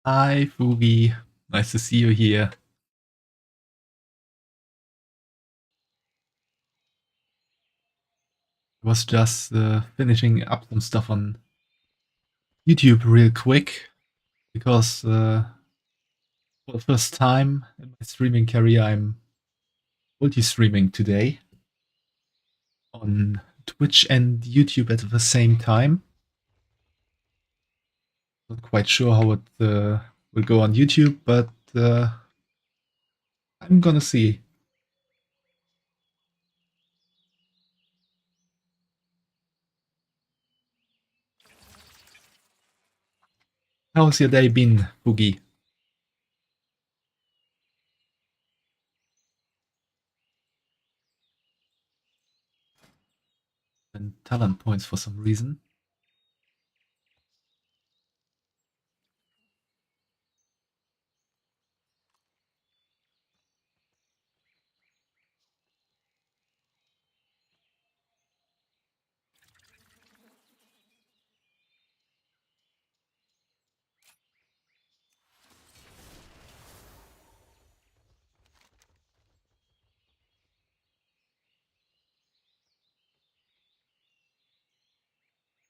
Hi, Fugi. Nice to see you here. I was just finishing up some stuff on YouTube real quick because for the first time in my streaming career, I'm multi-streaming today on Twitch and YouTube at the same time. Not quite sure how it will go on YouTube, but I'm gonna see. How's your day been, Fugi? And talent points for some reason.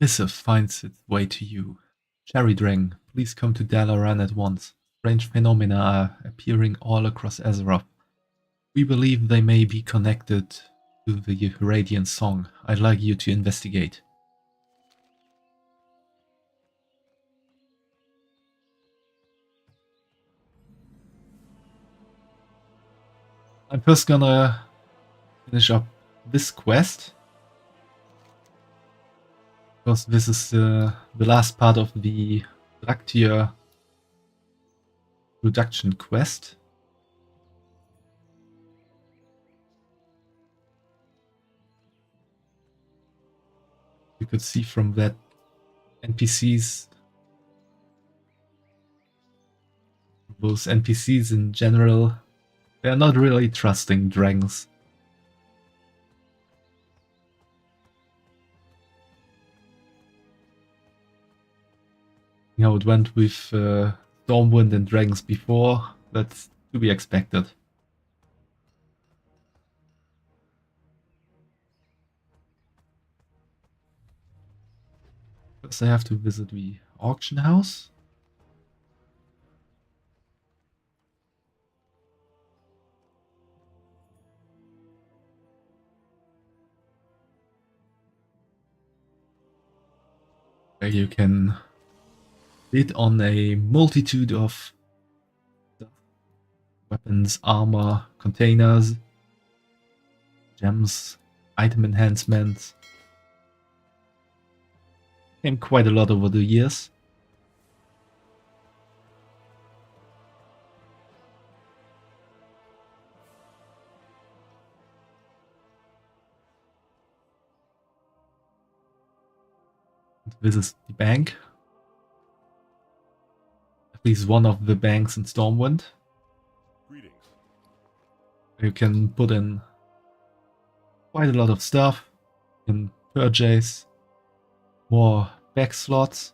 Missive finds its way to you. Cherry Dragon, please come to Dalaran at once. Strange phenomena are appearing all across Azeroth. We believe they may be connected to the Radiant Song. I'd like you to investigate. I'm first gonna finish up this quest, because this is the last part of the Draktyr reduction quest. You could see from that NPCs, those NPCs in general, they're not really trusting dragons. How it went with Stormwind and dragons before, that's to be expected. First I have to visit the auction house. Where you can bid on a multitude of weapons, armor, containers, gems, item enhancements. Came quite a lot over the years. This is the bank. At least one of the banks in Stormwind. Greetings. You can put in quite a lot of stuff. You can purchase more back slots.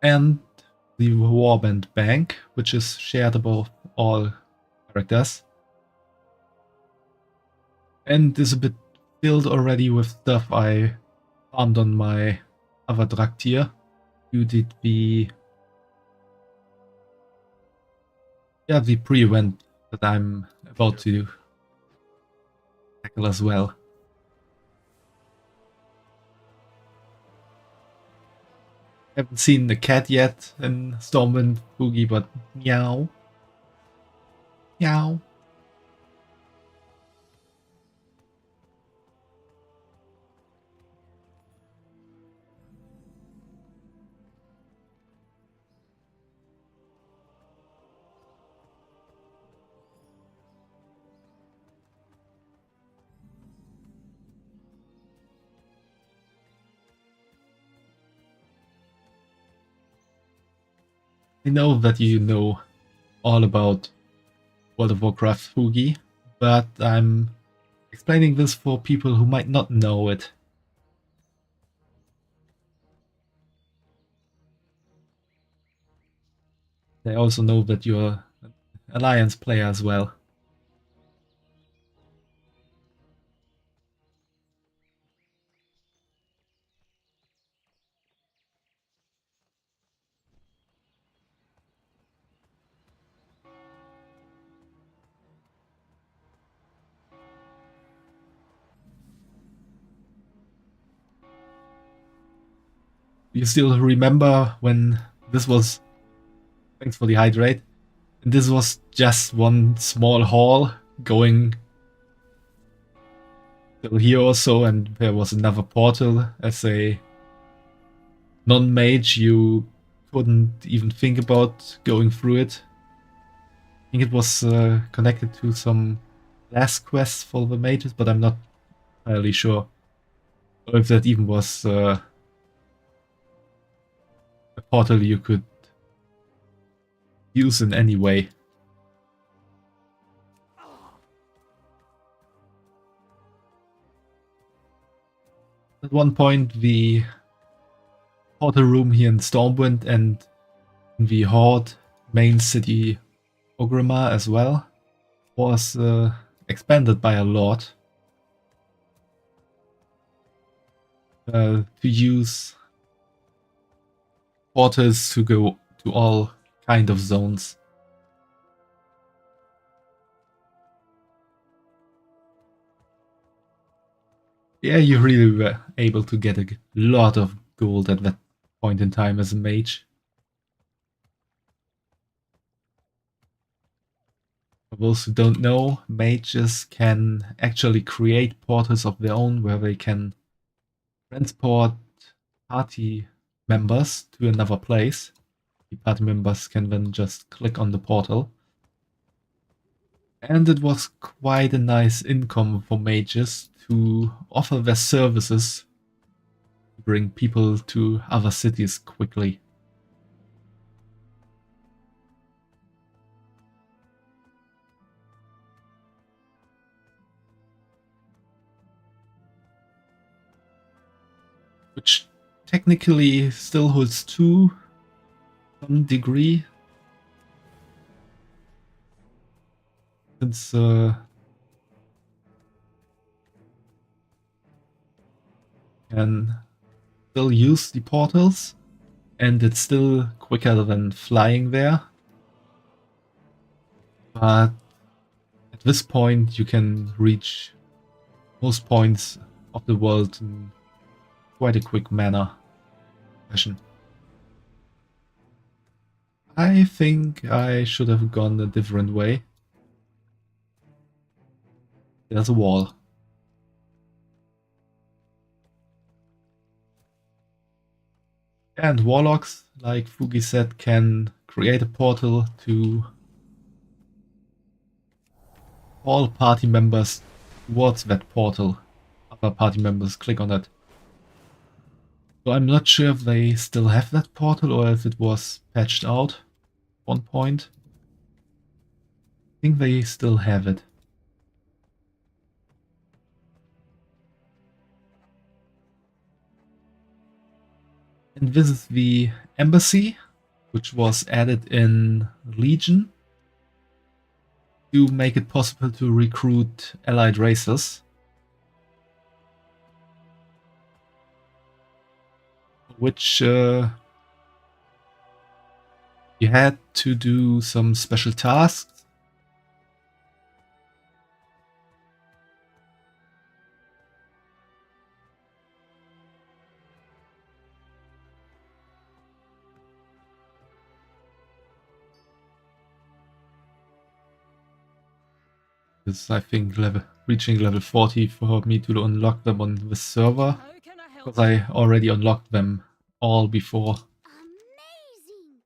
And the Warband Bank, which is shared above all characters. And is a bit filled already with stuff I farmed on my other Draktyr. You did the pre-event that I'm about to tackle as well. Haven't seen the cat yet in Stormwind Boogie, but meow. Meow. I know that you know all about World of Warcraft Fugi, but I'm explaining this for people who might not know it. They also know that you're an Alliance player as well. You still remember when this was... Thanks for the hydrate. And this was just one small hall going till here or so, and there was another portal. As a non-mage, you couldn't even think about going through it. I think it was connected to some last quests for the mages, but I'm not entirely sure. Or if that even was a portal you could use in any way. At one point, the portal room here in Stormwind and in the Horde main city Ogrimmar as well was expanded by a lot to use portals to go to all kind of zones. Yeah, you really were able to get a lot of gold at that point in time as a mage. For those who don't know, mages can actually create portals of their own where they can transport party members to another place. The party members can then just click on the portal. And it was quite a nice income for mages to offer their services to bring people to other cities quickly. Which technically still holds to some degree. Since can still use the portals, and it's still quicker than flying there. But at this point, you can reach most points of the world in quite a quick manner. I think I should have gone a different way. There's a wall. And warlocks, like Fugi said, can create a portal to all party members towards that portal. Other party members click on it. So I'm not sure if they still have that portal or if it was patched out at one point. I think they still have it. And this is the embassy, which was added in Legion to make it possible to recruit allied races. Which you had to do some special tasks. Because I think reaching level 40 for me to unlock them on the server. Because I already unlocked them all before. Amazing.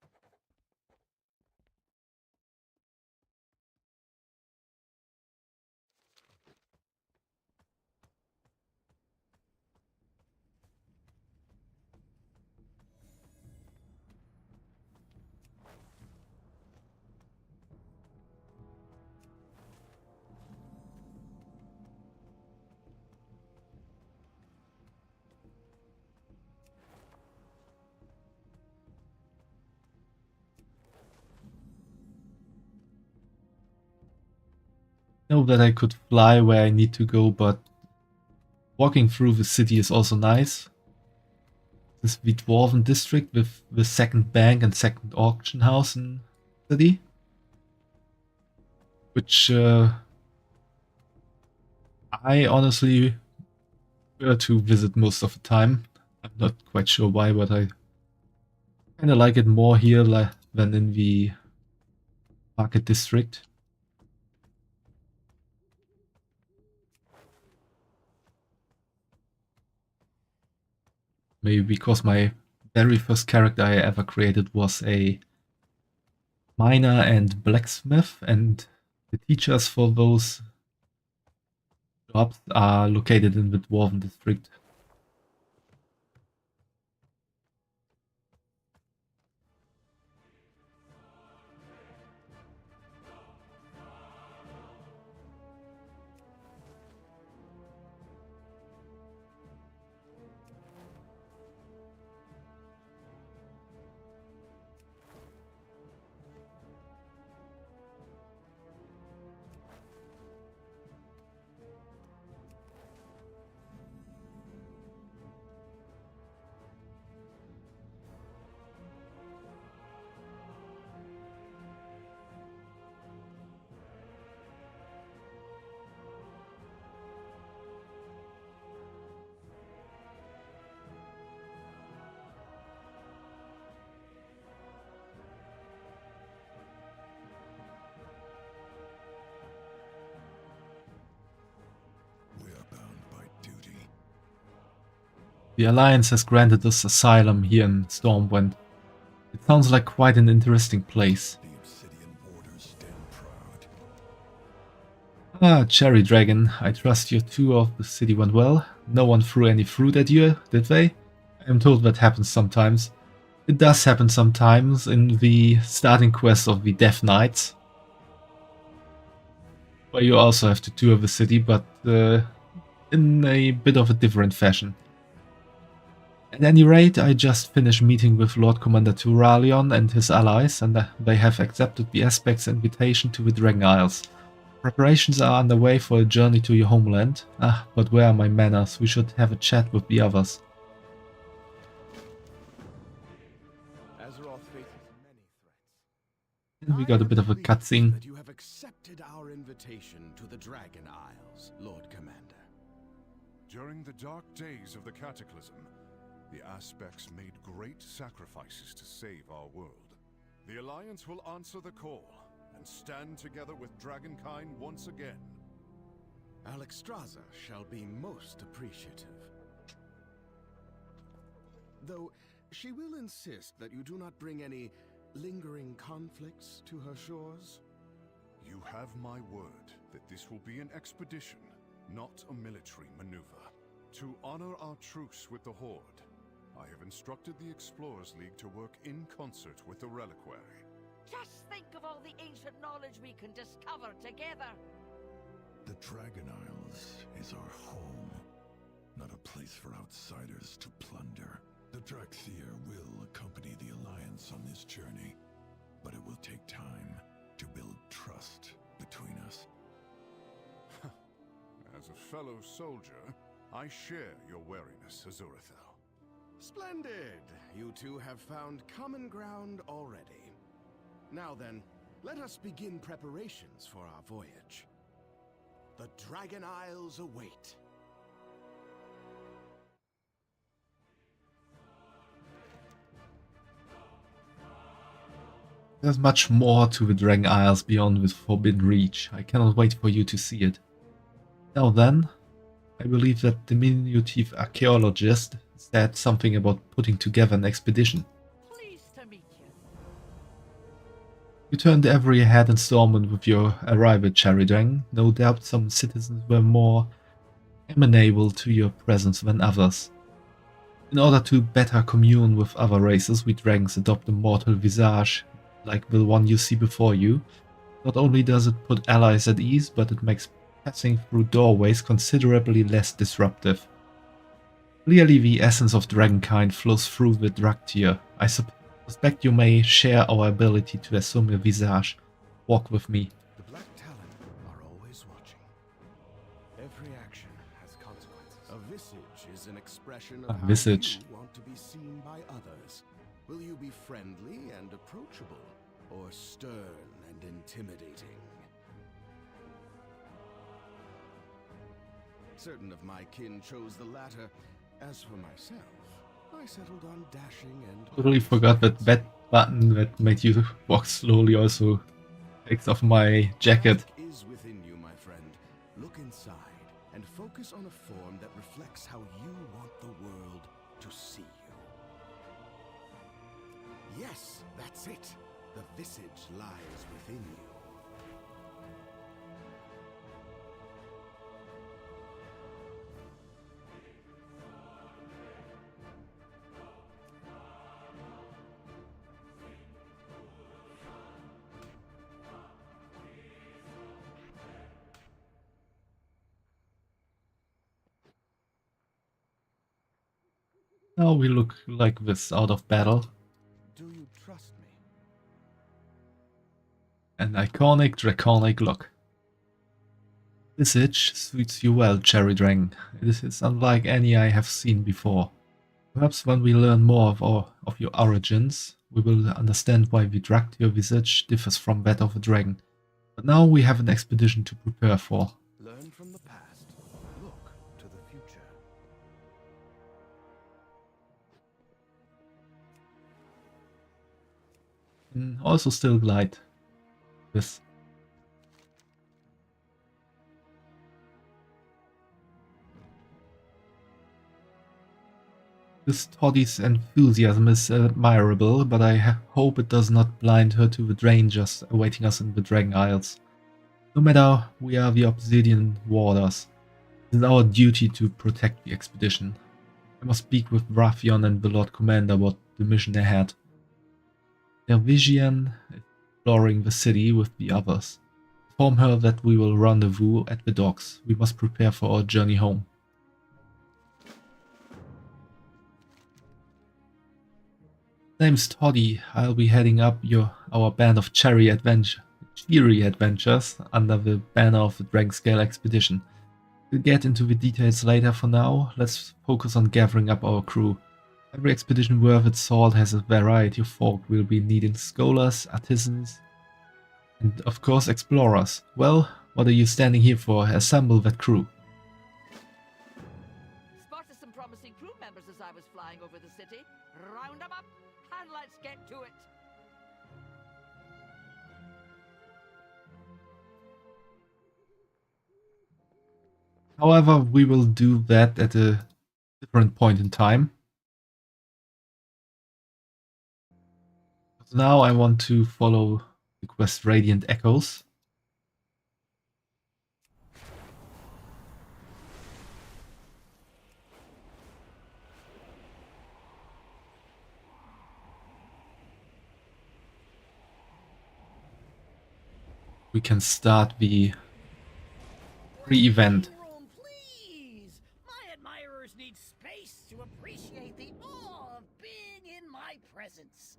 know that I could fly where I need to go, but walking through the city is also nice. This Vtworven district with the second bank and second auction house in the city. Which I honestly prefer to visit most of the time. I'm not quite sure why, but I kind of like it more here than in the market district. Maybe because my very first character I ever created was a miner and blacksmith, and the teachers for those jobs are located in the Dwarven district. The Alliance has granted us asylum here in Stormwind. It sounds like quite an interesting place. Ah, Cherry Dragon, I trust your tour of the city went well. No one threw any fruit at you, did they? I am told that happens sometimes. It does happen sometimes in the starting quest of the Death Knights, where you also have to tour the city, but in a bit of a different fashion. At any rate, I just finished meeting with Lord Commander Turalion and his allies, and they have accepted the Aspect's invitation to the Dragon Isles. Preparations are underway for a journey to your homeland. Ah, but where are my manners? We should have a chat with the others. And we got a bit of a cutscene. You have accepted our invitation to the Dragon Isles, Lord Commander. During the dark days of the Cataclysm, the Aspects made great sacrifices to save our world. The Alliance will answer the call and stand together with Dragonkind once again. Alexstrasza shall be most appreciative. Though she will insist that you do not bring any lingering conflicts to her shores. You have my word that this will be an expedition, not a military maneuver. To honor our truce with the Horde, I have instructed the Explorers League to work in concert with the Reliquary. Just think of all the ancient knowledge we can discover together. The Dragon Isles is our home, not a place for outsiders to plunder. The Draxier will accompany the Alliance on this journey, but it will take time to build trust between us. As a fellow soldier, I share your wariness, Azurathel. Splendid! You two have found common ground already. Now then, let us begin preparations for our voyage. The Dragon Isles await. There's much more to the Dragon Isles beyond the Forbidden Reach. I cannot wait for you to see it. Now then, I believe that diminutive archaeologist said something about putting together an expedition. Pleased to meet you. You turned every head in Stormwind with your arrival, Cherrydrang. No doubt some citizens were more amenable to your presence than others. In order to better commune with other races, we dragons adopt a mortal visage, like the one you see before you. Not only does it put allies at ease, but it makes passing through doorways considerably less disruptive. Clearly the essence of Dragonkind flows through the Draktyr. I suspect you may share our ability to assume a visage. Walk with me. The Black Talon are always watching. is an expression A of how visage. you want to be seen by others. Will you be friendly and approachable, or stern and intimidating? Certain of my kin chose the latter. As for myself, I settled on dashing and... Totally forgot that button that made you walk slowly also takes off my jacket. The mask is within you, my friend. Look inside and focus on a form that reflects how you want the world to see you. Yes, that's it. The visage lies within you. Now we look like this out of battle. Do you trust me? An iconic draconic look. Visage suits you well, Cherry Dragon. It is unlike any I have seen before. Perhaps when we learn more of your origins, we will understand why the Dractyr visage differs from that of a dragon. But now we have an expedition to prepare for. Learn from the past. Look to the future. Also still glide. This. This toddy's enthusiasm is admirable, but I hope it does not blind her to the dangers awaiting us in the Dragon Isles. No matter we are the Obsidian Warders, it is our duty to protect the expedition. I must speak with Raffion and the Lord Commander about the mission ahead. Their vision is exploring the city with the others. Inform her that we will rendezvous at the docks. We must prepare for our journey home. Name's Toddy. I'll be heading up our band of cheery adventures under the banner of the Dragonscale expedition. We'll get into the details later. For now, let's focus on gathering up our crew. Every expedition worth its salt has a variety of folk. We'll be needing scholars, artisans, and of course explorers. Well, what are you standing here for? Assemble that crew. Spotted some promising crew members as I was flying over the city. Round them up, and let's get to it. However, we will do that at a different point in time. Now I want to follow the quest Radiant Echoes. We can start the pre-event. Room, please. My admirers need space to appreciate the awe of being in my presence.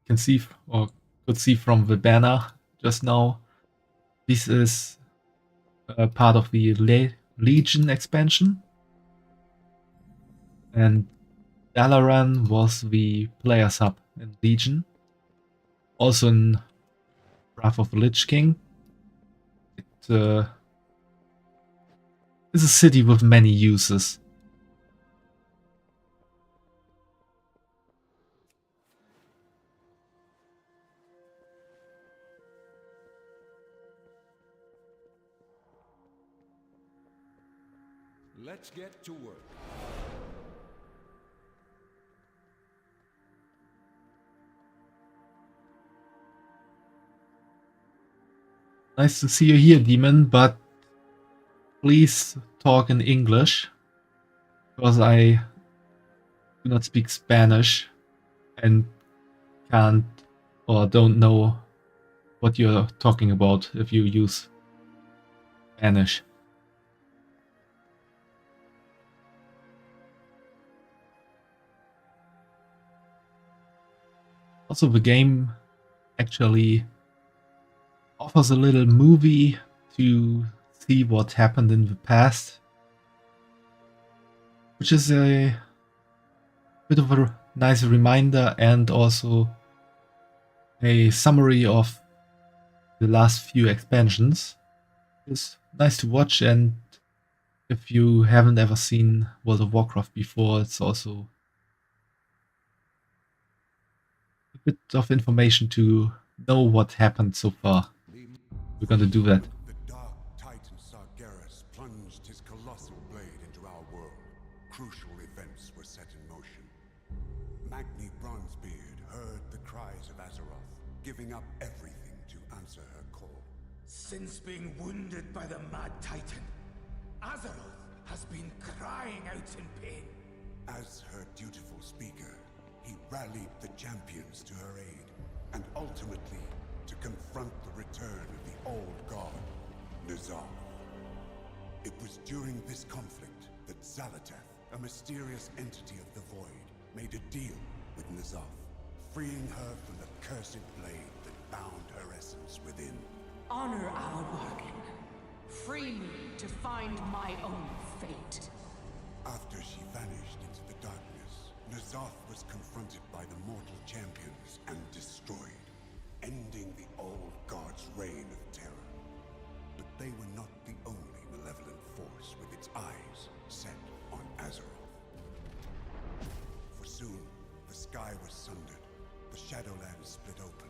Can see or could see from the banner just now. This is part of the Legion expansion, and Dalaran was the player's hub in Legion. Also in Wrath of the Lich King. It is a city with many uses. Let's get to work. Nice to see you here, Demon, but please talk in English, because I do not speak Spanish and can't or don't know what you're talking about if you use Spanish. Also, the game actually offers a little movie to see what happened in the past, which is a bit of a nice reminder and also a summary of the last few expansions. It's nice to watch, and if you haven't ever seen World of Warcraft before, it's also a bit of information to know what happened so far. We're gonna do that. The Dark Titan Sargeras plunged his colossal blade into our world. Crucial events were set in motion. Magni Bronzebeard heard the cries of Azeroth, giving up everything to answer her call. Since being wounded by the Mad Titan, Azeroth has been crying out in pain. As her dutiful speaker, he rallied the champions to her aid, and ultimately to confront the return of the old god, N'Zoth. It was during this conflict that Xal'atath, a mysterious entity of the Void, made a deal with N'Zoth, freeing her from the cursed blade that bound her essence within. Honor our bargain. Free me to find my own fate. After she vanished into the darkness, N'Zoth was confronted by the mortal champions and destroyed, ending the old god's reign of terror. But they were not the only malevolent force with its eyes set on Azeroth. For soon, the sky was sundered, the Shadowlands split open,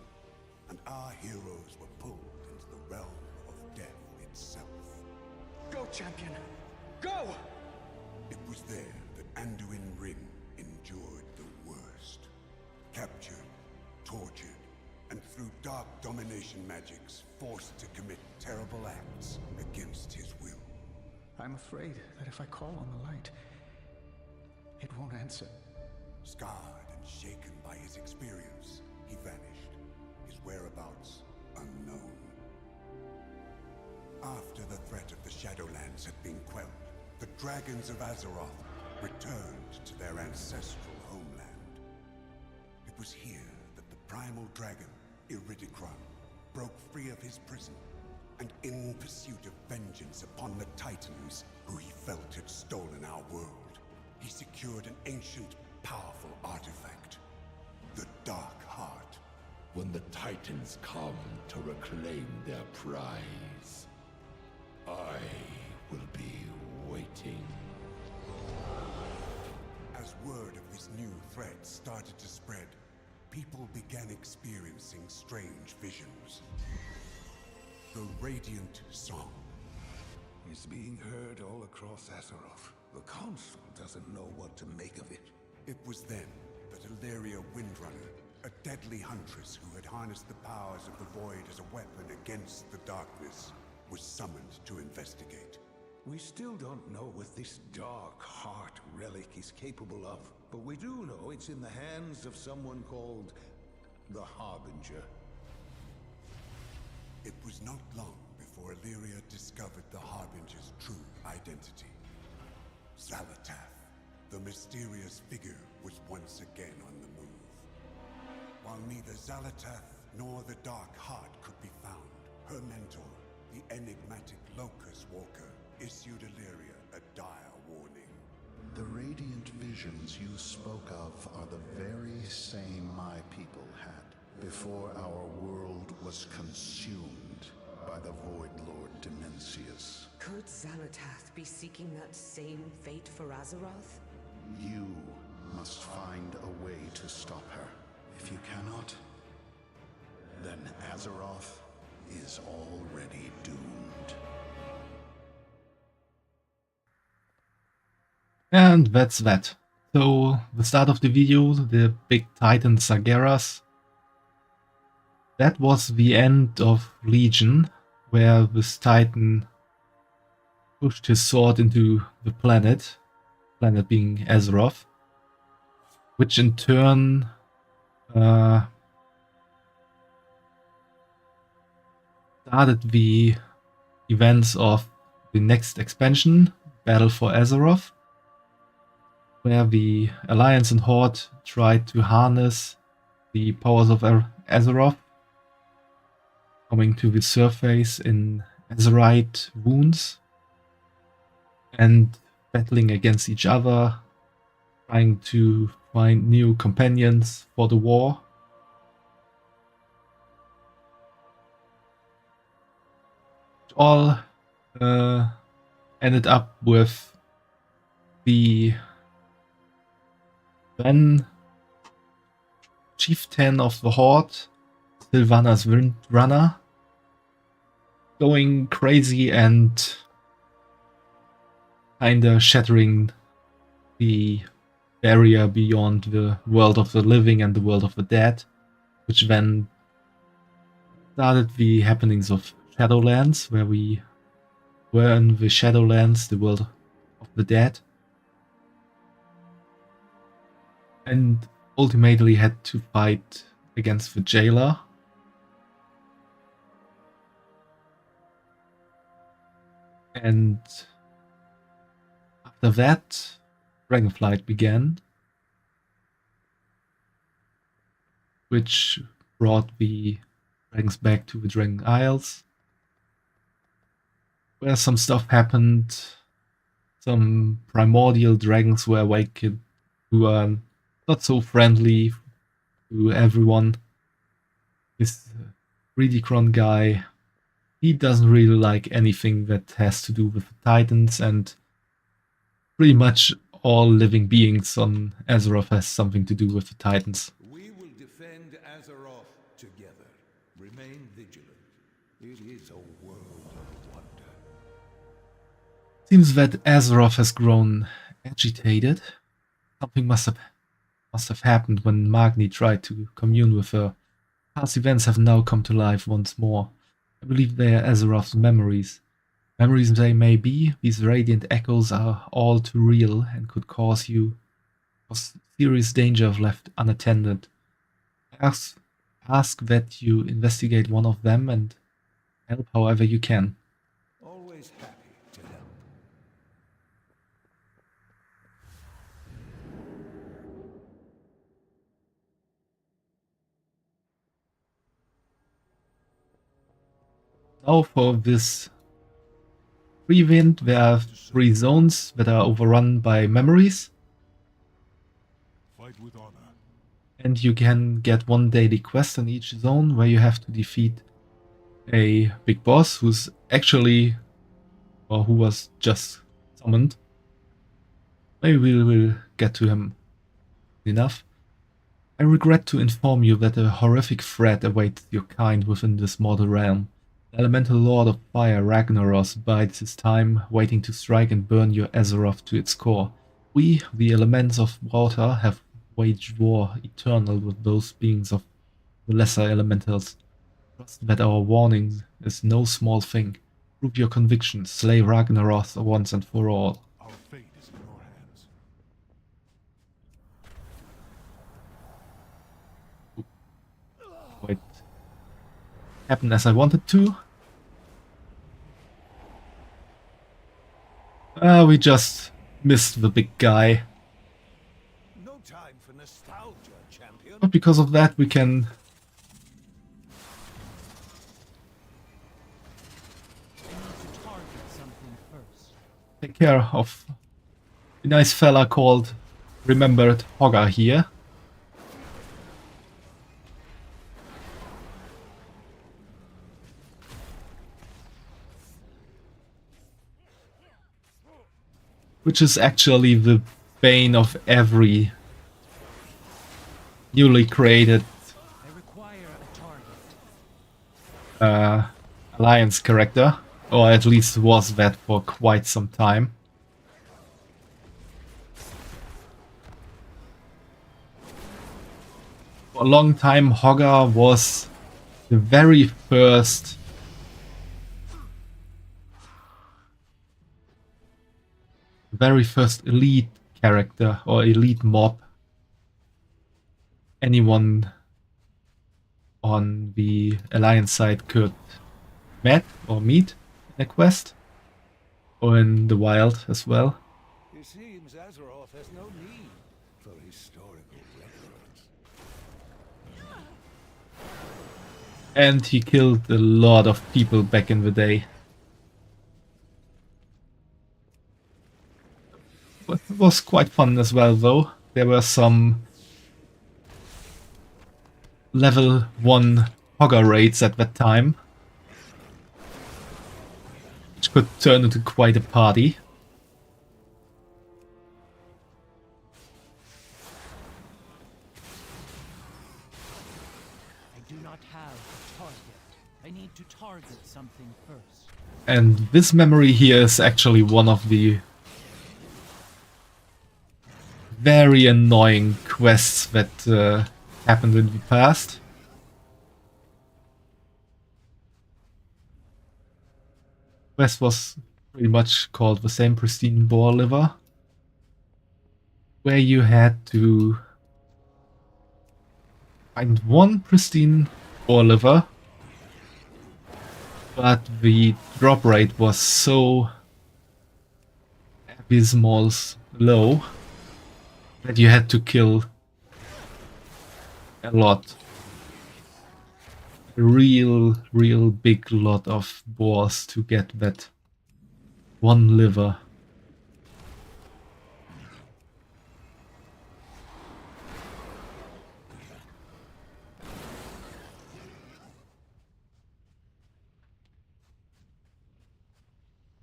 and our heroes were pulled into the realm of death itself. Go, champion! Go! It was there that Anduin Wrynn endured the worst. Captured, tortured, and through dark domination magics, forced to commit terrible acts against his will. I'm afraid that if I call on the light, it won't answer. Scarred and shaken by his experience, he vanished, his whereabouts unknown. After the threat of the Shadowlands had been quelled, the dragons of Azeroth returned to their ancestral homeland. It was here that the primal dragon, Iridikron, broke free of his prison, and in pursuit of vengeance upon the Titans who he felt had stolen our world, he secured an ancient, powerful artifact, the Dark Heart. When the Titans come to reclaim their prize, I will be waiting. As word of this new threat started to spread, people began experiencing strange visions. The Radiant Song It's being heard all across Azeroth. The Council doesn't know what to make of it. It was then that Illyria Windrunner, a deadly huntress who had harnessed the powers of the Void as a weapon against the darkness, was summoned to investigate. We still don't know what this Dark Heart relic is capable of, but we do know it's in the hands of someone called the Harbinger. It was not long before Illyria discovered the Harbinger's true identity. Xal'atath, the mysterious figure, was once again on the move. While neither Xal'atath nor the Dark Heart could be found, her mentor, the enigmatic Locust Walker, issued Illyria a dire warning. The radiant visions you spoke of are the very same my people had before our world was consumed by the Void Lord Dimensius. Could Xal'atath be seeking that same fate for Azeroth? You must find a way to stop her. If you cannot, then Azeroth is already doomed. And that's that. So, the start of the video, the big Titan Sargeras. That was the end of Legion, where this Titan pushed his sword into the planet being Azeroth, which in turn started the events of the next expansion, Battle for Azeroth, where the Alliance and Horde tried to harness the powers of Azeroth coming to the surface in Azerite wounds and battling against each other, trying to find new companions for the war. It all ended up with the then chieftain of the Horde, Sylvanas Windrunner, going crazy and kinda shattering the barrier beyond the world of the living and the world of the dead, which then started the happenings of Shadowlands, where we were in the Shadowlands, the world of the dead, and ultimately had to fight against the jailer. And after that, Dragonflight began, which brought the dragons back to the Dragon Isles, where some stuff happened. Some primordial dragons were awakened who are not so friendly to everyone. This 3D guy, he doesn't really like anything that has to do with the Titans, and pretty much all living beings on Azeroth has something to do with the Titans. We will defend Azeroth together. Remain vigilant. It is a world of wonder. Seems that Azeroth has grown agitated. Something must have happened when Magni tried to commune with her. Past events have now come to life once more. I believe they are Azeroth's memories. Memories they may be, these radiant echoes are all too real and could cause serious danger if left unattended. Ask that you investigate one of them and help however you can. Always happy to help. Now for this Rewind, there are 3 zones that are overrun by memories. Fight with honor. And you can get 1 daily quest in each zone where you have to defeat a big boss who's actually, or who was just summoned. Maybe we will get to him enough. I regret to inform you that a horrific threat awaits your kind within this mortal realm. The elemental lord of fire Ragnaros bides his time, waiting to strike and burn your Azeroth to its core. We, the elements of water, have waged war eternal with those beings of the lesser elementals. Trust that our warning is no small thing. Prove your conviction, slay Ragnaros once and for all. Our fate is in your hands. Wait. Happened as I wanted to. We just missed the big guy. No time for nostalgia, champion. But because of that, we can take care of a nice fella called Remembered Hogger here. Which is actually the bane of every newly created Alliance character, or at least was that for quite some time. For a long time, Hogger was the very first elite character or elite mob anyone on the Alliance side could meet in a quest or in the wild as well. It seems Azeroth has no need for historical records. And he killed a lot of people back in the day. But it was quite fun as well, though. There were some level 1 hogger raids at that time, which could turn into quite a party. I do not have a target. I need to target something first. And this memory here is actually one of the very annoying quests that happened in the past. Quest was pretty much called the same, Pristine Boar Liver, where you had to find one pristine boar liver, but the drop rate was so abysmal low that you had to kill a lot. A real big lot of boars to get that one liver.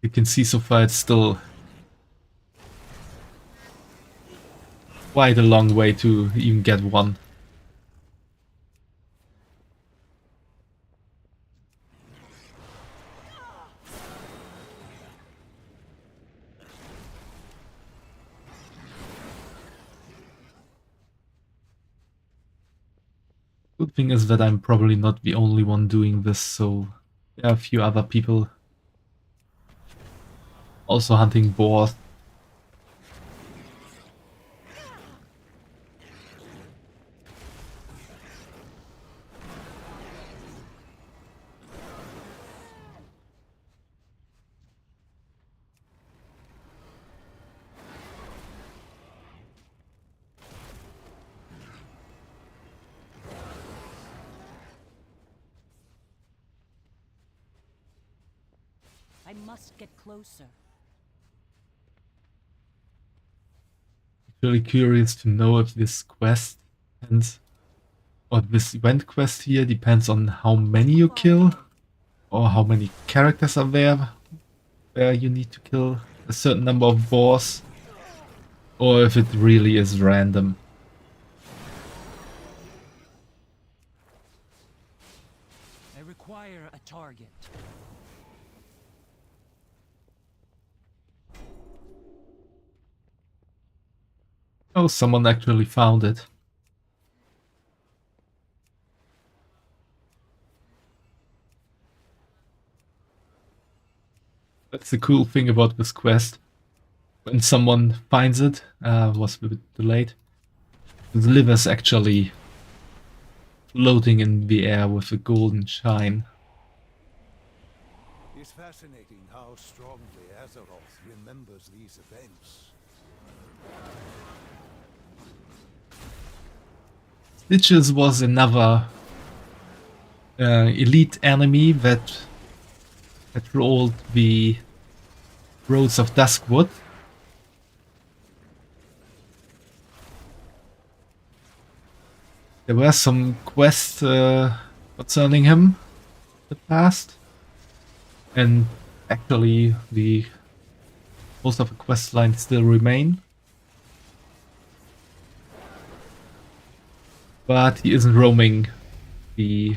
You can see so far it's still quite a long way to even get one. Good thing is that I'm probably not the only one doing this, so there are a few other people also hunting boars. I must get closer. Really curious to know if this quest depends, or this event quest here depends on how many you kill, or how many characters are there where you need to kill a certain number of boars, or if it really is random. I require a target. Oh, someone actually found it. That's the cool thing about this quest. When someone finds it, was a bit too late. The liver's actually floating in the air with a golden shine. It's fascinating how strongly Azeroth remembers these events. Stitches was another elite enemy that patrolled the roads of Duskwood. There were some quests concerning him in the past, and actually most of the quest lines still remain. But he isn't roaming the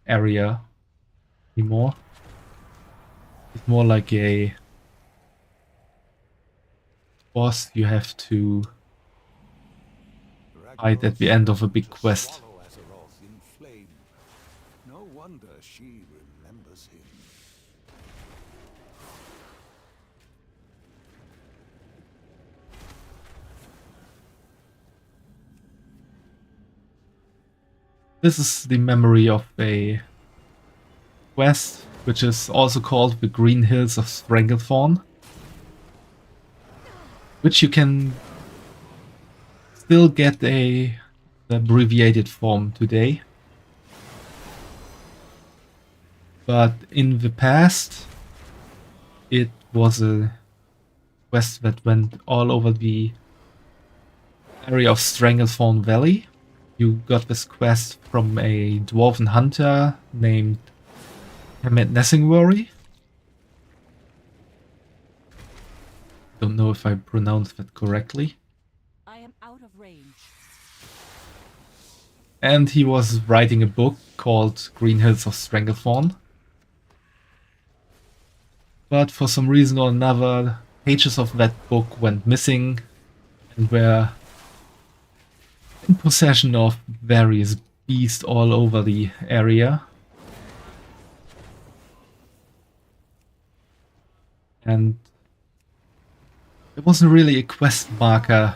area anymore. It's more like a boss you have to fight at the end of a big quest. No wonder she remembers him. This is the memory of a quest, which is also called the Green Hills of Stranglethorn, which you can still get the abbreviated form today. But in the past, it was a quest that went all over the area of Stranglethorn Valley. You got this quest from a dwarven hunter named Hemet Nessingworry. Don't know if I pronounced that correctly. I am out of range. And he was writing a book called Green Hills of Stranglethorn. But for some reason or another, pages of that book went missing and were in possession of various beasts all over the area. And there wasn't really a quest marker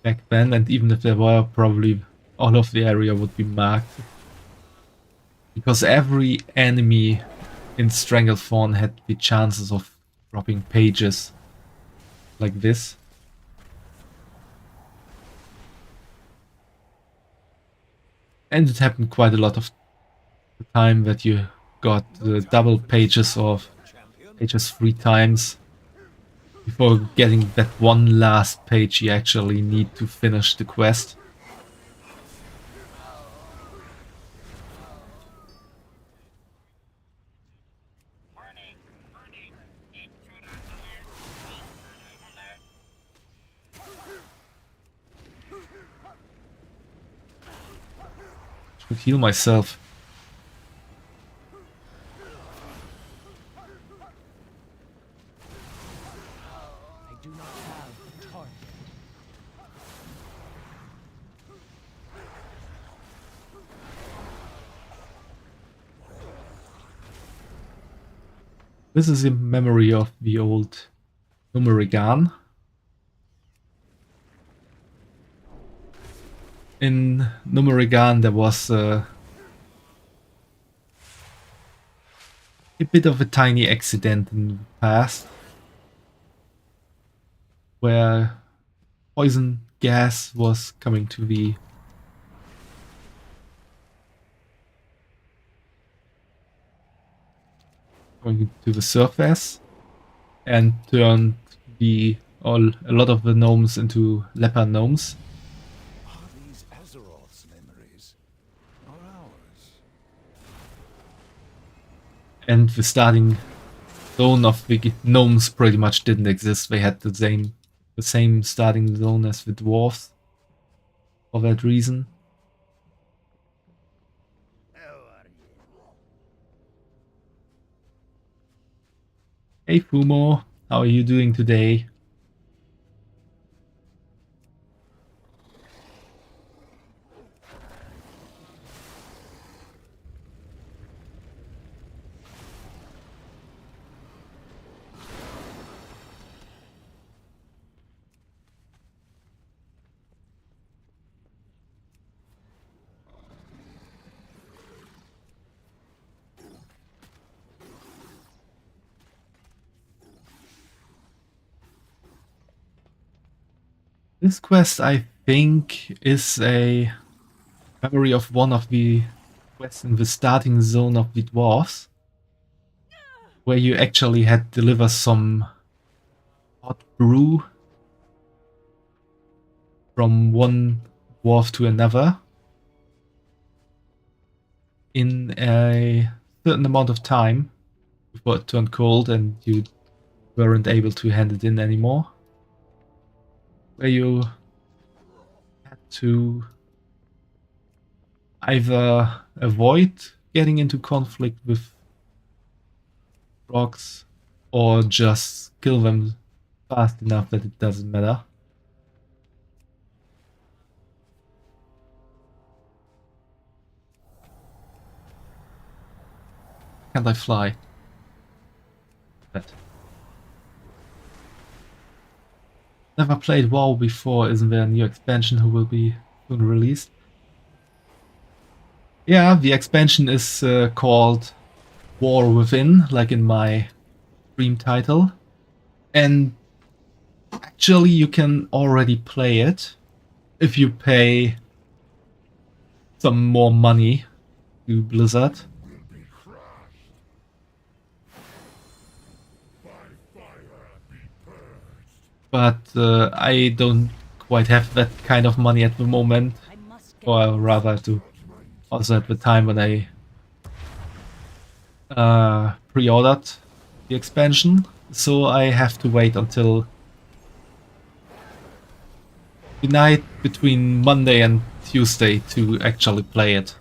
back then, and even if there were, probably all of the area would be marked. Because every enemy in Stranglethorn had the chances of dropping pages like this. And it happened quite a lot of the time that you got double pages or pages 3 times before getting that one last page you actually need to finish the quest. Should heal myself. I do not have a target. This is a memory of the old Numerigan. In Numerigan there was a bit of a tiny accident in the past where poison gas was coming to the surface and turned a lot of the gnomes into leper gnomes. Are these Azeroth's memories? Or ours? And the starting zone of the gnomes pretty much didn't exist. They had the same starting zone as the dwarves for that reason. Hey Fumo, how are you doing today? This quest, I think, is a memory of one of the quests in the starting zone of the dwarves, where you actually had to deliver some hot brew from one dwarf to another in a certain amount of time before it turned cold and you weren't able to hand it in anymore. Where you had to either avoid getting into conflict with rocks or just kill them fast enough that it doesn't matter. Can't I fly? That. Never played WoW before. Isn't there a new expansion who will be soon released? Yeah, the expansion is called War Within, like in my stream title. And actually you can already play it if you pay some more money to Blizzard. but I don't quite have that kind of money at the moment, or rather to also at the time when I pre-ordered the expansion, so I have to wait until the night between Monday and Tuesday to actually play it.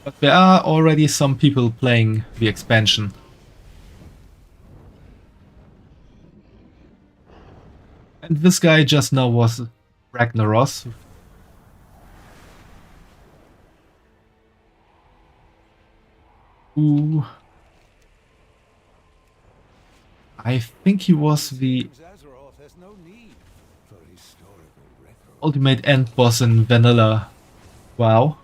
But there are already some people playing the expansion. And this guy just now was Ragnaros. Who... I think he was the ultimate end boss in Vanilla WoW.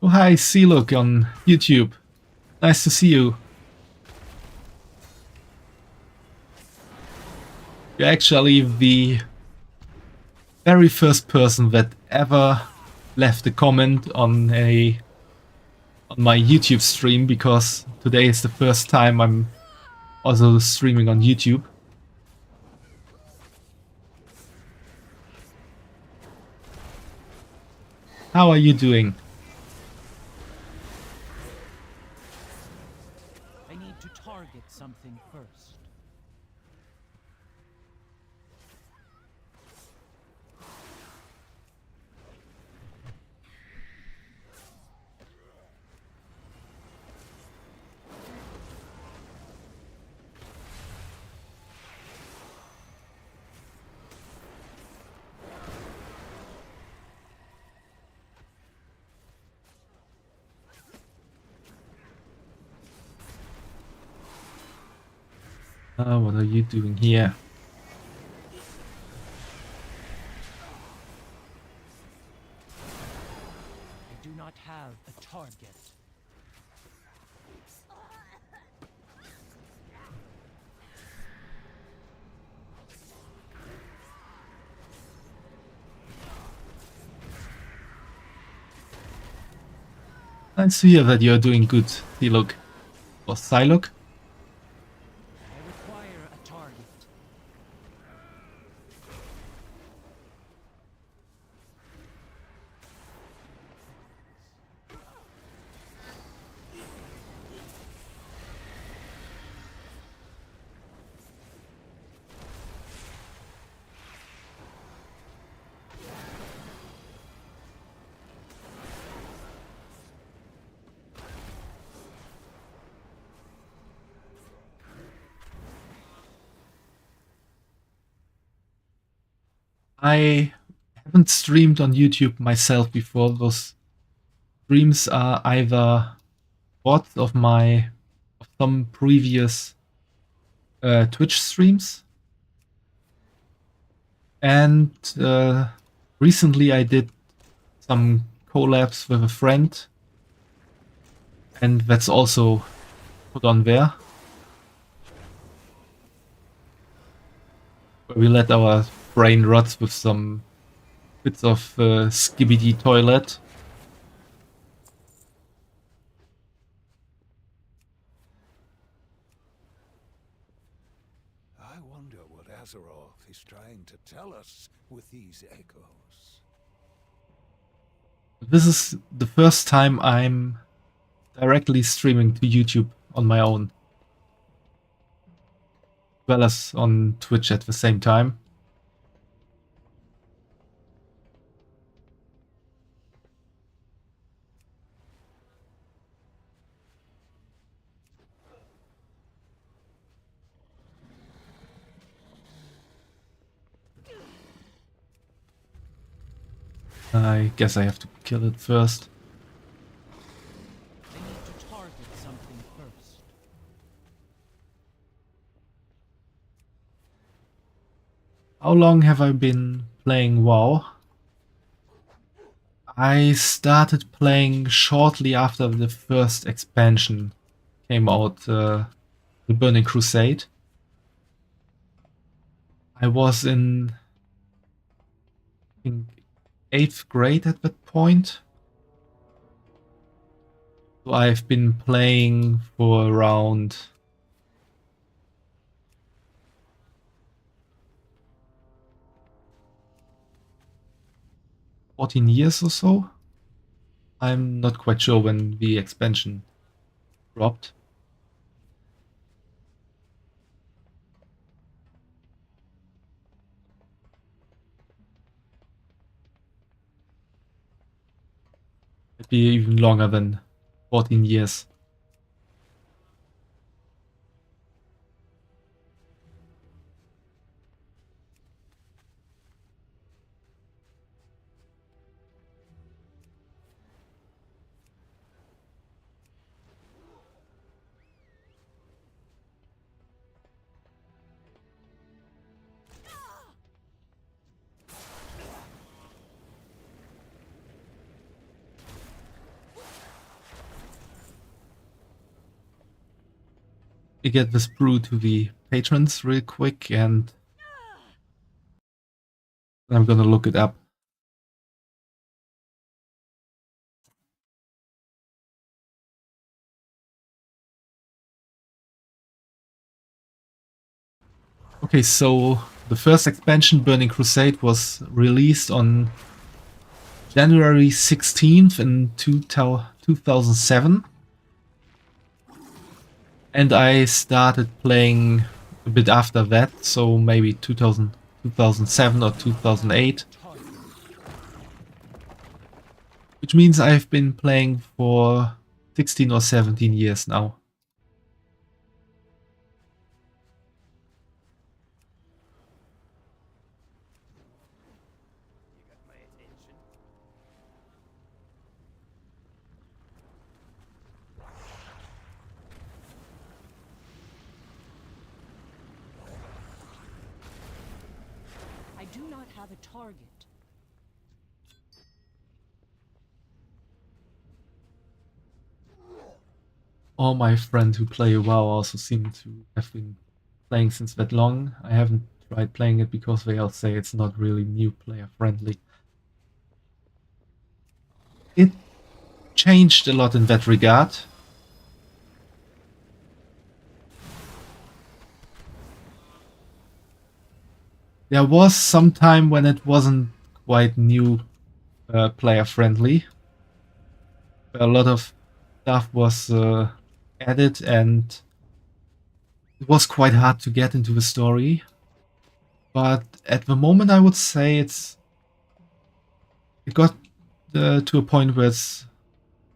Oh hi, Sealook on YouTube. Nice to see you. You're actually the very first person that ever left a comment on my YouTube stream, because today is the first time I'm also streaming on YouTube. How are you doing? I need to target something first. What are you doing here? I do not have a target. Nice to hear that you're doing good, Sealook. Or Psylocke? I require a target. I haven't streamed on YouTube myself before. Those streams are either bots of some previous Twitch streams, and recently I did some collabs with a friend, and that's also put on there, where we let our brain rot with some bits of skibidi toilet. I wonder what Azeroth is trying to tell us with these echoes. This is the first time I'm directly streaming to YouTube on my own, as well as on Twitch at the same time. I guess I have to kill it first. I need to target something first. How long have I been playing WoW? I started playing shortly after the first expansion came out, the Burning Crusade. I was in, I think, 8th grade at that point. So I've been playing for around 14 years or so. I'm not quite sure when the expansion dropped. Maybe even longer than 14 years. We get this brew to the patrons real quick, and I'm gonna look it up. Okay, so the first expansion, Burning Crusade, was released on January 16th in 2007. And I started playing a bit after that, so maybe 2007 or 2008. Which means I've been playing for 16 or 17 years now. I do not have a target. All my friends who play WoW also seem to have been playing since that long. I haven't tried playing it because they all say it's not really new player friendly. It changed a lot in that regard. There was some time when it wasn't quite new player friendly. A lot of stuff was added, and it was quite hard to get into the story. But at the moment, I would say it got to a point where it's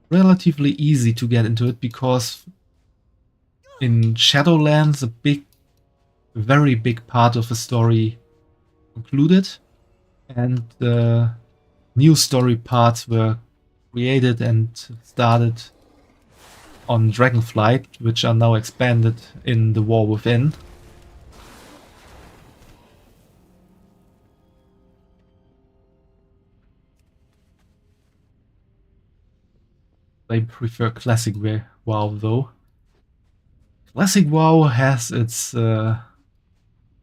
relatively easy to get into it, because in Shadowlands, a very big part of the story concluded, and the new story parts were created and started on Dragonflight, which are now expanded in the War Within. I prefer Classic WoW though. Classic WoW has its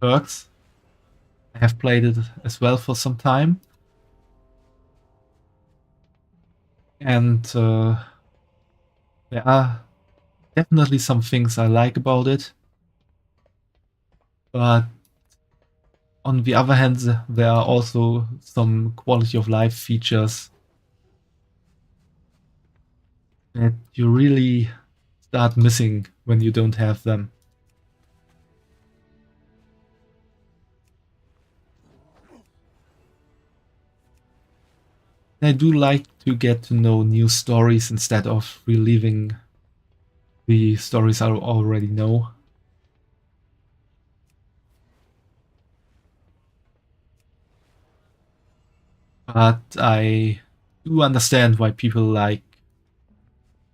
perks. I have played it as well for some time. And there are definitely some things I like about it. But on the other hand, there are also some quality of life features that you really start missing when you don't have them. I do like to get to know new stories instead of reliving the stories I already know. But I do understand why people like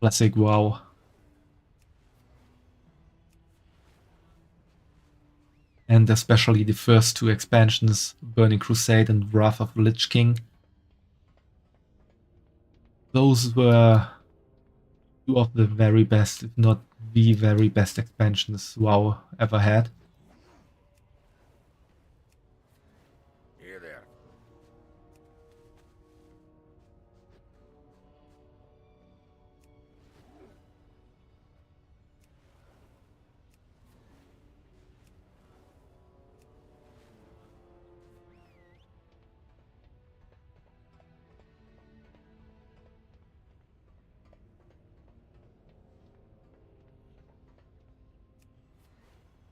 Classic WoW. and especially the first two expansions, Burning Crusade and Wrath of the Lich King. Those were two of the very best, if not the very best expansions WoW ever had. Here there.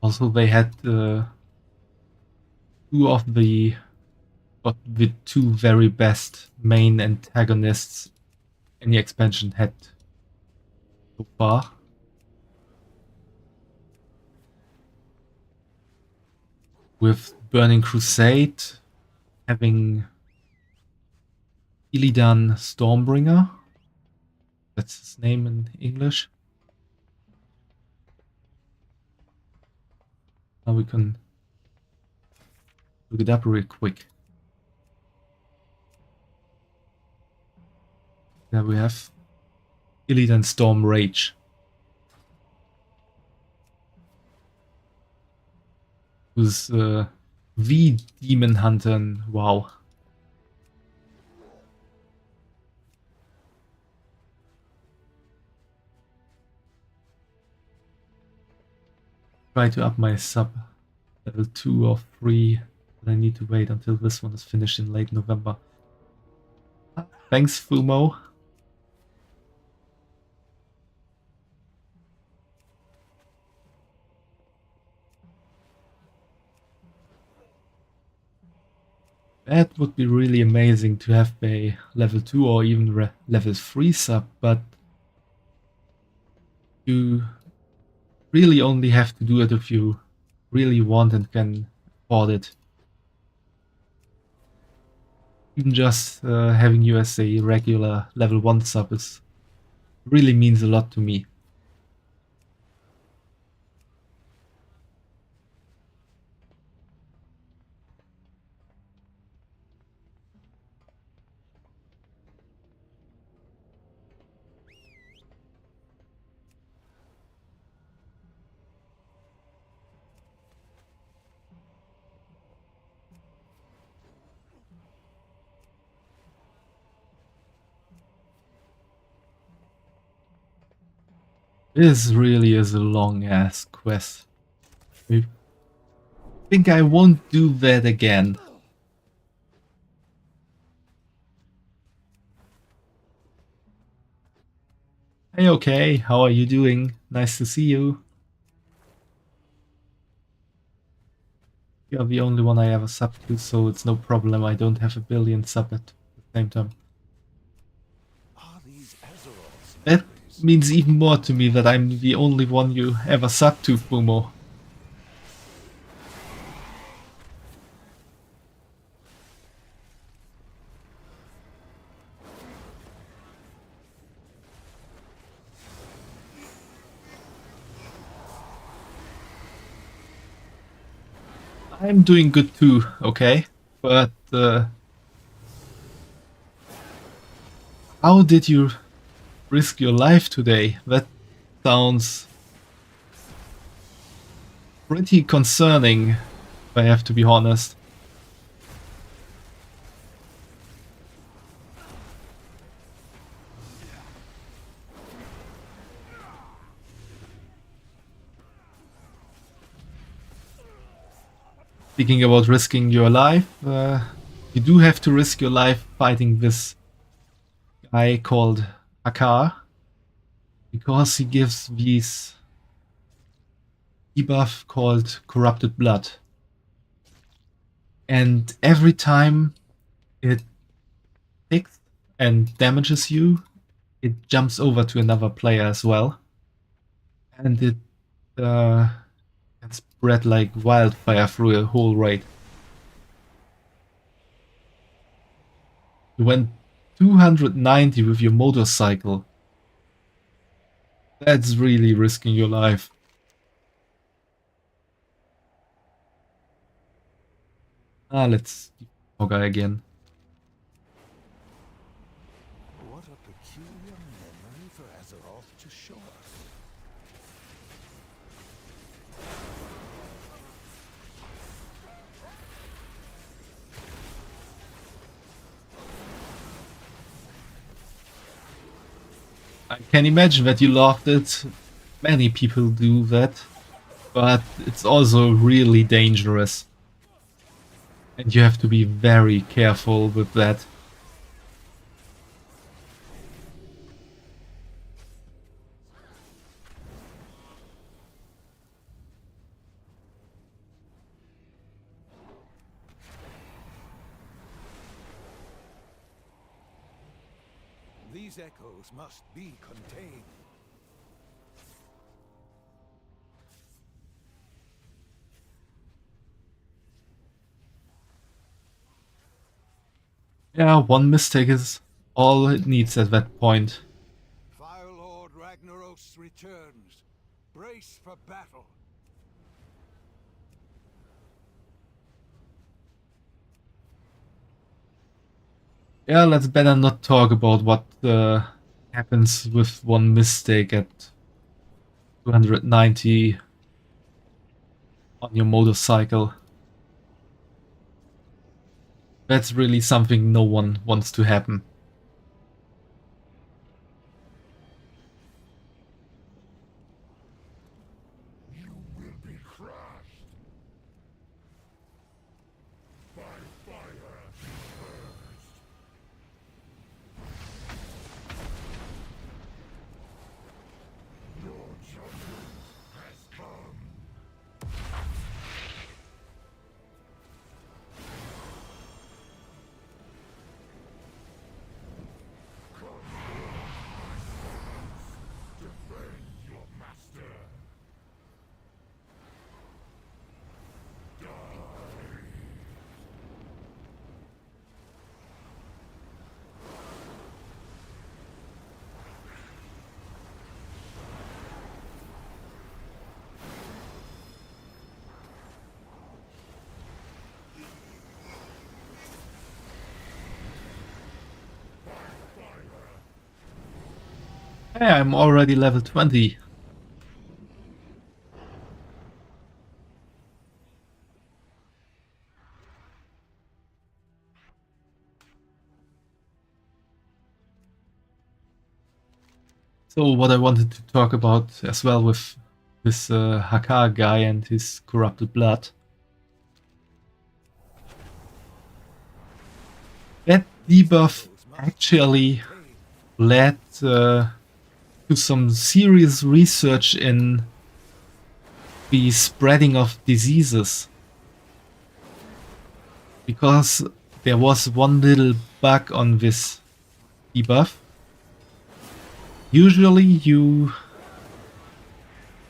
Also, they had two of the two very best main antagonists any expansion had so far. With Burning Crusade having Illidan Stormbringer, that's his name in English. Now we can look it up real quick. There we have Illidan Storm Rage. Who's the Demon Hunter in WoW. Try to up my sub level 2 or 3, but I need to wait until this one is finished in late November. Thanks, Fumo. That would be really amazing to have a level 2 or even level 3 sub, but you really only have to do it if you really want and can afford it. Even just having you as a regular level 1 sub really means a lot to me. This really is a long ass quest. I think I won't do that again. Hey, okay, how are you doing? Nice to see you. You're the only one I ever subbed to, so it's no problem. I don't have a billion sub at the same time. That means even more to me that I'm the only one you ever subbed to, Fumo. I'm doing good too, okay? But how did you risk your life today? That sounds pretty concerning, if I have to be honest. Speaking about risking your life, you do have to risk your life fighting this guy called Akar, because he gives this debuff called Corrupted Blood. And every time it hits and damages you, it jumps over to another player as well. And it can spread like wildfire through a whole raid. You went 290 with your motorcycle. That's really risking your life. Let's Hogger again. What a peculiar memory for Azeroth to show us. I can imagine that you loved it. Many people do that. But it's also really dangerous. And you have to be very careful with that. These echoes must be contained. Yeah, one mistake is all it needs at that point. Fire Lord Ragnaros returns. Brace for battle. Yeah, let's better not talk about what happens with one mistake at 290 on your motorcycle. That's really something no one wants to happen. You will be crushed by fire first. Your judgment has come. Defend your master. Hey, I'm already level 20. So what I wanted to talk about as well with this Hakar guy and his corrupted blood. That debuff actually led to some serious research in the spreading of diseases. Because there was one little bug on this debuff. Usually you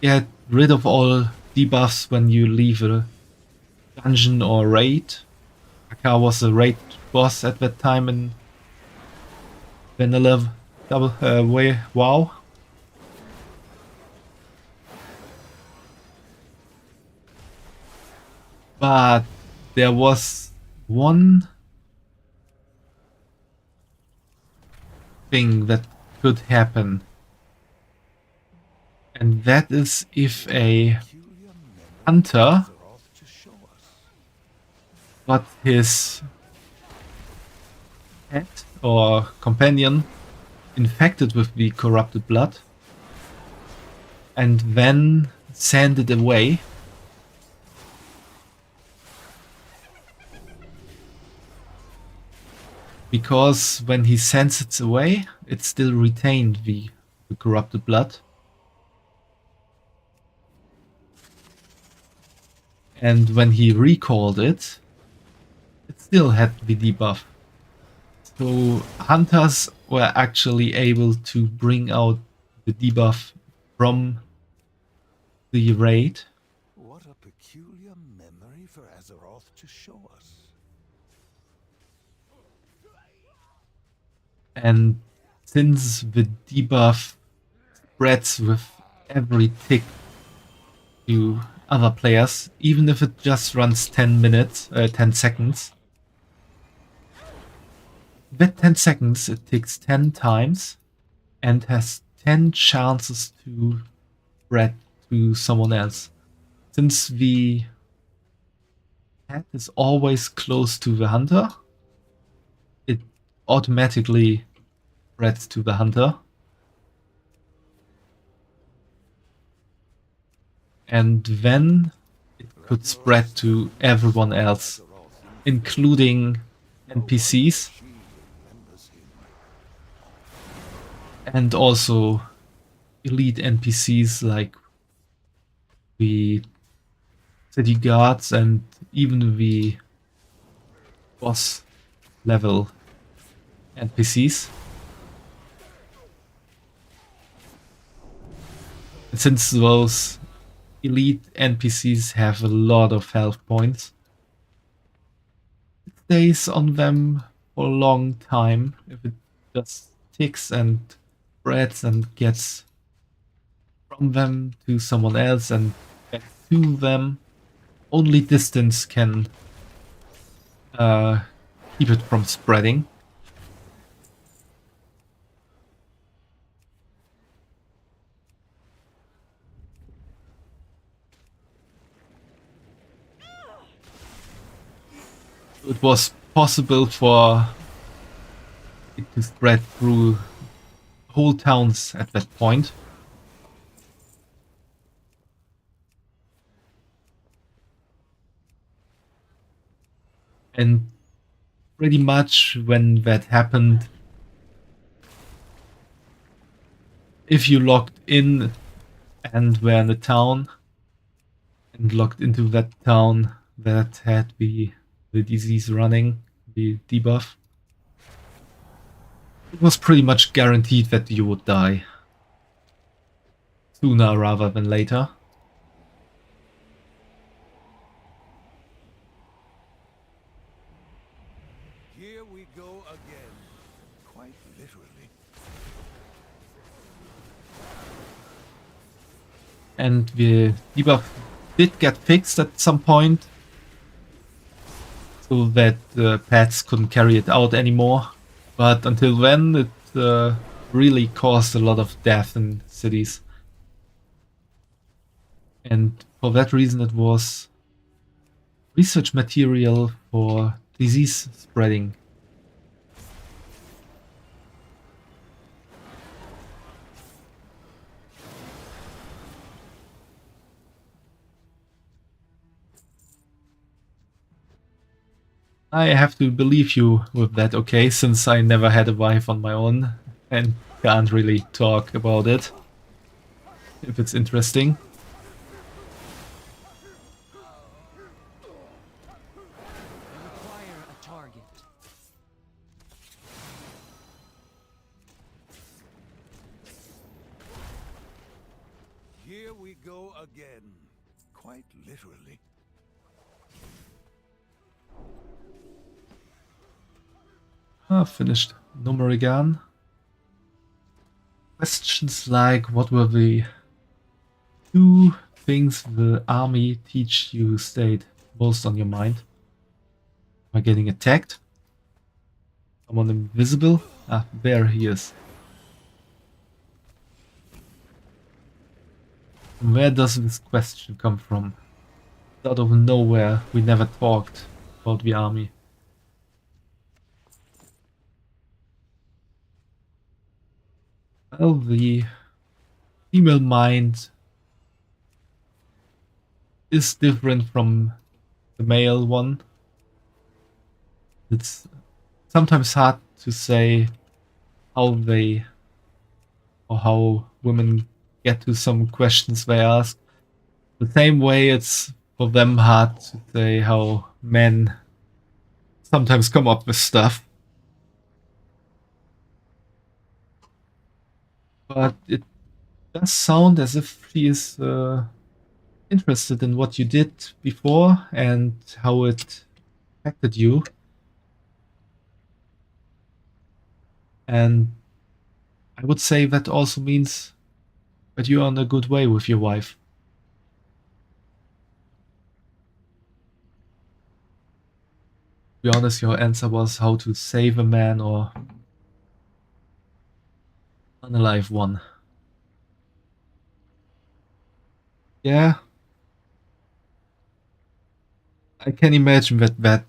get rid of all debuffs when you leave a dungeon or raid. Hakar was a raid boss at that time in Vanilla WoW. But there was one thing that could happen. And that is if a hunter got his pet or companion infected with the corrupted blood and then send it away. Because when he sends it away, it still retained the corrupted blood. And when he recalled it, it still had the debuff. So hunters were actually able to bring out the debuff from the raid. What a peculiar memory for Azeroth to show us. And since the debuff spreads with every tick you other players, even if it just runs 10 seconds. That 10 seconds, it ticks 10 times and has 10 chances to spread to someone else. Since the head is always close to the hunter, it automatically spreads to the hunter. And then it could spread to everyone else, including NPCs. And also elite NPCs like the city guards and even the boss level NPCs. And since those elite NPCs have a lot of health points, it stays on them for a long time if it just ticks and spreads and gets from them to someone else and back to them. Only distance can keep it from spreading. It was possible for it to spread through whole towns at that point. And pretty much when that happened, if you logged in and were in a town and logged into that town that had the disease running, the debuff, it was pretty much guaranteed that you would die sooner rather than later. Here we go again, quite literally. And the debuff did get fixed at some point, so that pets couldn't carry it out anymore. But until then, it really caused a lot of death in cities. And for that reason, it was research material for disease spreading. I have to believe you with that, okay, since I never had a wife on my own and can't really talk about it, if it's interesting. Require a target. Here we go again, quite literally. Finished Numerigan. Questions like, what were the 2 things the army teach you stayed most on your mind? Am I getting attacked? Someone invisible? Ah, there he is. Where does this question come from? Out of nowhere, we never talked about the army. Well, the female mind is different from the male one. It's sometimes hard to say how they or how women get to some questions they ask. The same way it's for them hard to say how men sometimes come up with stuff. But it does sound as if she is interested in what you did before and how it affected you. And I would say that also means that you're on a good way with your wife. be honest, your answer was how to save a man or unalive one. Yeah. I can imagine that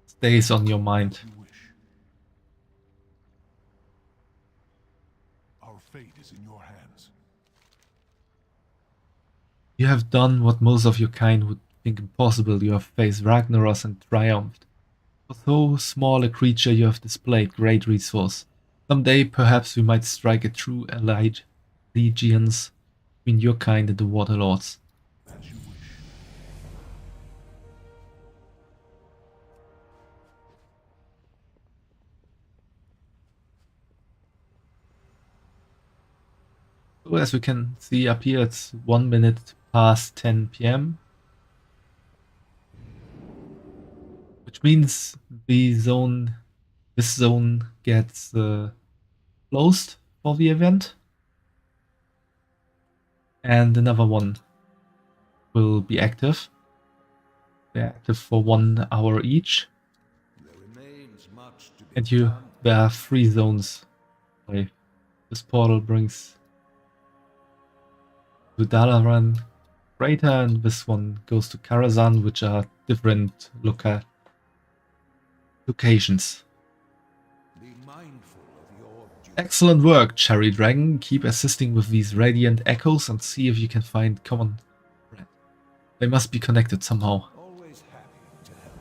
stays on your mind. You wish. Our fate is in your hands. You have done what most of your kind would think impossible. You have faced Ragnaros and triumphed. For so small a creature, you have displayed great resource. Someday, perhaps we might strike a true allied allegiance between your kind and the Waterlords. As you wish. So as we can see up here, it's 1 minute past 10 p.m. Which means this zone gets closed for the event. And another one will be active. They're active for 1 hour each. And there are 3 zones. Okay. This portal brings to Dalaran Crater, and this one goes to Karazhan, which are different locations. Excellent work, Cherry Dragon. Keep assisting with these radiant echoes and see if you can find common thread. They must be connected somehow. Always happy to help.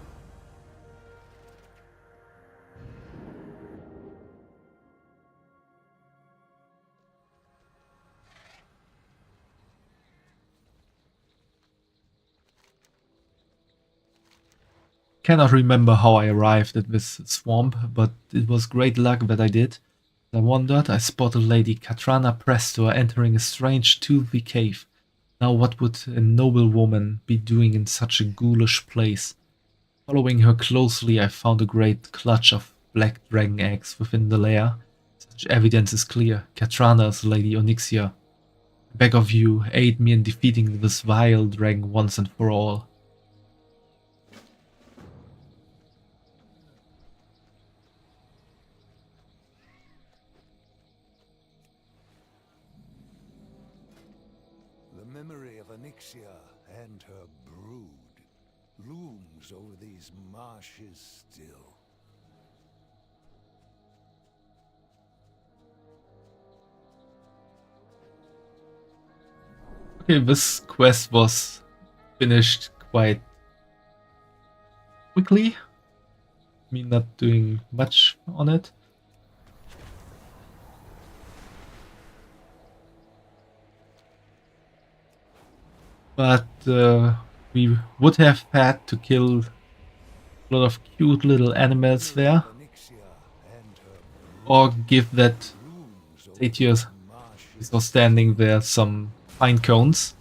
Cannot remember how I arrived at this swamp, but it was great luck that I did. As I wandered, I spotted Lady Katrana Presto entering a strange toothy cave. Now what would a noble woman be doing in such a ghoulish place? Following her closely, I found a great clutch of black dragon eggs within the lair. Such evidence is clear. Katrana is Lady Onyxia. I beg of you, aid me in defeating this vile dragon once and for all. The memory of Onyxia and her brood looms over these marshes still. Okay, this quest was finished quite quickly. Me not doing much on it. But we would have had to kill a lot of cute little animals there. Or give that satyr who's now standing there some pine cones.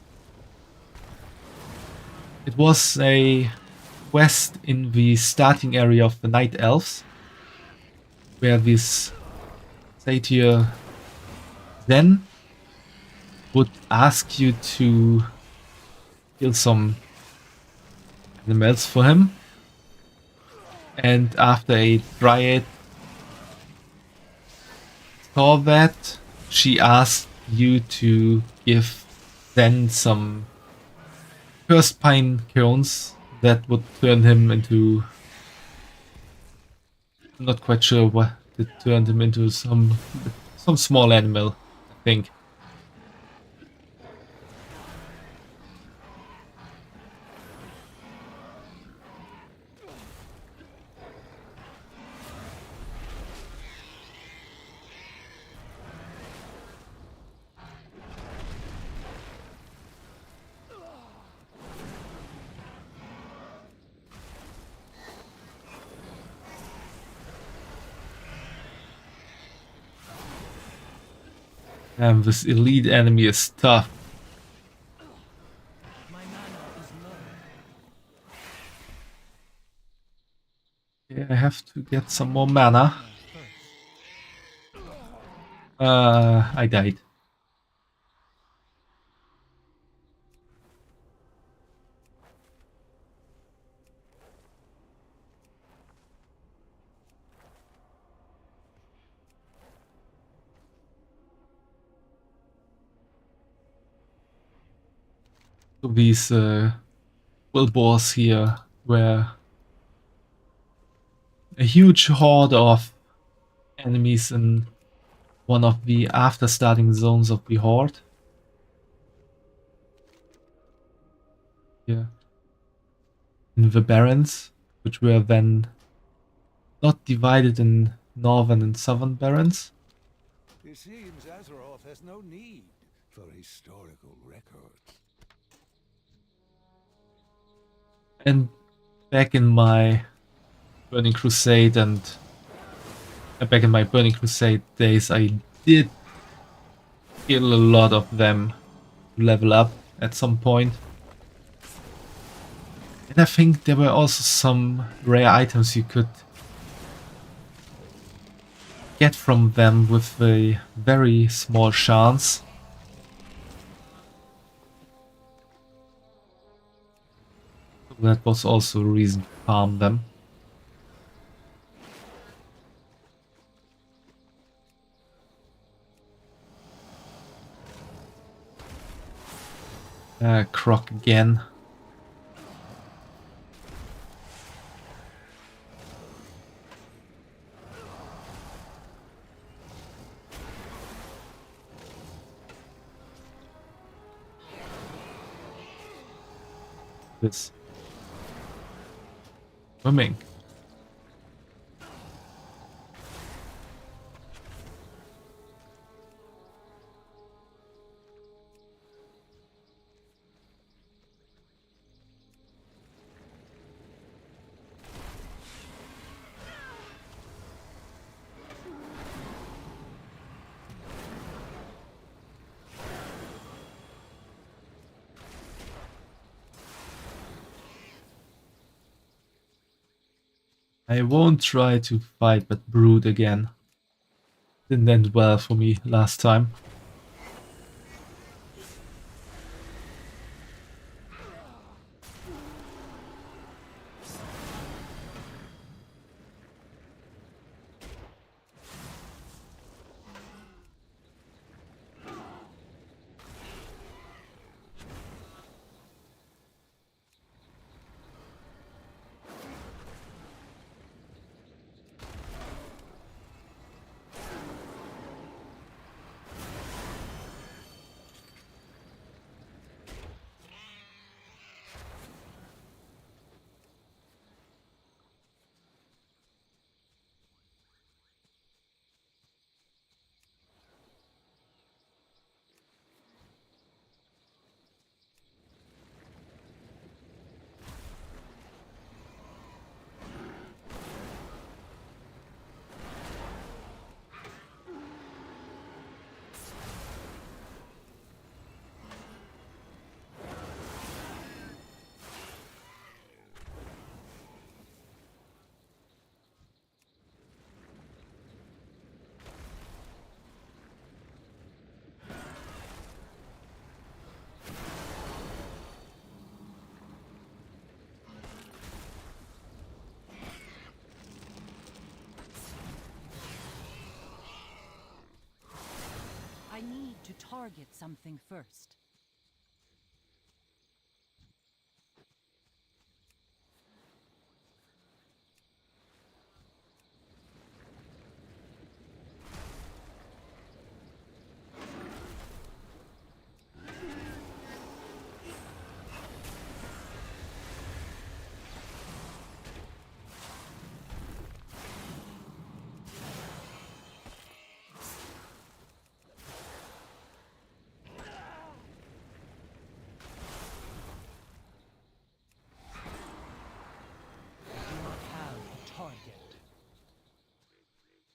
It was a quest in the starting area of the Night Elves, where this satyr then would ask you to kill some animals for him. And after a dryad saw that, she asked you to give then some cursed pine cones that would turn him into... I'm not quite sure what it turned him into, some small animal, I think. And this elite enemy is tough. Yeah, I have to get some more mana. I died. these Wilburs here, where a huge horde of enemies in one of the after starting zones of the horde. Here. In the barons, which were then not divided in northern and southern barons. It seems Azeroth has no need for historical records. And back in my Burning Crusade days, I did kill a lot of them to level up at some point. And I think there were also some rare items you could get from them with a very small chance. That was also a reason to farm them. Croc again. This swimming. I won't try to fight that brood again. Didn't end well for me last time. I need to target something first.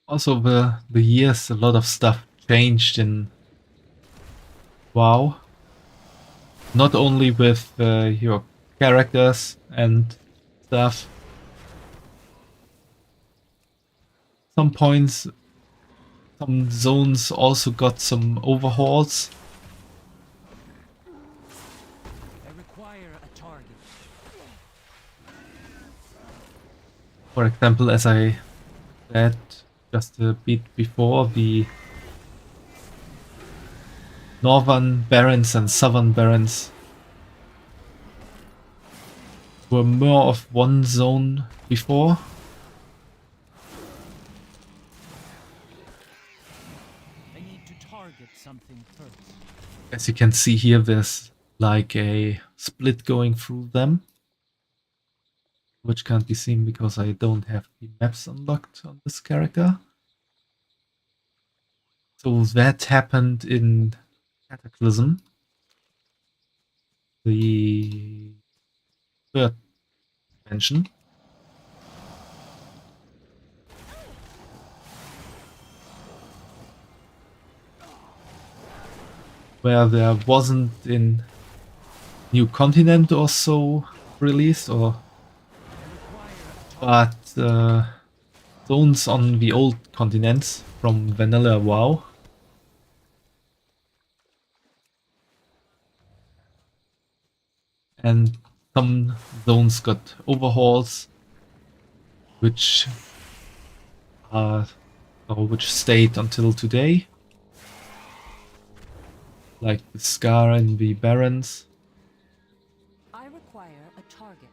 Also, the years, a lot of stuff changed in WoW. Not only with your characters and stuff. Some points, some zones also got some overhauls. I require a target. For example, as I said just a bit before, the northern barons and southern barons were more of one zone before. I need to target something first. As you can see here, there's like a split going through them, which can't be seen because I don't have the maps unlocked on this character. So that happened in Cataclysm, the third dimension. Where there wasn't in New Continent or so released, but zones on the old continents from Vanilla WoW. And some zones got overhauls, which stayed until today, like the Scar and the Barrens. I require a target.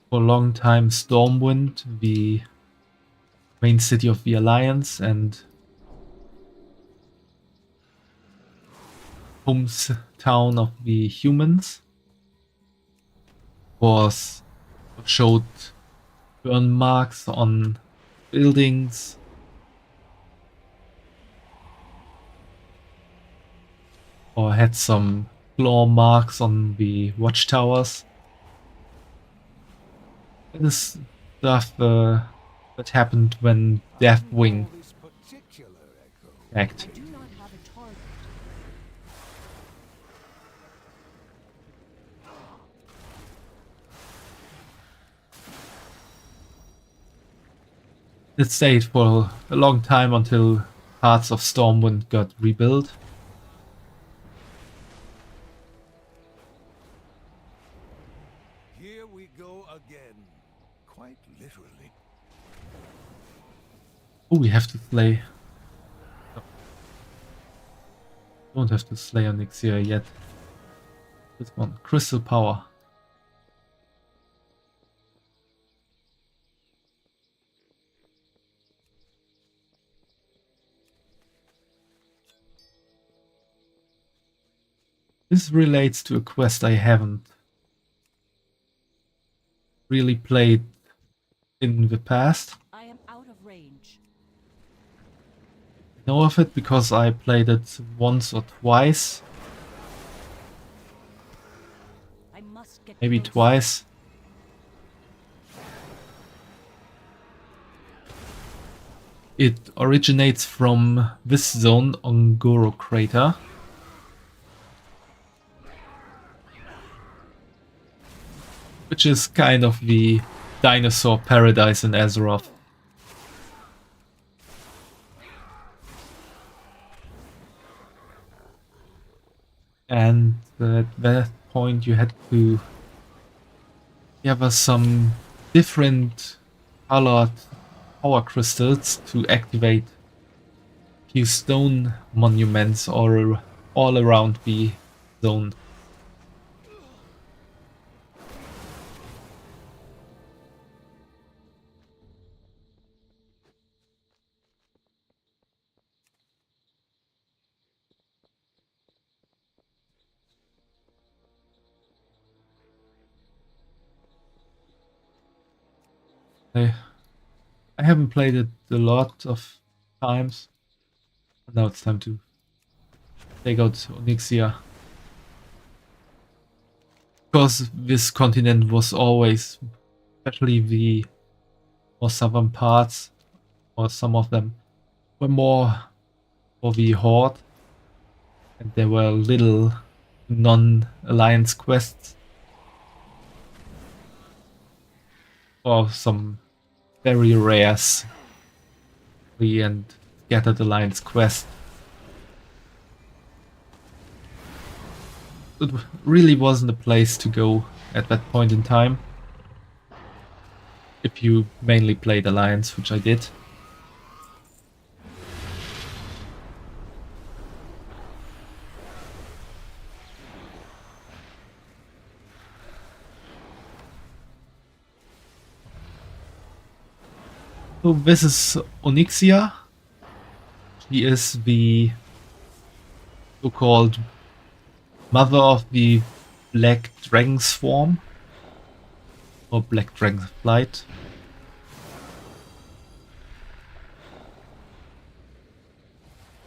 For a long time, Stormwind, the main city of the Alliance and hometown of the humans, showed burn marks on buildings, or had some claw marks on the watchtowers. This stuff that happened when Deathwing attacked. It stayed for a long time until parts of Stormwind got rebuilt. Here we go again. Quite literally. Oh, we have to slay. Don't have to slay Onyxia yet. This one, Crystal Power. This relates to a quest I haven't really played in the past. I am out of range. I know of it because I played it once or twice. I must get Maybe close. twice. It originates from this zone, Ongoro Crater. Which is kind of the dinosaur paradise in Azeroth. And at that point you had to gather some different colored power crystals to activate few stone monuments all around the zone. I haven't played it a lot of times. Now it's time to take out Onyxia. Because this continent was always, especially the more southern parts, or some of them, were more for the Horde. And there were little non-alliance quests. Or some very rare and scattered alliance quest. It really wasn't a place to go at that point in time. If you mainly played alliance, which I did. So this is Onyxia. She is the so-called mother of the Black Dragon Swarm, or Black Dragon Flight.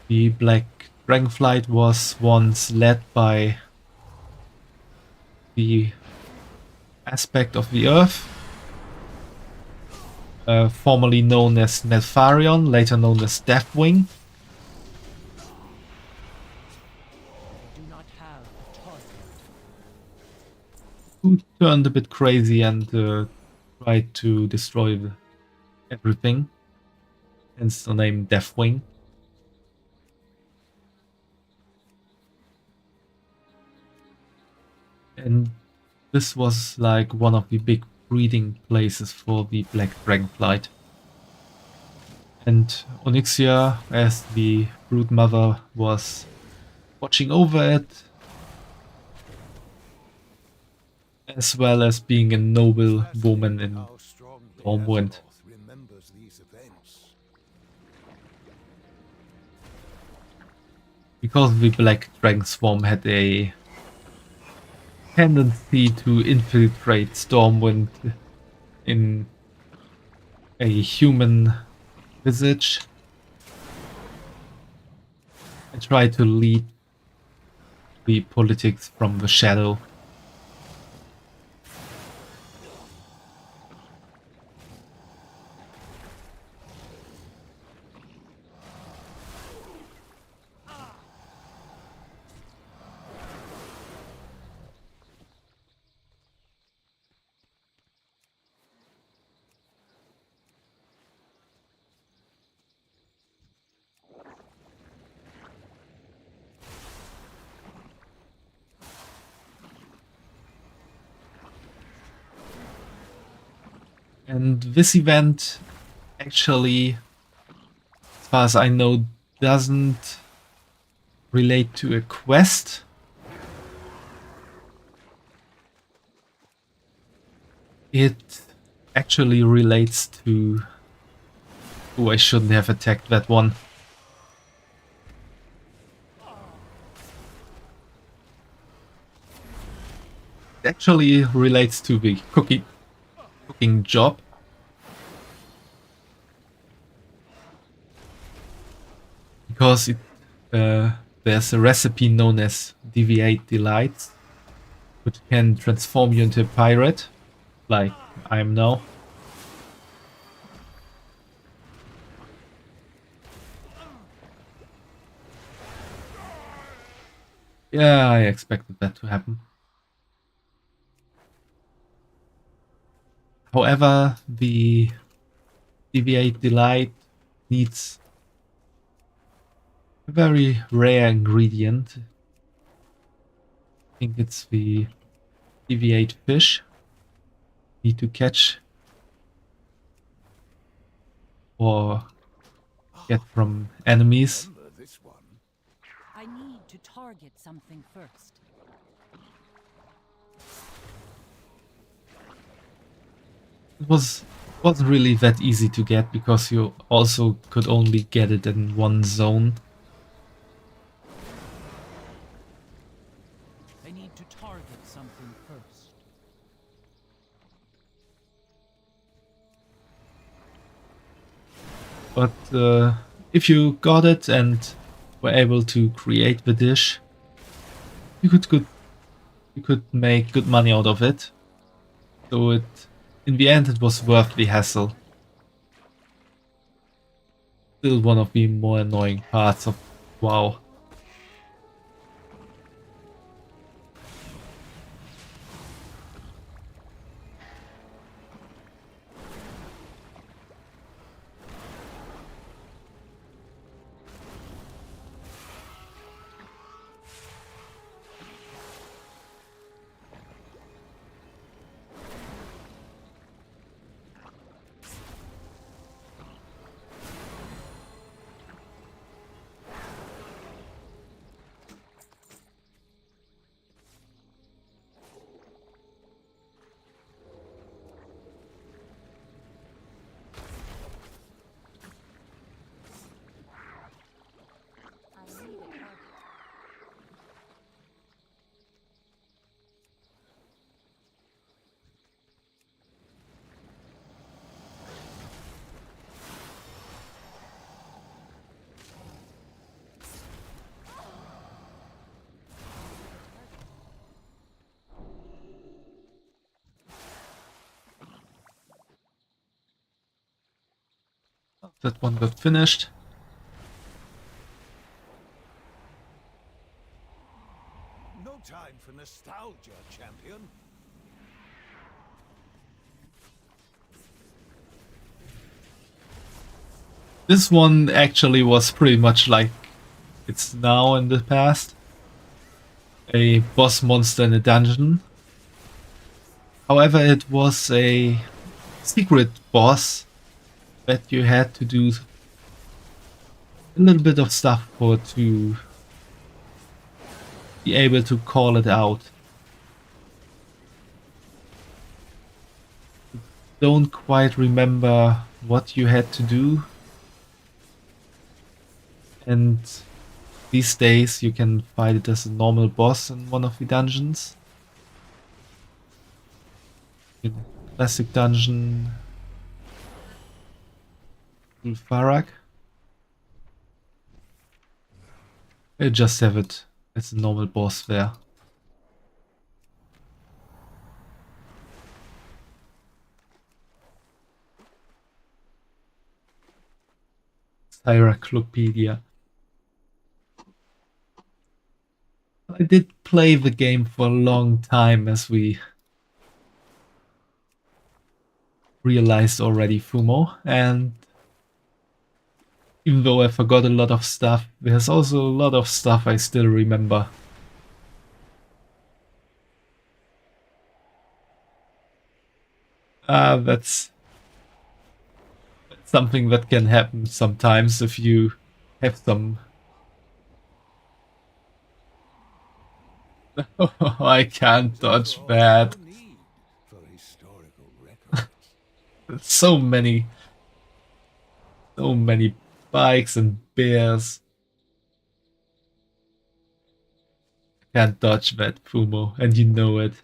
The Black Dragonflight was once led by the aspect of the Earth, formerly known as Neltharion, later known as Deathwing. Do not have a target. Who turned a bit crazy and tried to destroy everything, hence the name Deathwing. And this was like one of the big breeding places for the Black Dragonflight. And Onyxia, as the brood mother, was watching over it, as well as being a noble woman in Stormwind. Because the Black Dragon Swarm had a tendency to infiltrate Stormwind in a human visage and try to lead the politics from the shadow. And this event actually, as far as I know, doesn't relate to a quest. It actually relates to... Oh, I shouldn't have attacked that one. It actually relates to the cooking job. Because there's a recipe known as Deviate Delights, which can transform you into a pirate, like I am now. Yeah, I expected that to happen. However, the Deviate Delight needs a very rare ingredient. I think it's the Deviate fish. Need to catch or get from enemies. I need to target something first. It wasn't really that easy to get because you also could only get it in one zone. I need to target something first. But if you got it and were able to create the dish, you could make good money out of it. So in the end it was worth the hassle. Still one of the more annoying parts of WoW. That one got finished. No time for nostalgia, champion. This one actually was pretty much like it's now in the past. A boss monster in a dungeon. However, it was a secret boss that you had to do a little bit of stuff for to be able to call it out. Don't quite remember what you had to do. And these days you can fight it as a normal boss in one of the dungeons. In classic dungeon Farak. I just have it as a normal boss there. Cyclopedia. I did play the game for a long time, as we realized already, Fumo, and even though I forgot a lot of stuff, there's also a lot of stuff I still remember. That's something that can happen sometimes if you have some... I can't dodge that. So many bikes and bears. Can't dodge that, Fumo, and you know it.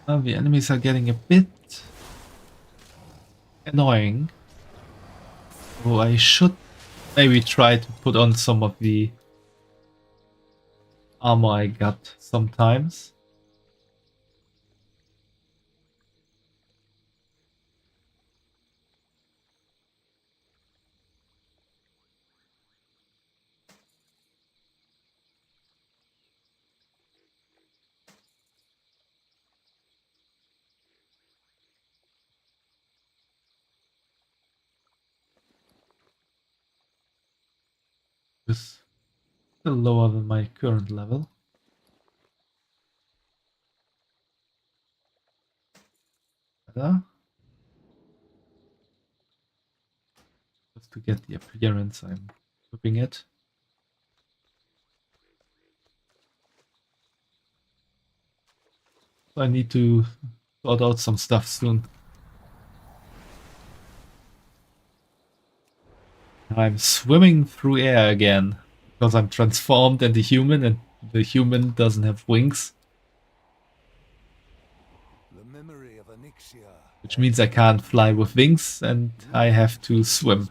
The enemies are getting a bit annoying. So I should maybe try to put on some of the armor I got sometimes. It's still lower than my current level. Better. Just to get the appearance, I'm whipping it. So I need to sort out some stuff soon. I'm swimming through air again because I'm transformed into human and the human doesn't have wings. Which means I can't fly with wings and I have to swim.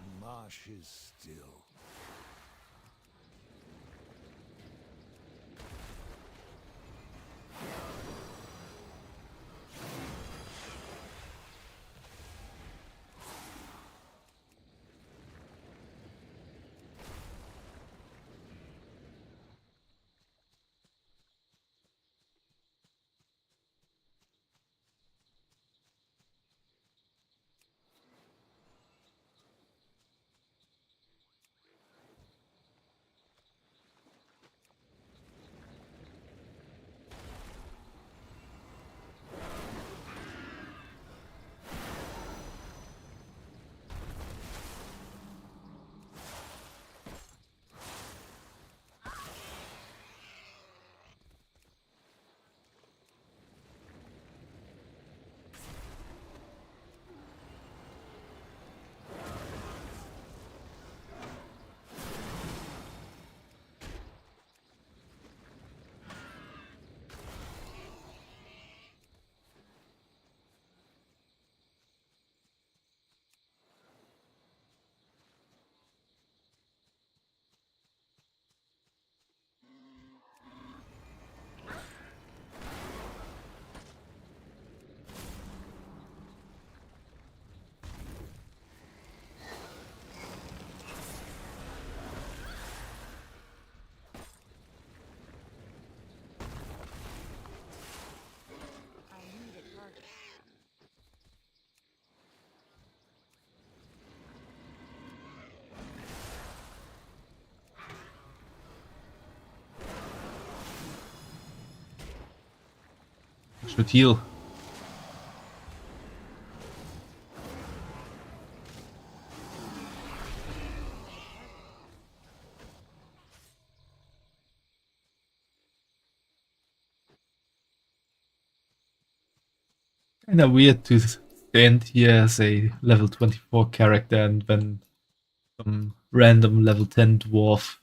should heal. Kinda weird to stand here as a level 24 character and then some random level 10 dwarf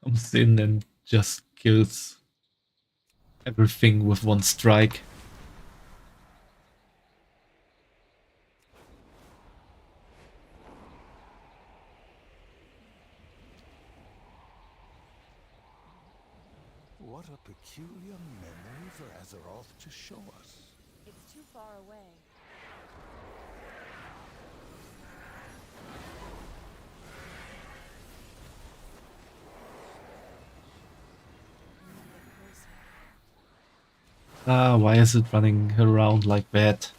comes in and just kills everything with one strike. What a peculiar memory for Azeroth to show us. It's too far away. Why is it running around like that?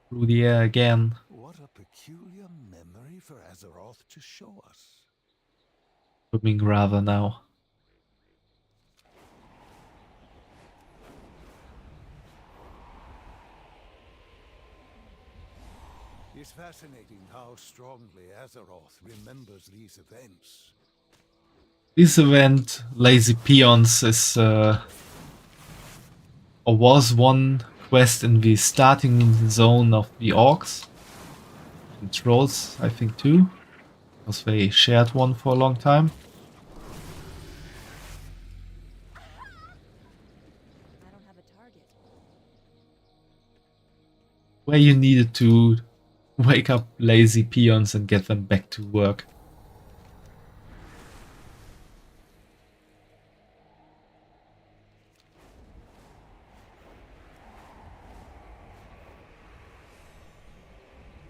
Through the air again. What a peculiar memory for Azeroth to show us. Swimming rather now. It's fascinating how strongly Azeroth remembers these events. This event, Lazy Peons, is or was one quest in the starting zone of the Orcs. And Trolls, I think too. Because they shared one for a long time. I don't have a target. Where you needed to wake up lazy peons and get them back to work.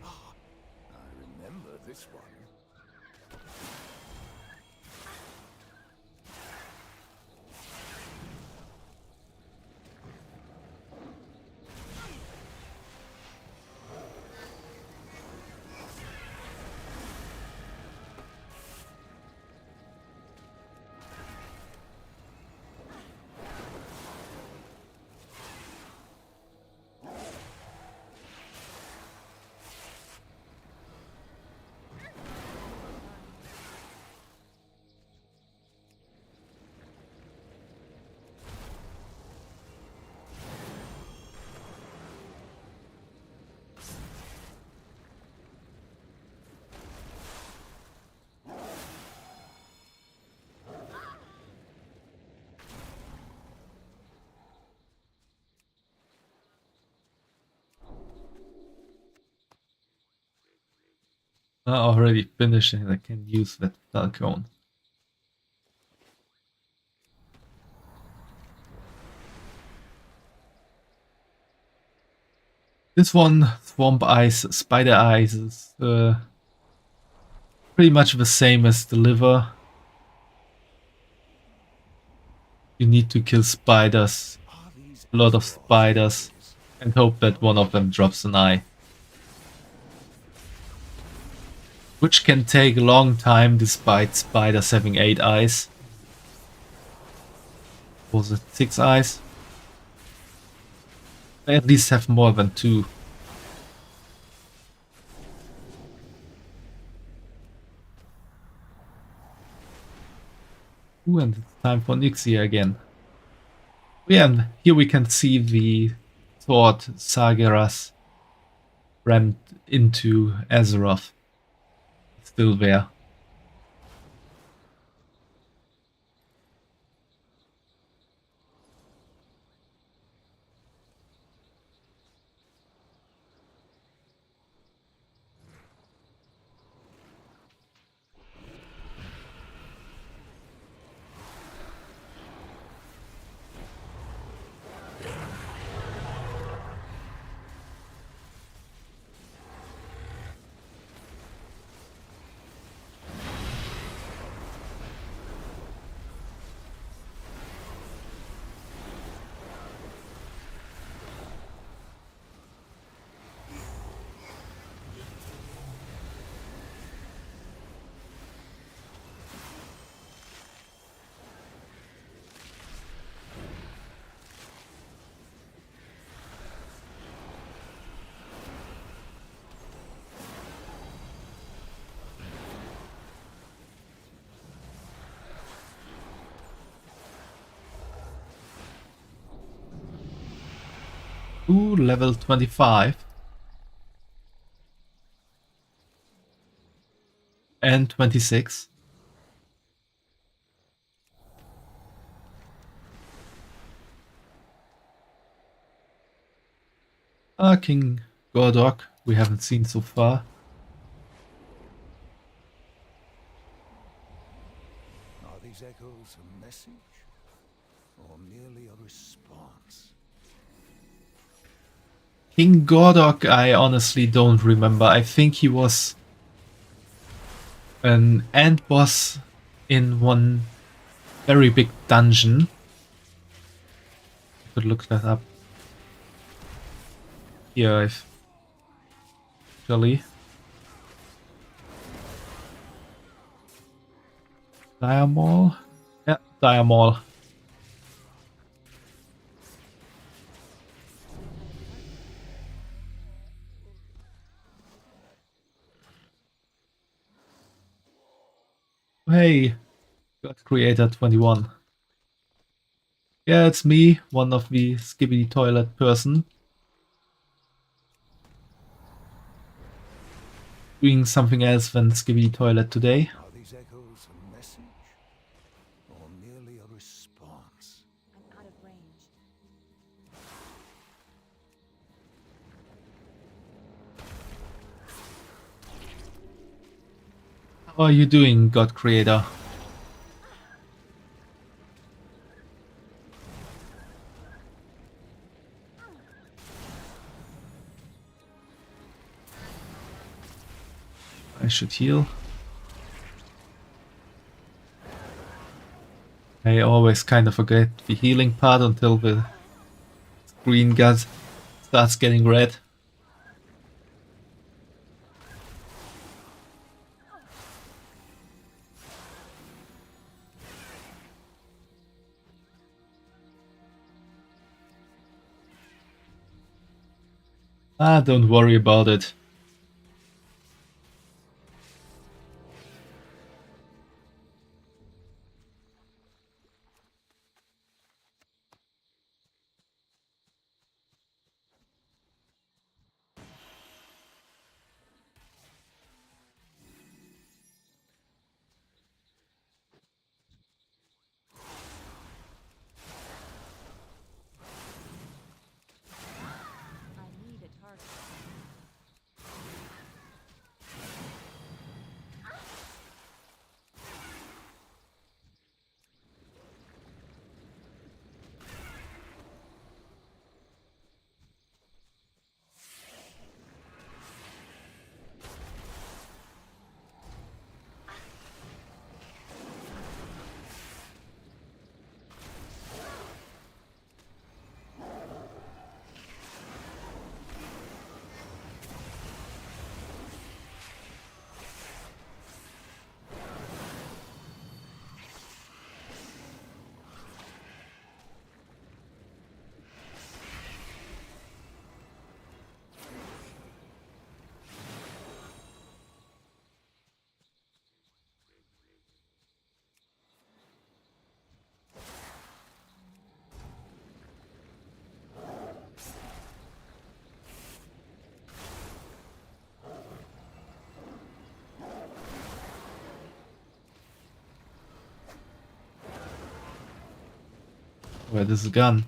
I remember this one. Already finished and I can use that Falcon. This one, Swamp Eyes, Spider Eyes, is pretty much the same as the liver. You need to kill spiders, a lot of spiders, and hope that one of them drops an eye. Which can take a long time despite spiders having 8 eyes. Was it 6 eyes? They at least have more than 2. Ooh, and it's time for Nixia again. Yeah, and here we can see the sword Sargeras rammed into Azeroth. Still there. Ooh, level 25. And 26. King Gordok, we haven't seen so far. Are these echoes a message? Or merely a response? King Gordok, I honestly don't remember. I think he was an ant boss in one very big dungeon. I could look that up. Here, if actually. Diamol? Yeah, Diamol. Hey, God Creator 21. Yeah, it's me, one of the Skibbity Toilet person. Doing something else than Skibbity Toilet today. Are these echoes a message? Or merely a response? I'm out of range. How are you doing, God Creator? I should heal. I always kind of forget the healing part until the screen starts getting red. Ah, don't worry about it. I need a target. Where this is gone.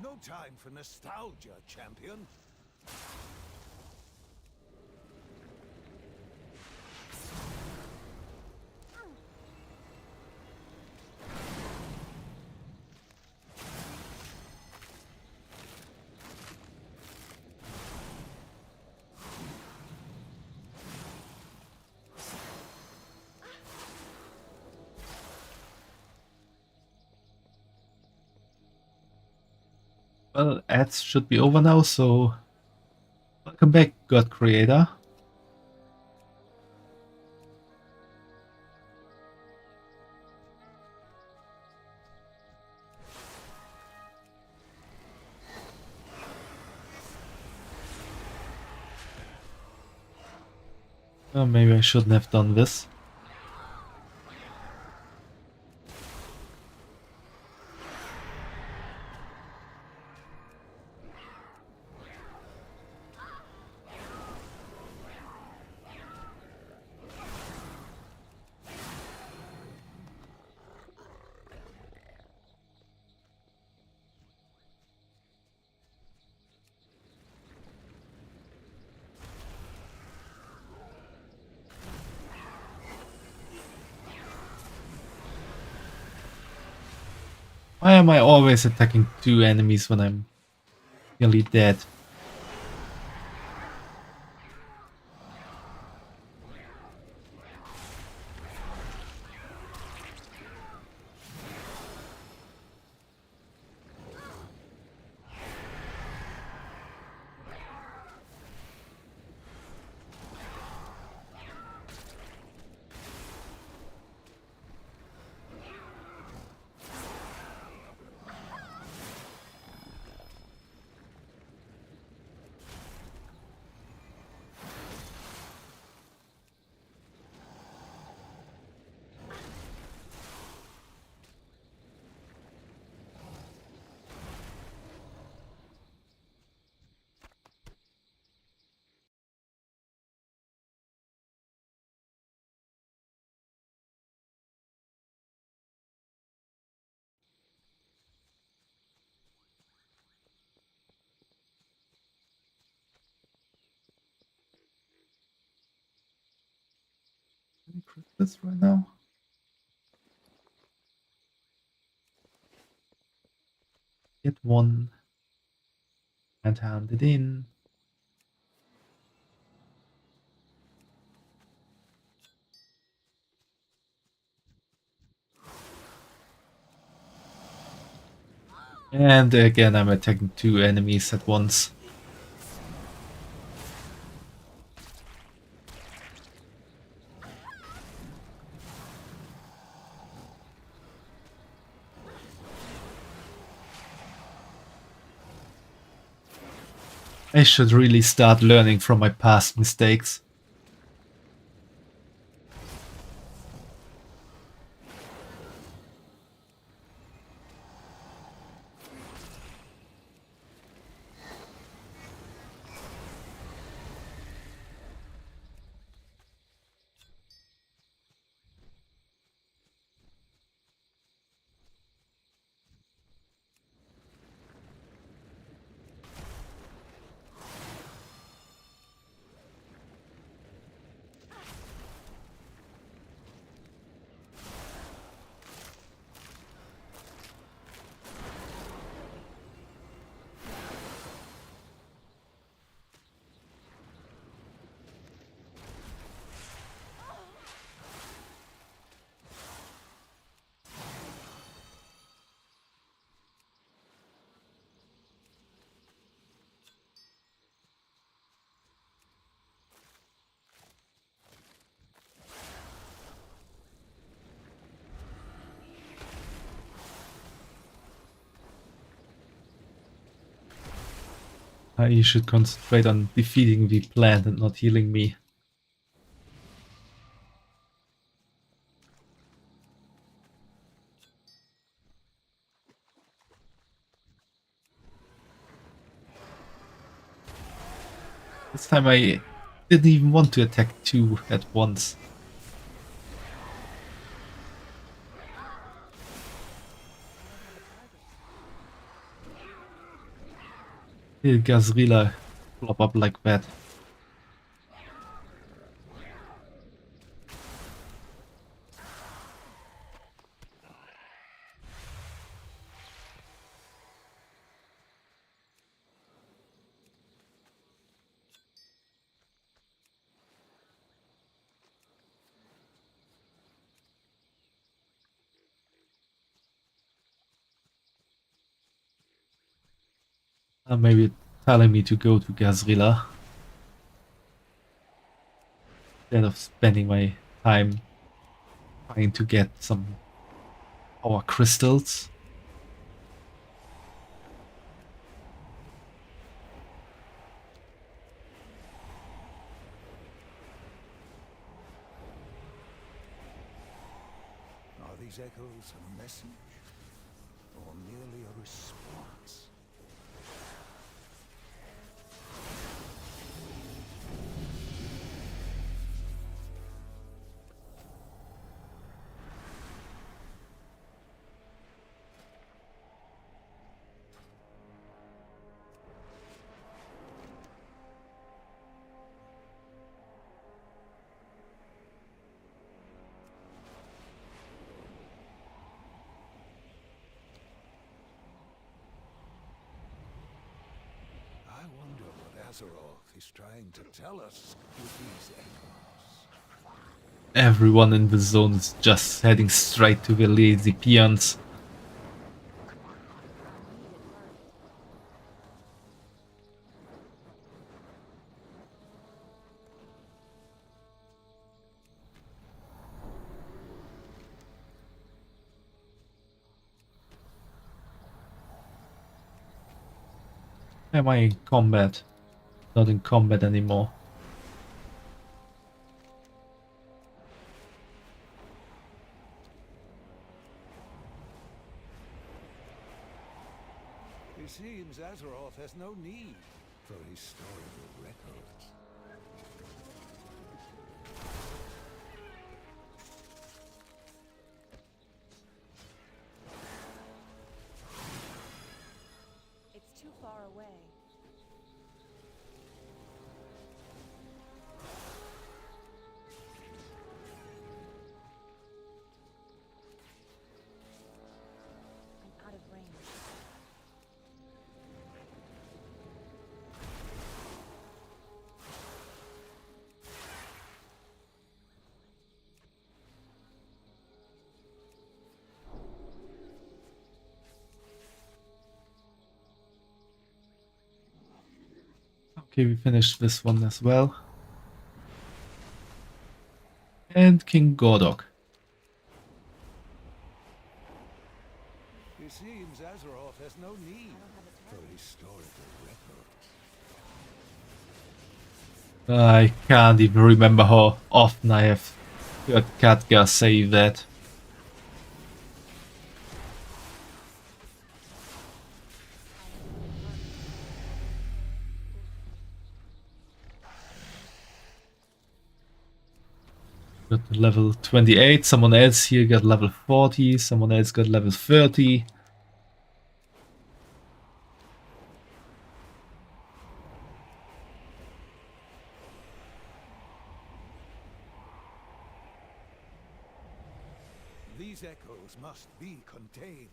No time for nostalgia, champion. Well, ads should be over now, so welcome back, God Creator. Oh, maybe I shouldn't have done this. Why am I always attacking two enemies when I'm nearly dead? Can I crit this right now? Get one and hand it in. And again, I'm attacking two enemies at once. I should really start learning from my past mistakes. You should concentrate on defeating the plant and not healing me. This time I didn't even want to attack two at once. Did Gazrila flop up like that? Maybe telling me to go to Gazrila instead of spending my time trying to get some power crystals. these echoes a message? Or merely a response? I wonder what Azeroth is trying to tell us with these echoes. Everyone in the zone is just heading straight to the lazy peons. Am I in combat? Not in combat anymore. It seems Azeroth has no need for historical records. It's too far away. I'm out of range. Okay, we finished this one as well. And King Gordok. It seems Azeroth has no need for historical records. I can't even remember how often I have heard Khadgar say that. Got level 28, someone else here got level 40, someone else got level 30. These echoes must be contained.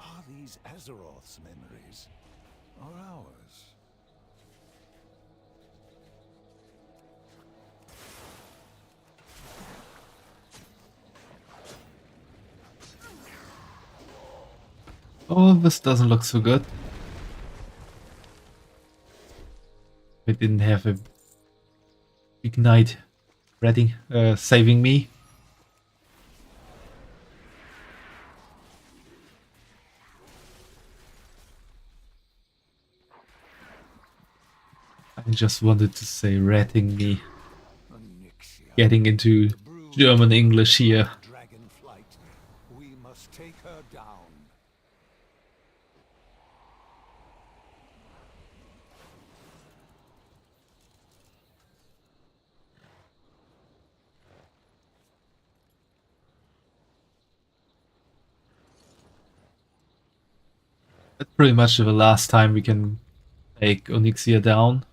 Are these Azeroth's memories, or ours? Oh, this doesn't look so good. We didn't have a ignite ready, saving me. I just wanted to say ratting me. Getting into German English here. Dragonflight. We must take her down. That's pretty much the last time we can take Onyxia down.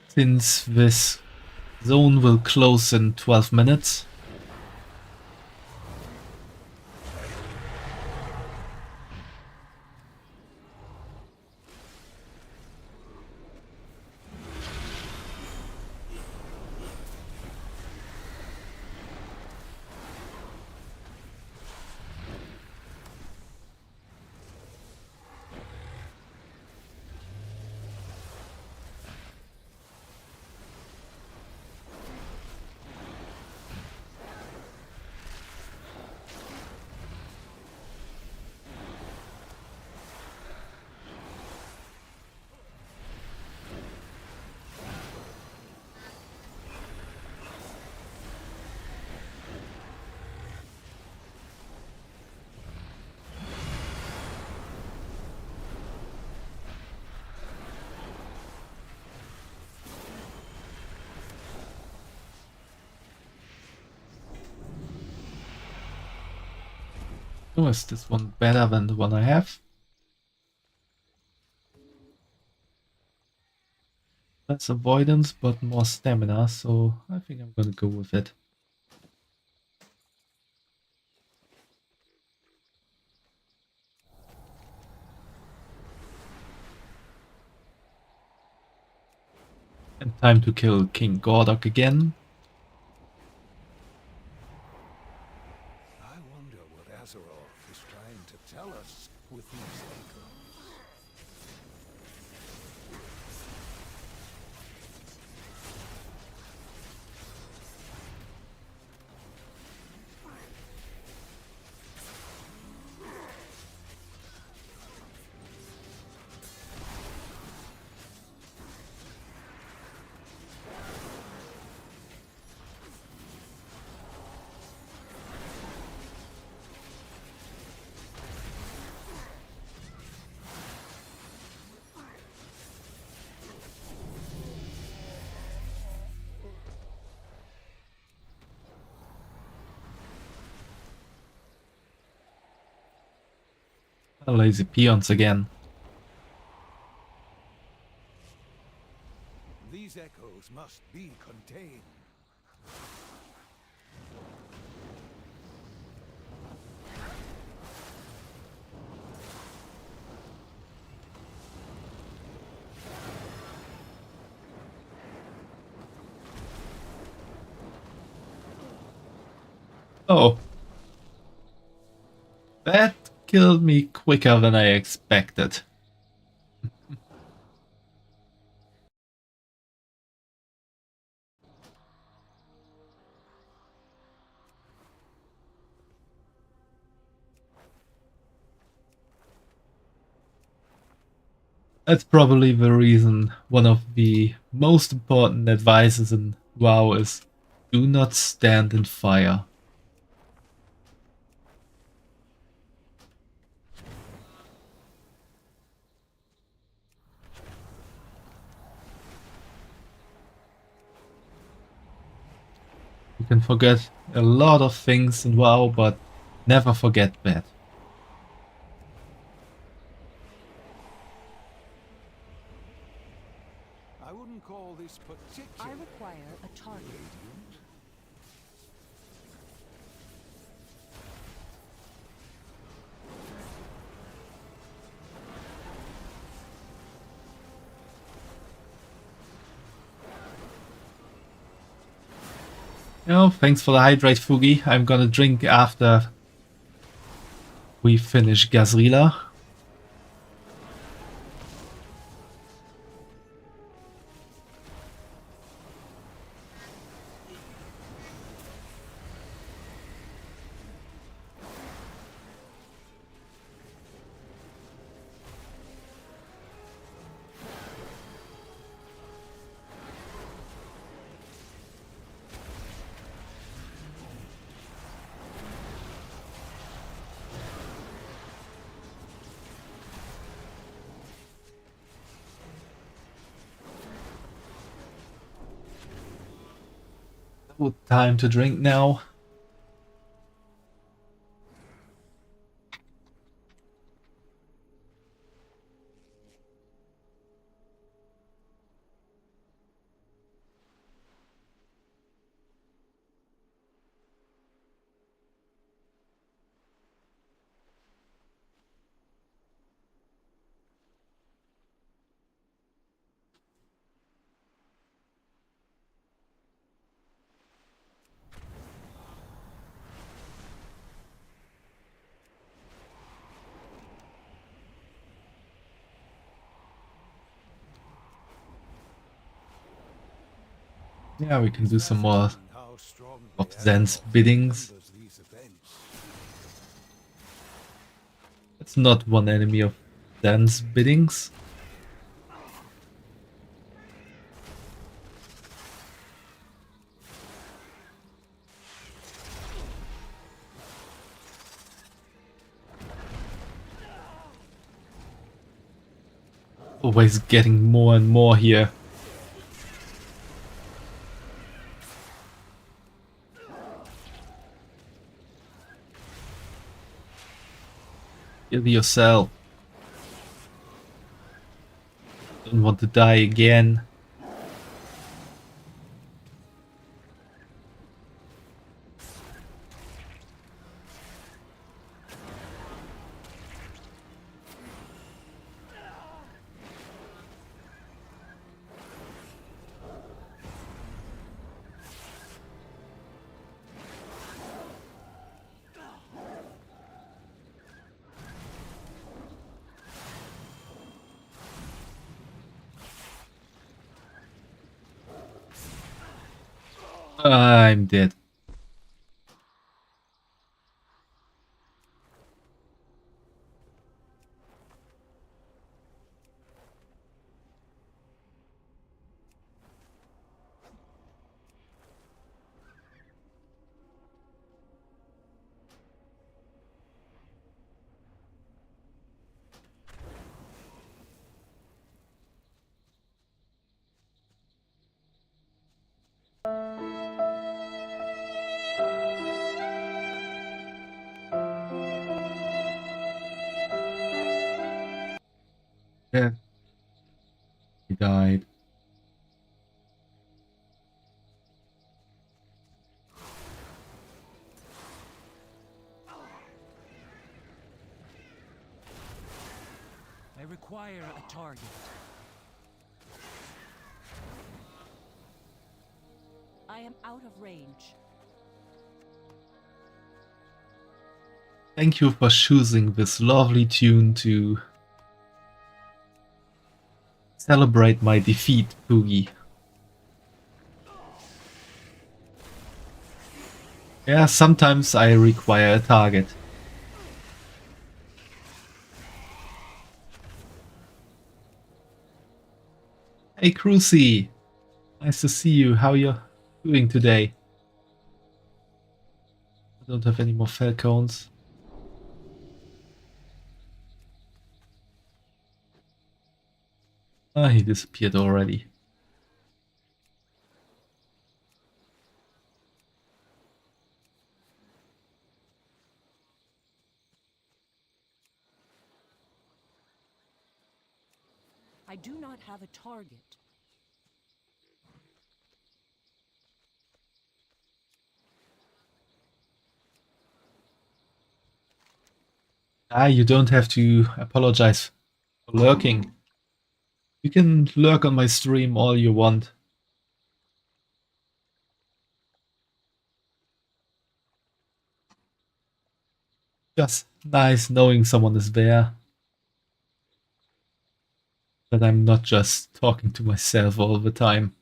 Since this zone will close in 12 minutes. Oh, is this one better than the one I have? Less avoidance, but more stamina, so I think I'm gonna go with it. And time to kill King Gordok again. I wonder what Azeroth is trying to tell us with these echoes. Lazy peons again. These echoes must be contained. Oh. That killed me quicker than I expected. That's probably the reason one of the most important advices in WoW is do not stand in fire. You can forget a lot of things in WoW, but never forget that. I wouldn't call this particular. I require a target. Oh, thanks for the hydrate, Fugi. I'm gonna drink after we finish Gazrila. Time to drink now. Yeah, we can do some more of Zen's biddings. It's not one enemy of Zen's biddings. Always getting more and more here. Kill yourself. Don't want to die again. I'm dead. Yeah. He died. I require a target. I am out of range. Thank you for choosing this lovely tune to celebrate my defeat, Boogie. Yeah, sometimes I require a target. Hey Crucy, nice to see you. How you doing today? I don't have any more falcons. Ah, he disappeared already. I do not have a target. Ah, you don't have to apologize for lurking. You can lurk on my stream all you want. Just nice knowing someone is there. That I'm not just talking to myself all the time.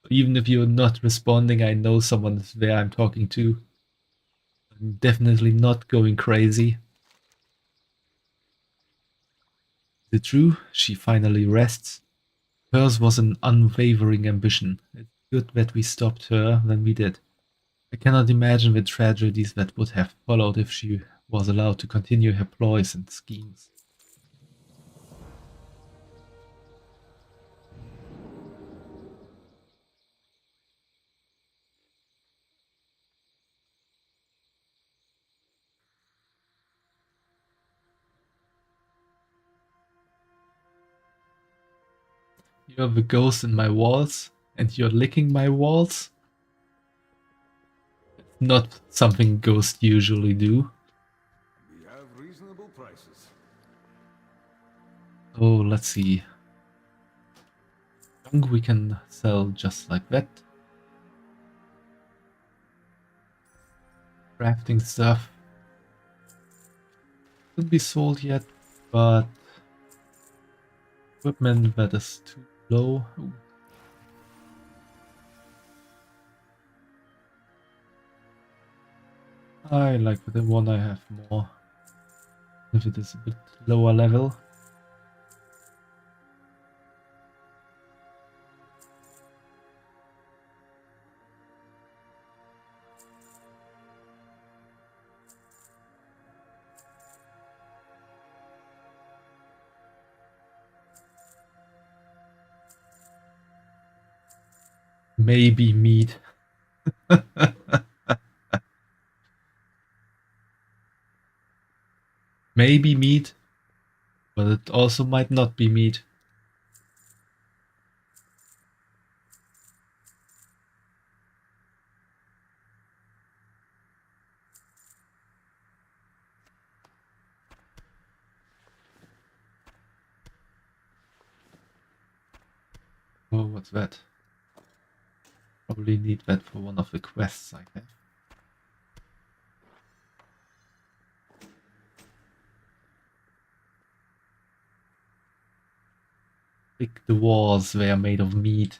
Even if you're not responding, I know someone is there I'm talking to. I'm definitely not going crazy. Is it true? She finally rests. Hers was an unwavering ambition. It's good that we stopped her when we did. I cannot imagine the tragedies that would have followed if she was allowed to continue her ploys and schemes. You're the ghost in my walls, and you're licking my walls? Not something ghosts usually do. We have reasonable prices. Oh, let's see. Junk we can sell just like that. Crafting stuff could be sold yet, but equipment that is too Low. Ooh. I like the one I have more. If it is a bit lower level. Maybe meat. Maybe meat, but it also might not be meat. Oh, what's that? Probably need that for one of the quests I have. Lick the walls, they are made of meat.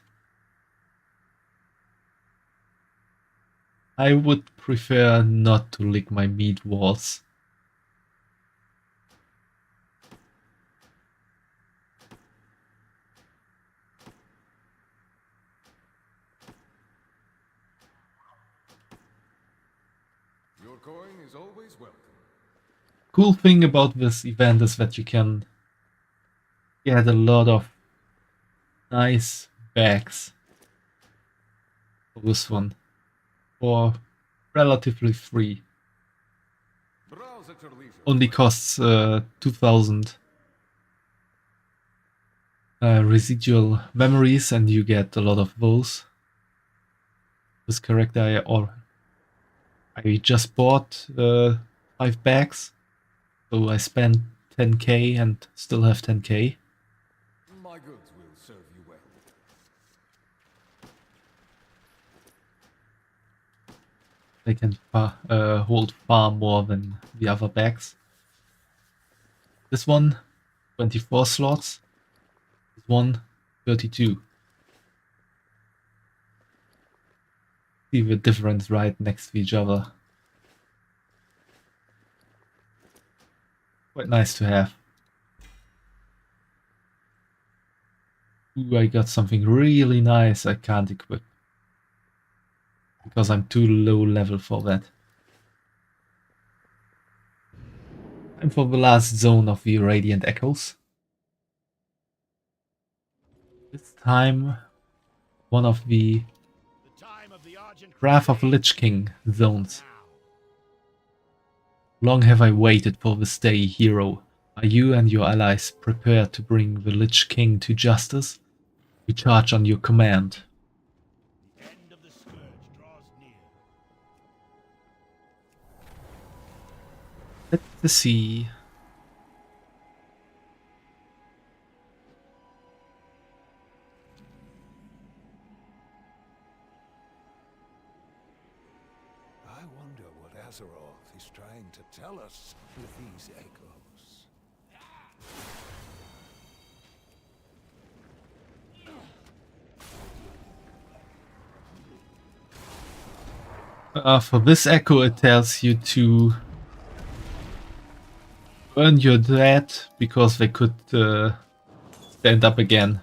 I would prefer not to lick my meat walls. Your coin is always welcome. Cool thing about this event is that you can get a lot of nice bags for this one for relatively free. Browse at your leisure. Only costs 2000 residual memories and you get a lot of those. This character I just bought 5 bags, so I spent 10k and still have 10k. My goods will serve you well. They can hold far more than the other bags. This one, 24 slots. This one, 32. See the difference right next to each other. Quite nice to have. Ooh, I got something really nice I can't equip. Because I'm too low level for that. And for the last zone of the Radiant Echoes. This time, one of the Wrath of the Lich King zones. Long have I waited for this day, hero. Are you and your allies prepared to bring the Lich King to justice? We charge on your command. The end of the scourge draws near. Let's see. I wonder what Azeroth is trying to tell us with these echoes. For this echo, it tells you to burn your dead because they could stand up again.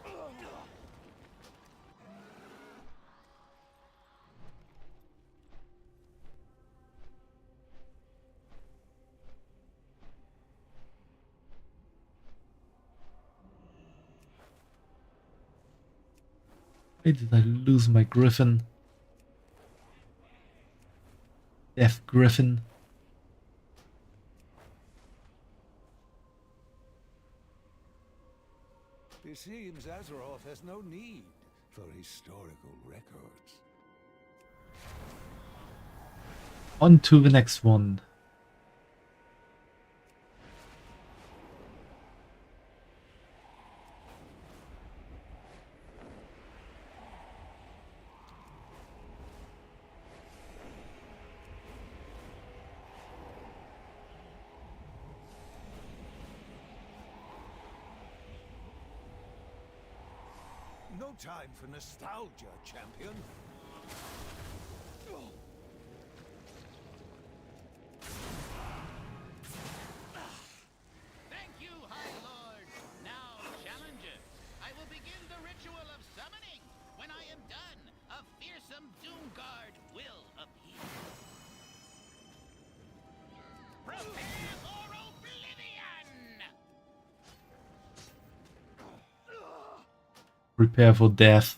Why did I lose my griffin? Death Griffin. It seems Azeroth has no need for historical records. On to the next one. time for nostalgia, champion. Thank you, High Lord. Now, challengers, I will begin the ritual of summoning. When I am done, a fearsome Doom Guard will appear. Prepare for oblivion! Prepare for death.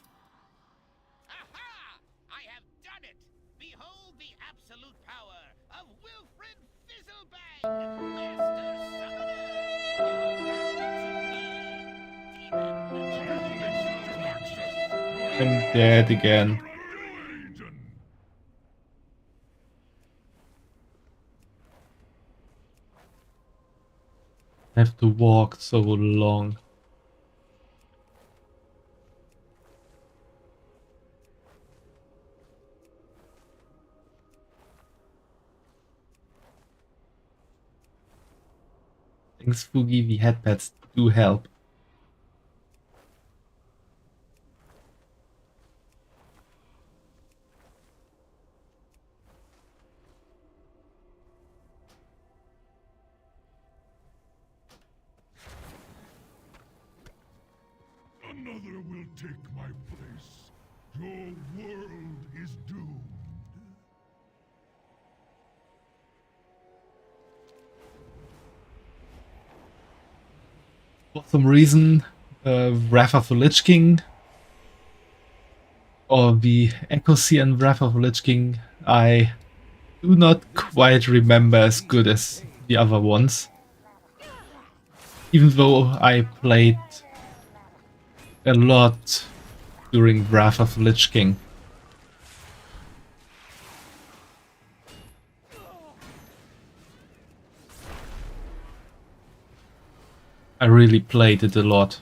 Aha! I have done it! Behold the absolute power of Wilfred Fizzlebang, Master Summoner! I'm dead again. I have to walk so long. Thanks, Spooky, the headpads do help. Another will take my place. Your world is doomed. For some reason, Wrath of the Lich King, or the Echoseer and Wrath of the Lich King, I do not quite remember as good as the other ones. Even though I played a lot during Wrath of the Lich King. I really played it a lot.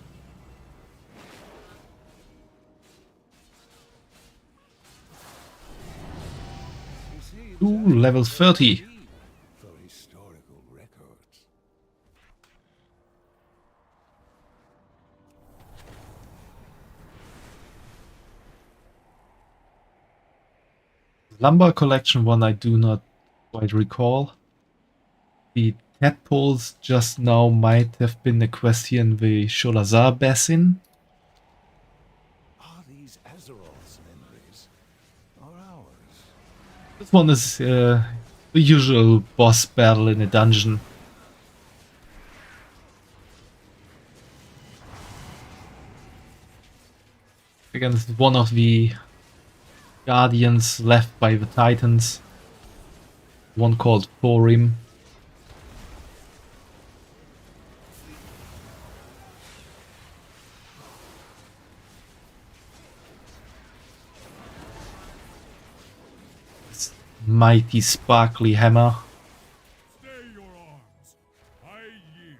Ooh, level 30. For historical records. Lumber collection one I do not quite recall. The tadpoles just now might have been a question the Sholazar Basin. Are these Azeroth's memories? Or ours? This one is the usual boss battle in a dungeon. Against one of the guardians left by the Titans. One called Thorim. Mighty sparkly hammer. Stay your arms. I yield.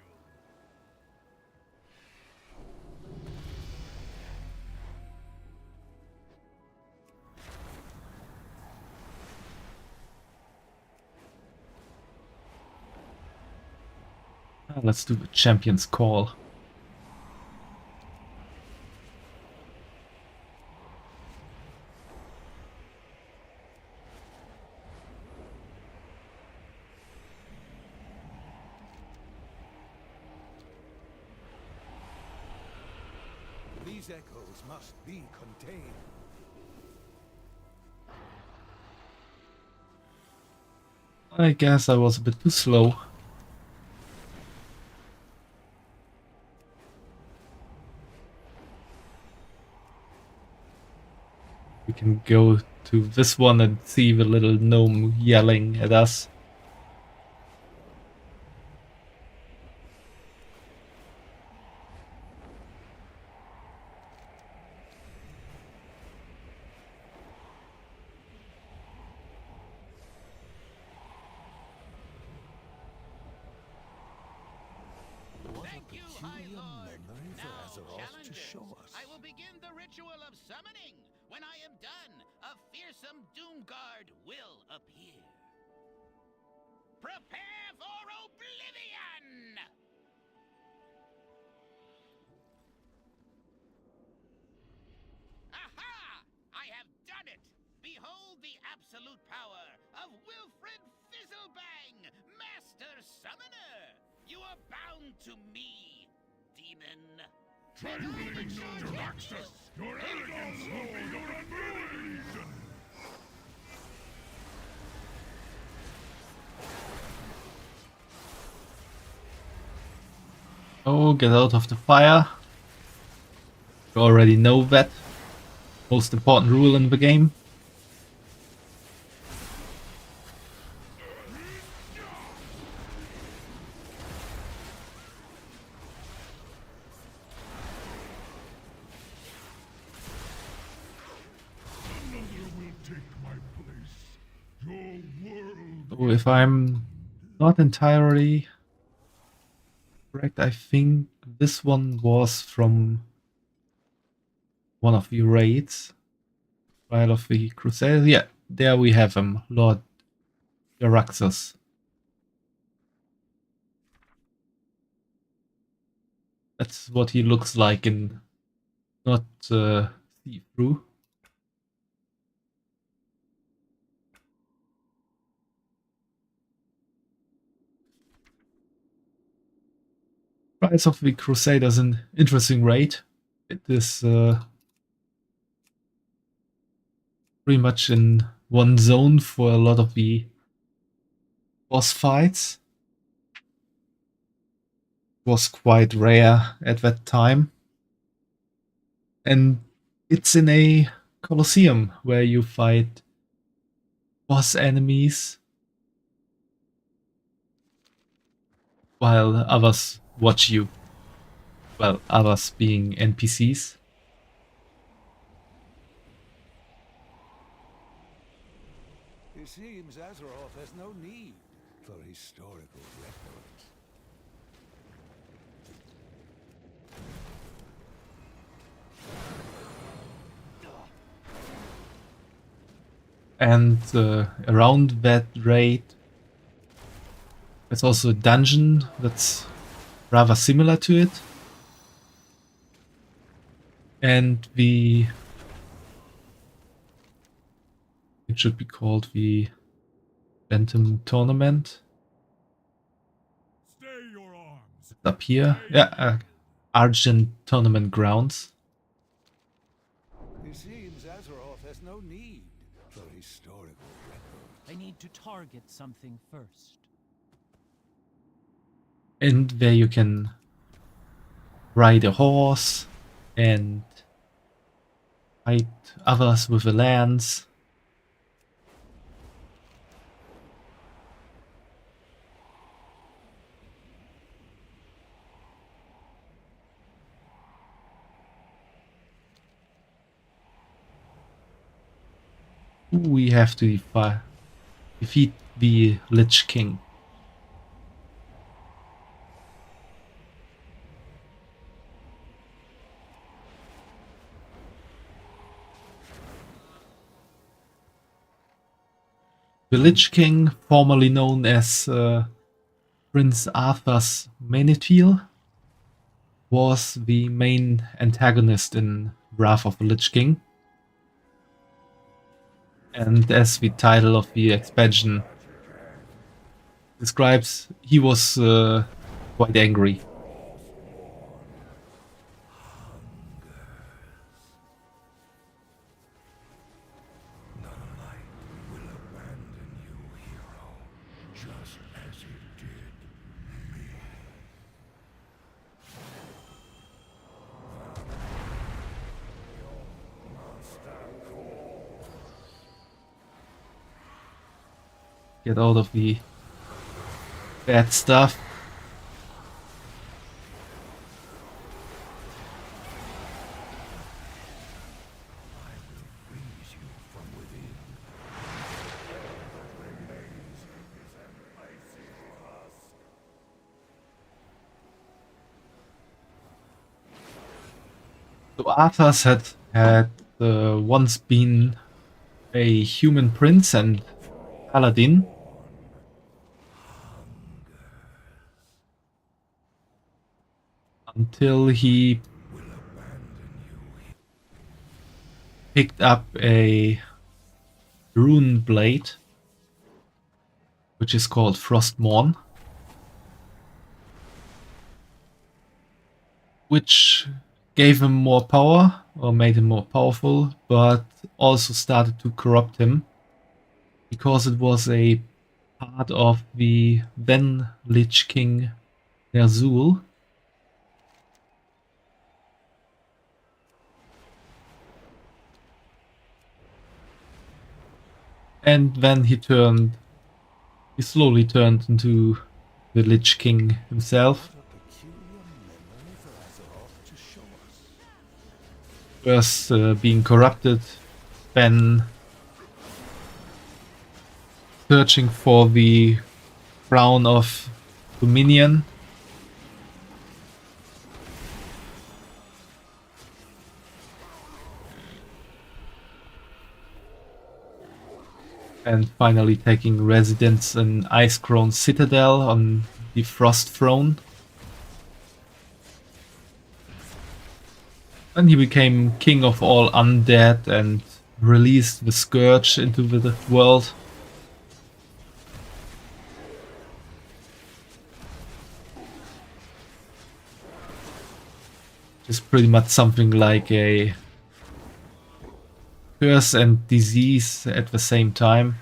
Let's do the champion's call. These echoes must be contained. I guess I was a bit too slow. We can go to this one and see the little gnome yelling at us. Thank you, High Lord. Memory for Now, Azeroth to challengers, show us. I will begin the ritual of summoning. When I am done, a fearsome Doom Guard will appear. Prepare for oblivion! absolute power of Wilfred Fizzlebang, Master Summoner. You are bound to me, demon. Trembling Jaraxxus, your arrogance will be your undoing! Oh, get out of the fire. You already know that. Most important rule in the game. So if I'm not entirely correct, I think this one was from one of the raids. Trial of the Crusaders. Yeah, there we have him, Lord Jaraxxus. That's what he looks like in not see-through. Rise of the Crusaders, an interesting raid. It is pretty much in one zone for a lot of the boss fights. It was quite rare at that time. And it's in a Colosseum where you fight boss enemies while others watch you. Well, others being NPCs. It seems Azeroth has no need for historical records. And around that raid, there's also a dungeon that's rather similar to it. And it should be called the Phantom Tournament. Stay your arms. It's up here. Yeah, Argent Tournament Grounds. It seems Azeroth has no need for historical records. I need to target something first. And there you can ride a horse and fight others with a lance. We have to defeat the Lich King. The Lich King, formerly known as Prince Arthur's Manetiel, was the main antagonist in Wrath of the Lich King. And as the title of the expansion describes, he was quite angry. Get out of the bad stuff. So Arthas had once been a human prince and paladin. Until he picked up a rune blade, which is called Frostmourne, which gave him more power, or made him more powerful, but also started to corrupt him, because it was a part of the then Lich King Ner'zhul. And then he slowly turned into the Lich King himself. First being corrupted, then searching for the crown of dominion. And finally taking residence in Ice-Crown Citadel on the Frost Throne. And he became king of all undead and released the Scourge into the world. It's pretty much something like a curse and disease at the same time.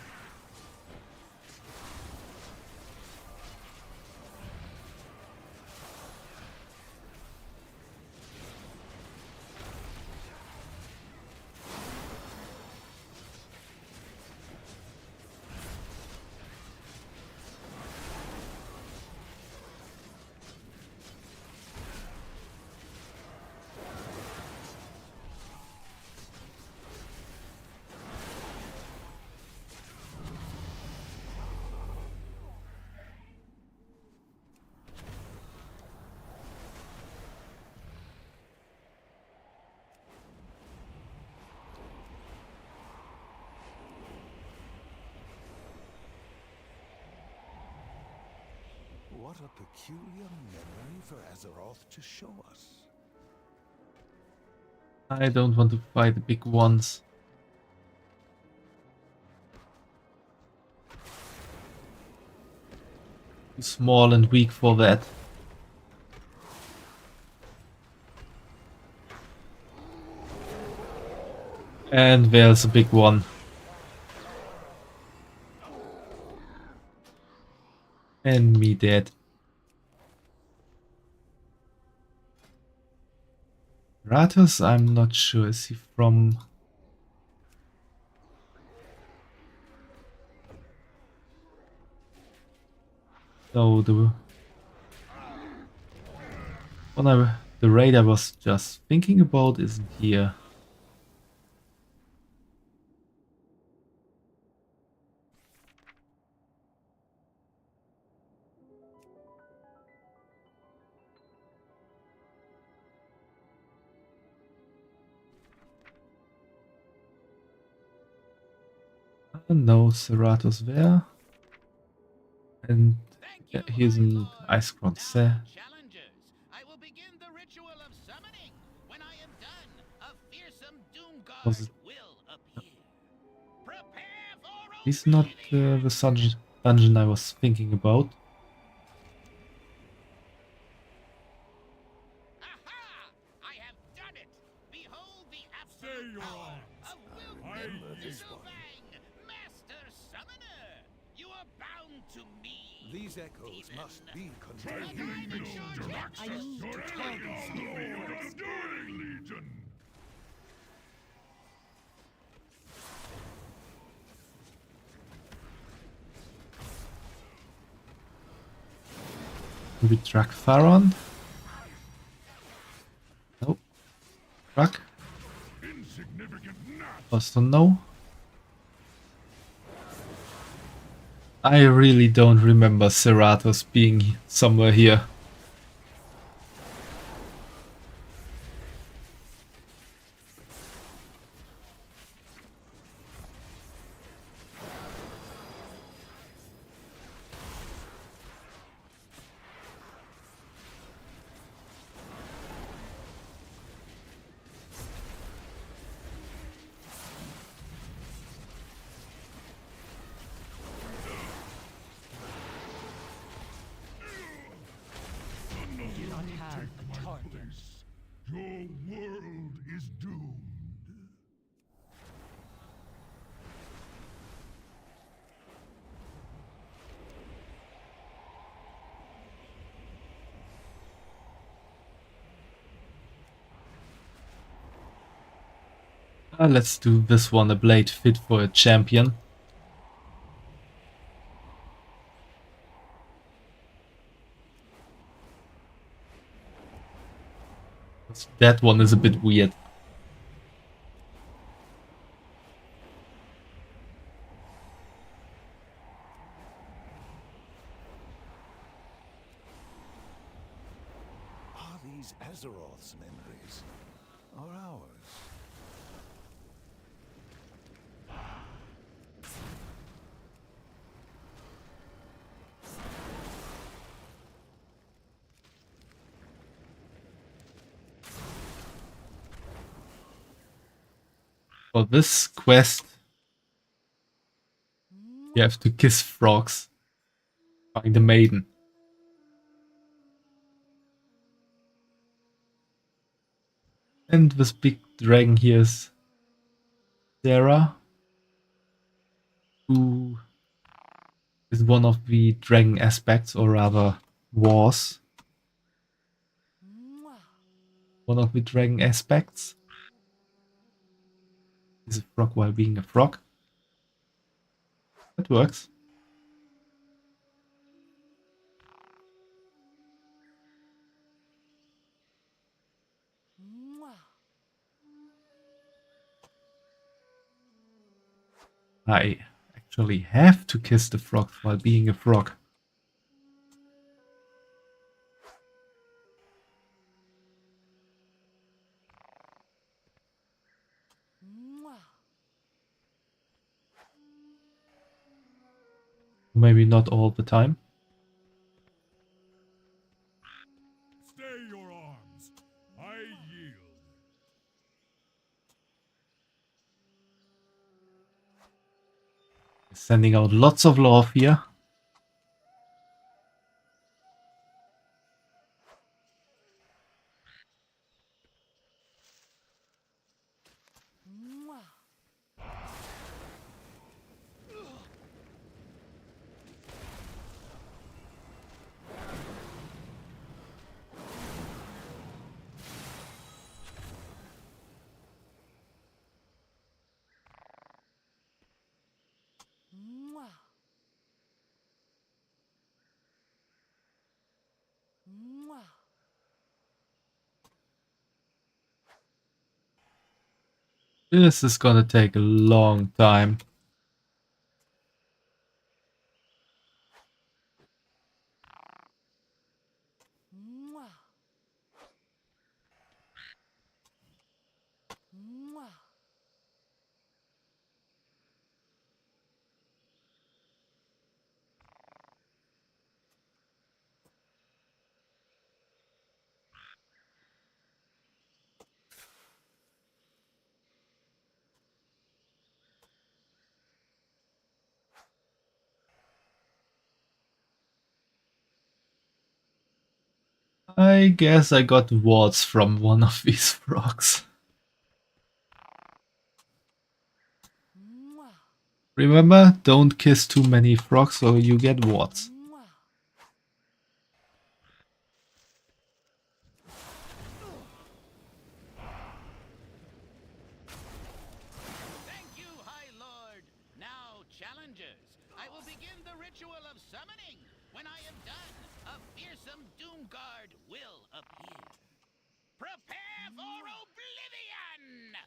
What a peculiar memory for Azeroth to show us. I don't want to fight the big ones. Too small and weak for that. And there's a big one. And me dead. Ratus, I'm not sure. Is he from... No, the raid I was just thinking about isn't here. No, Serratus there. And yeah, he's an Ice-Crown set. Was it? He's not the dungeon I was thinking about. These echoes must be contained. I need to target something. Maybe track Faron? Nope. Track? Also no. I really don't remember Serratus being somewhere here. bargain. Your world is doomed. Let's do this one, a blade fit for a champion. That one is a bit weird. Are these Azeroth's memories? Or ours? For this quest, you have to kiss frogs. Find a maiden. And this big dragon here is Sarah, who is one of the dragon aspects, or rather was one of the dragon aspects. Is a frog while being a frog. That works. I actually have to kiss the frog while being a frog. Maybe not all the time. Stay your arms. I yield. Sending out lots of love here. This is gonna take a long time. I guess I got warts from one of these frogs. Remember, don't kiss too many frogs or you get warts. Thank you, High Lord. Now, challengers, I will begin the ritual of summoning. When I am done, a fearsome doom guard will appear. Prepare for oblivion!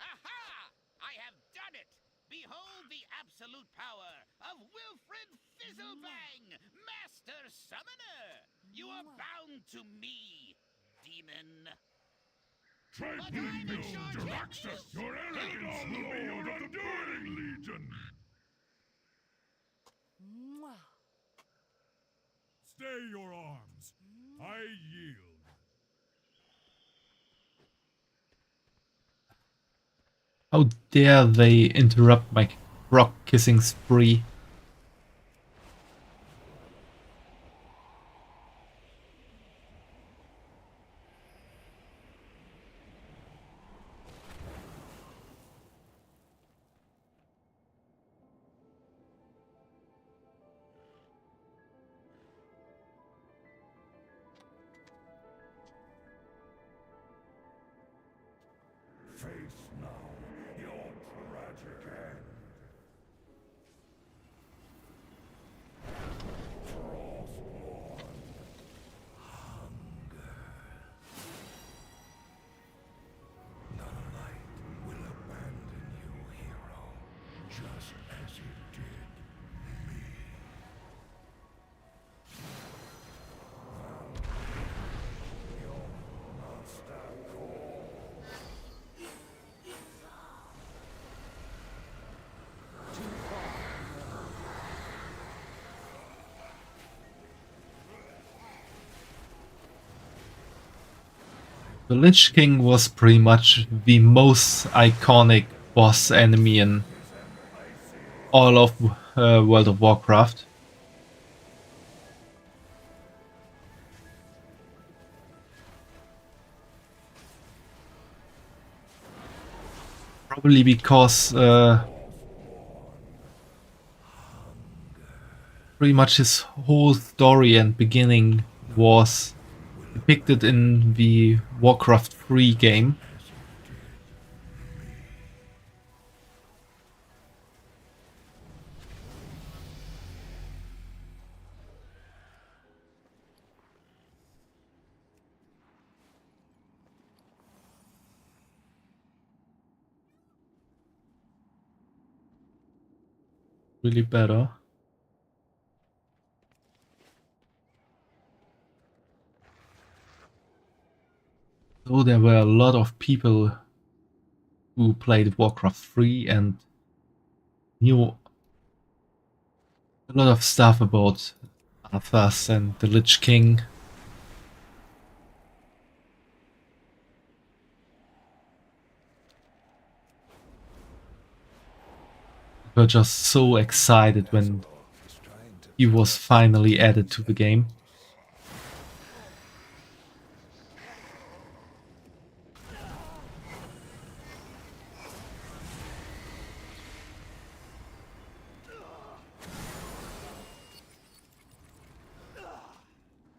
Aha! I have done it! Behold the absolute power of Wilfred Fizzlebang, Master Summoner! You are bound to me, demon. Try putting me to access your arrogance, Lord of the Burning Legion! Stay your arms. I yield. How dare they interrupt my frog kissing spree? Face now your tragic end. Frostborn. Hunger. None light will abandon you, hero, just as it did me. Your master calls. The Lich King was pretty much the most iconic boss enemy in all of World of Warcraft. Probably because pretty much his whole story and beginning was depicted in the Warcraft 3 game. Really better. So there were a lot of people who played Warcraft 3 and knew a lot of stuff about Arthas and the Lich King. They were just so excited when he was finally added to the game.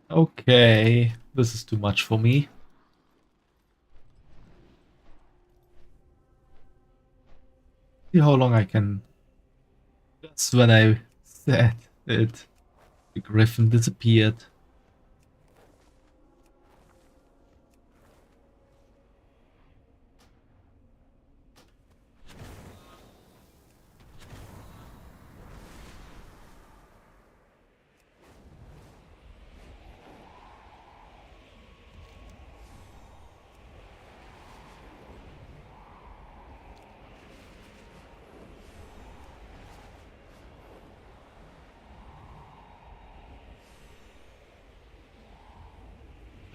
Okay, this is too much for me. See how long I can. That's when I said it. The griffin disappeared.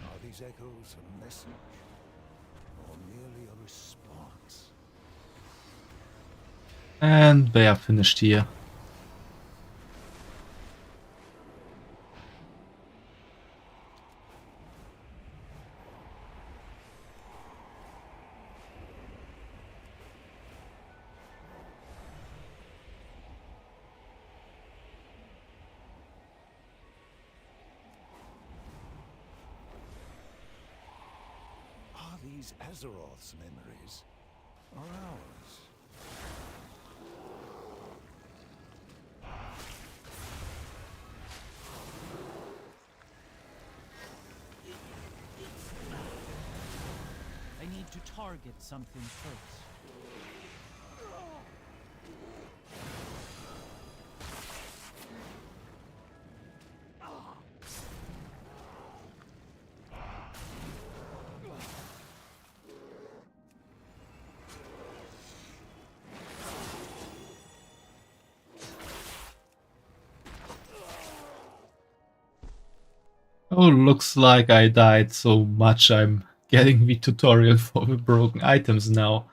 Are these echoes a message, or merely a response? And they are finished here. Are these Azeroth's memories, or ours? I need to target something first. Oh, looks like I died so much I'm getting the tutorial for the broken items now.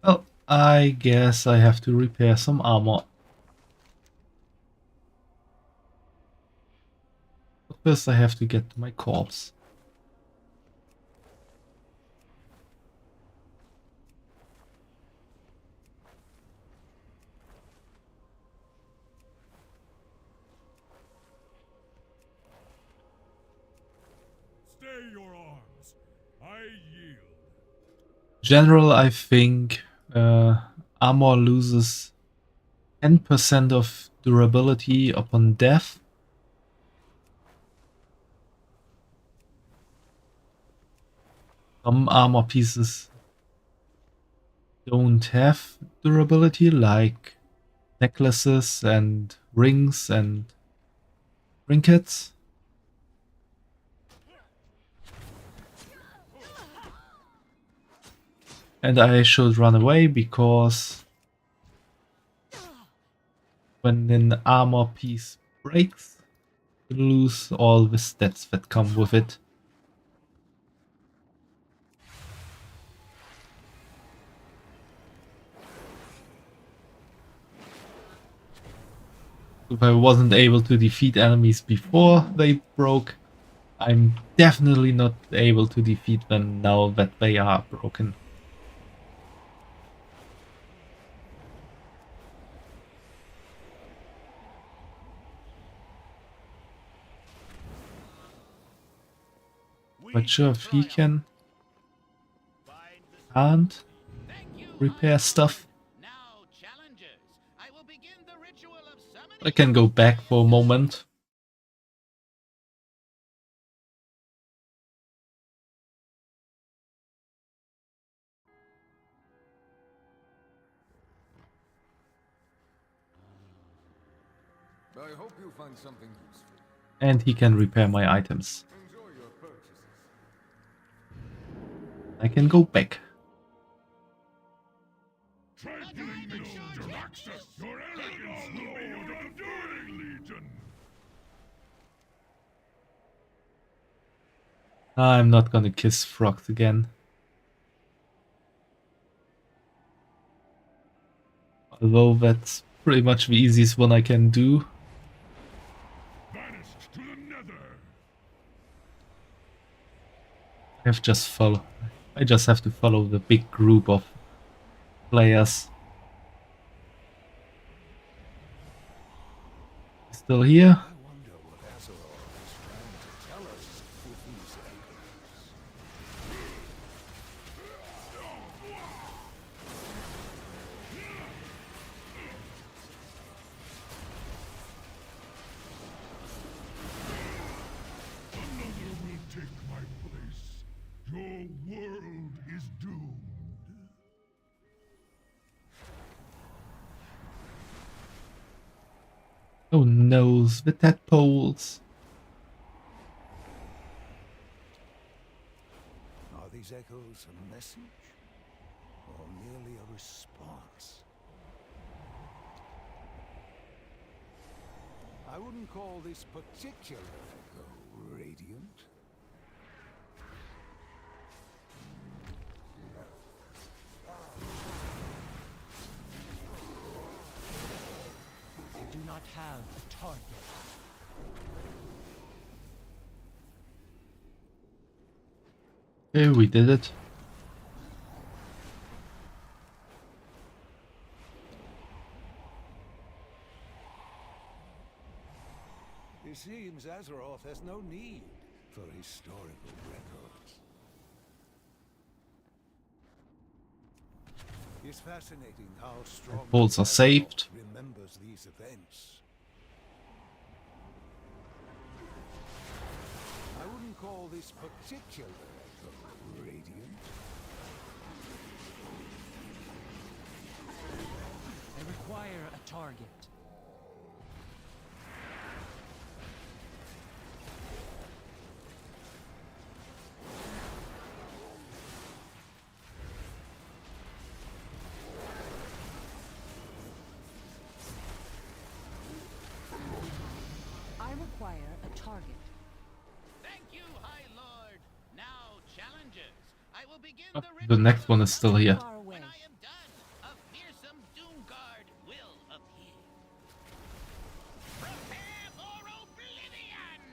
Well, I guess I have to repair some armor. But first I have to get to my corpse. your arms. I yield. General, I think armor loses 10% of durability upon death. Some armor pieces don't have durability, like necklaces and rings and trinkets. And I should run away because when an armor piece breaks, you lose all the stats that come with it. If I wasn't able to defeat enemies before they broke, I'm definitely not able to defeat them now that they are broken. Not sure if he can't repair stuff. I can go back for a moment. I hope you find something useful. And he can repair my items. Enjoy your purchases. I can go back. Try doing this to access your arrogance, Lord of Dueling Legion. I'm not gonna kiss frogs again. Although that's pretty much the easiest one I can do. Vanished to the nether. I just have to follow the big group of players. Still here? I wonder what Azeroth is trying to tell us with these echoes. Another will take my place. Your world is doomed. Oh no, the tadpoles. Are these echoes a message? Or merely a response? I wouldn't call this particular echo radiant. I do not have a target. Okay, we did it. It seems Azeroth has no need for historical records. It's fascinating how strong Bolts are saved. remembers these events. I wouldn't call this particular echo radiant. I require a target. I require a target. Thank you, High Lord. Now, challengers, I will begin Oh, the the ritual next of one is still here. Far away. When I am done, a fearsome Doomguard will appear. Prepare for oblivion!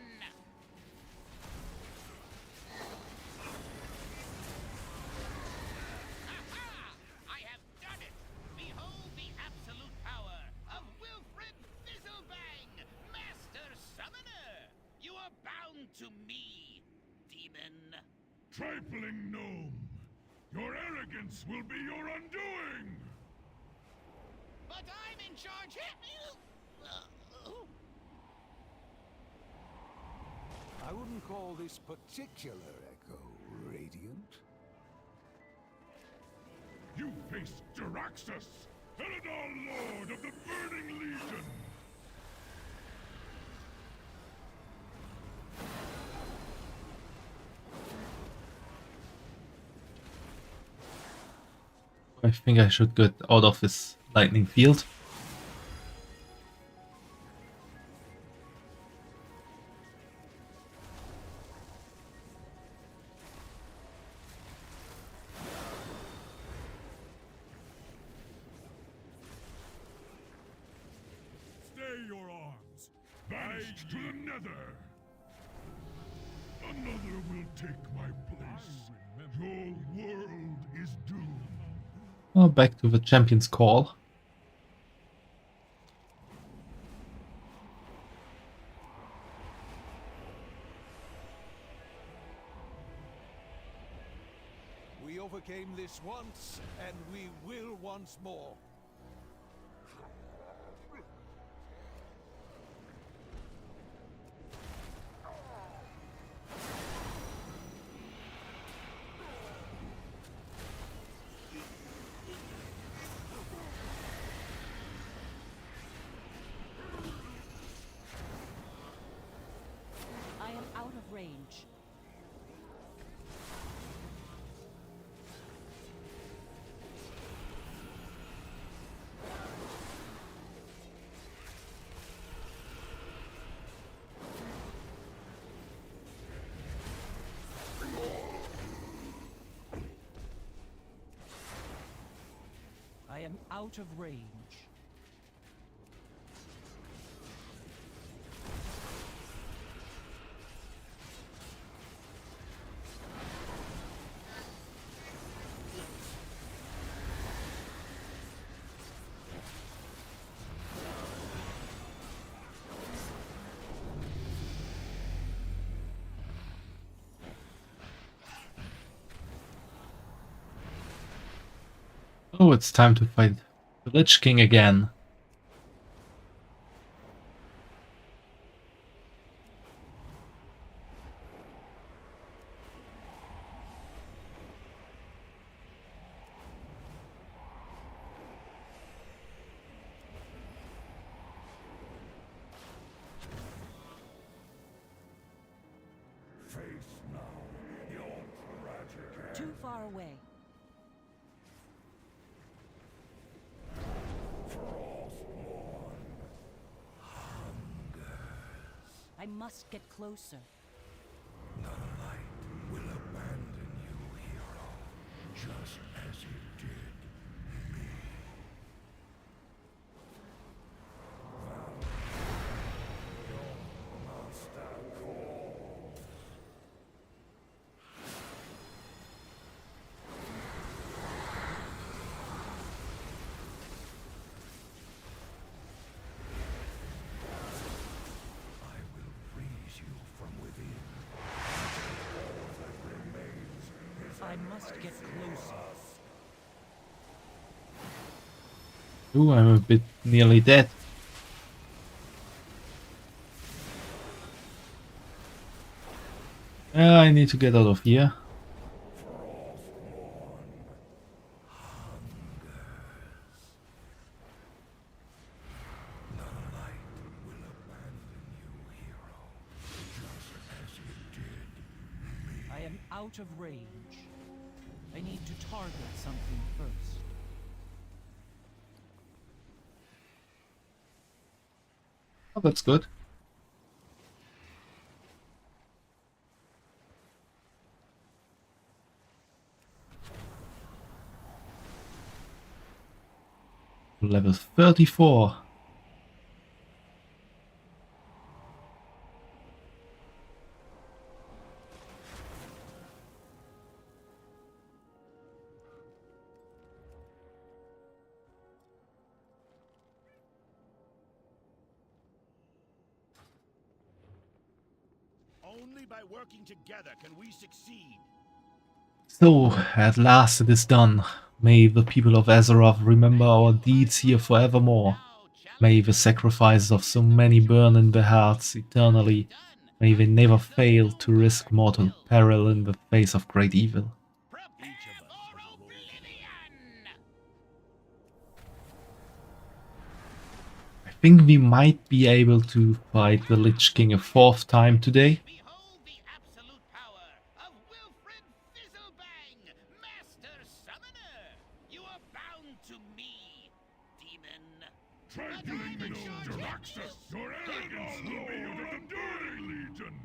Aha! I have done it! Behold the absolute power of Wilfred Fizzlebang, Master Summoner! You are bound to me, demon. Trifling gnome! Your arrogance will be your undoing! But I'm in charge here! I wouldn't call this particular echo radiant. You face Jaraxxus, Eladar Lord of the Burning Legion! I think I should get out of his lightning field. Stay your arms! Banished to the Nether! Another will take my place. Your world is doomed. Oh, back to the champion's call. We overcame this once, and we will once more. I am out of range. I am out of range. Oh, it's time to fight the Lich King again. Face now your tragic end. Too far away. I must get closer. The light will abandon you, hero, just as it did me. Your master calls. I will freeze you from within. All that remains is I must get closer. Ooh, I'm a bit nearly dead. I need to get out of here. I am out of range. I need to target something first. Oh, that's good. Level 34. Only by working together can we succeed. So, at last it is done. May the people of Azeroth remember our deeds here forevermore. May the sacrifices of so many burn in their hearts eternally. May they never fail to risk mortal peril in the face of great evil. I think we might be able to fight the Lich King a 4th time today. Your arrogance will be your undoing, Legion!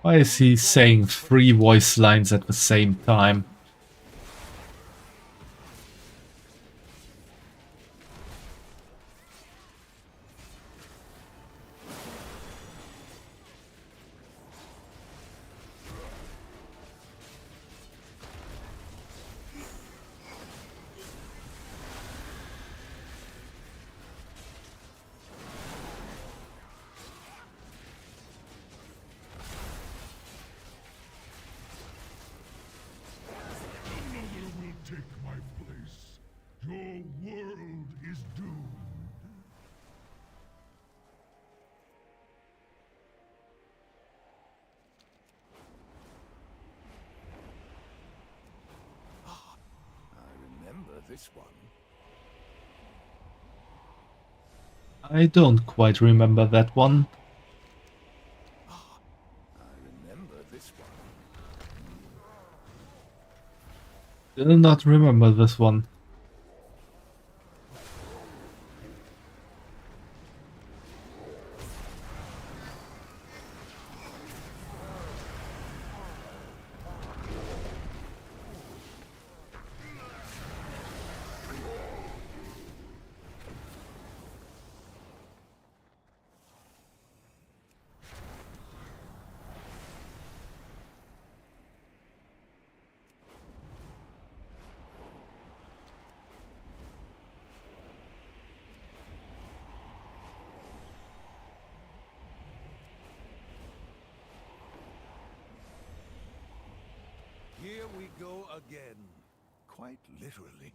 Why is he saying 3 voice lines at the same time? Another will take my place. Your world is doomed. I remember this one. I don't quite remember that one. I remember this one. Still not remember this one. Here we go again. Quite literally.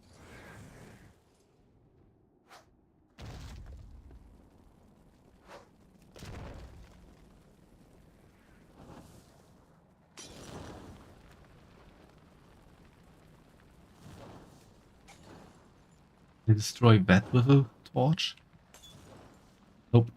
They destroy that with a torch? Nope.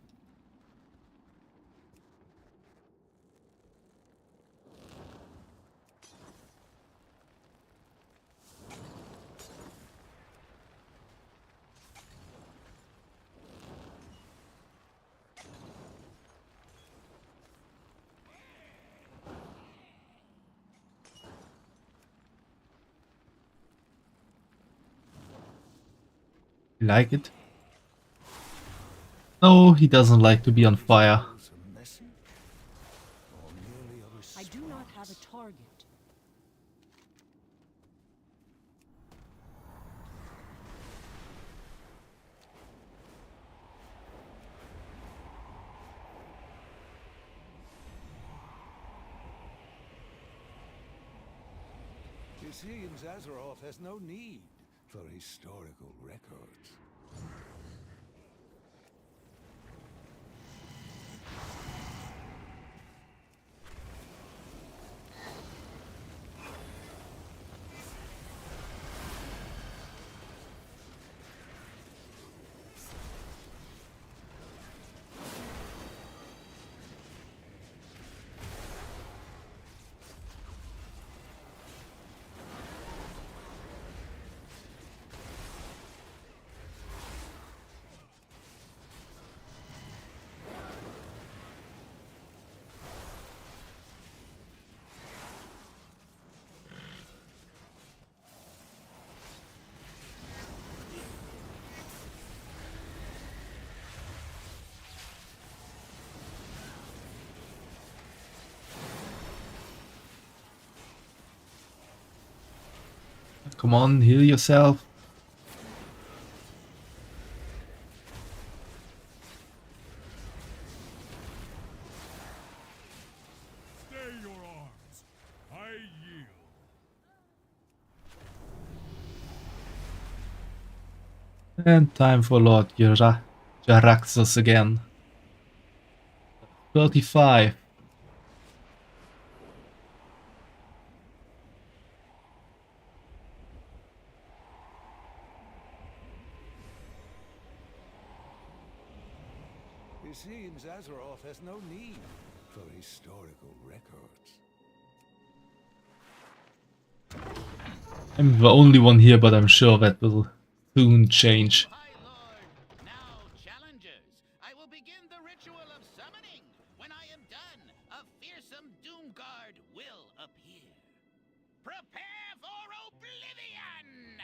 You like it? No, he doesn't like to be on fire. I do not have a target. It seems Azeroth has no need for historical records. Come on, heal yourself. And time for Lord Jaraxxus again. 35. It seems Azeroth has no need for historical records. I'm the only one here, but I'm sure that will soon change. Now, challengers, I will begin the ritual of summoning. When I am done, a fearsome Doomguard will appear. Prepare for oblivion!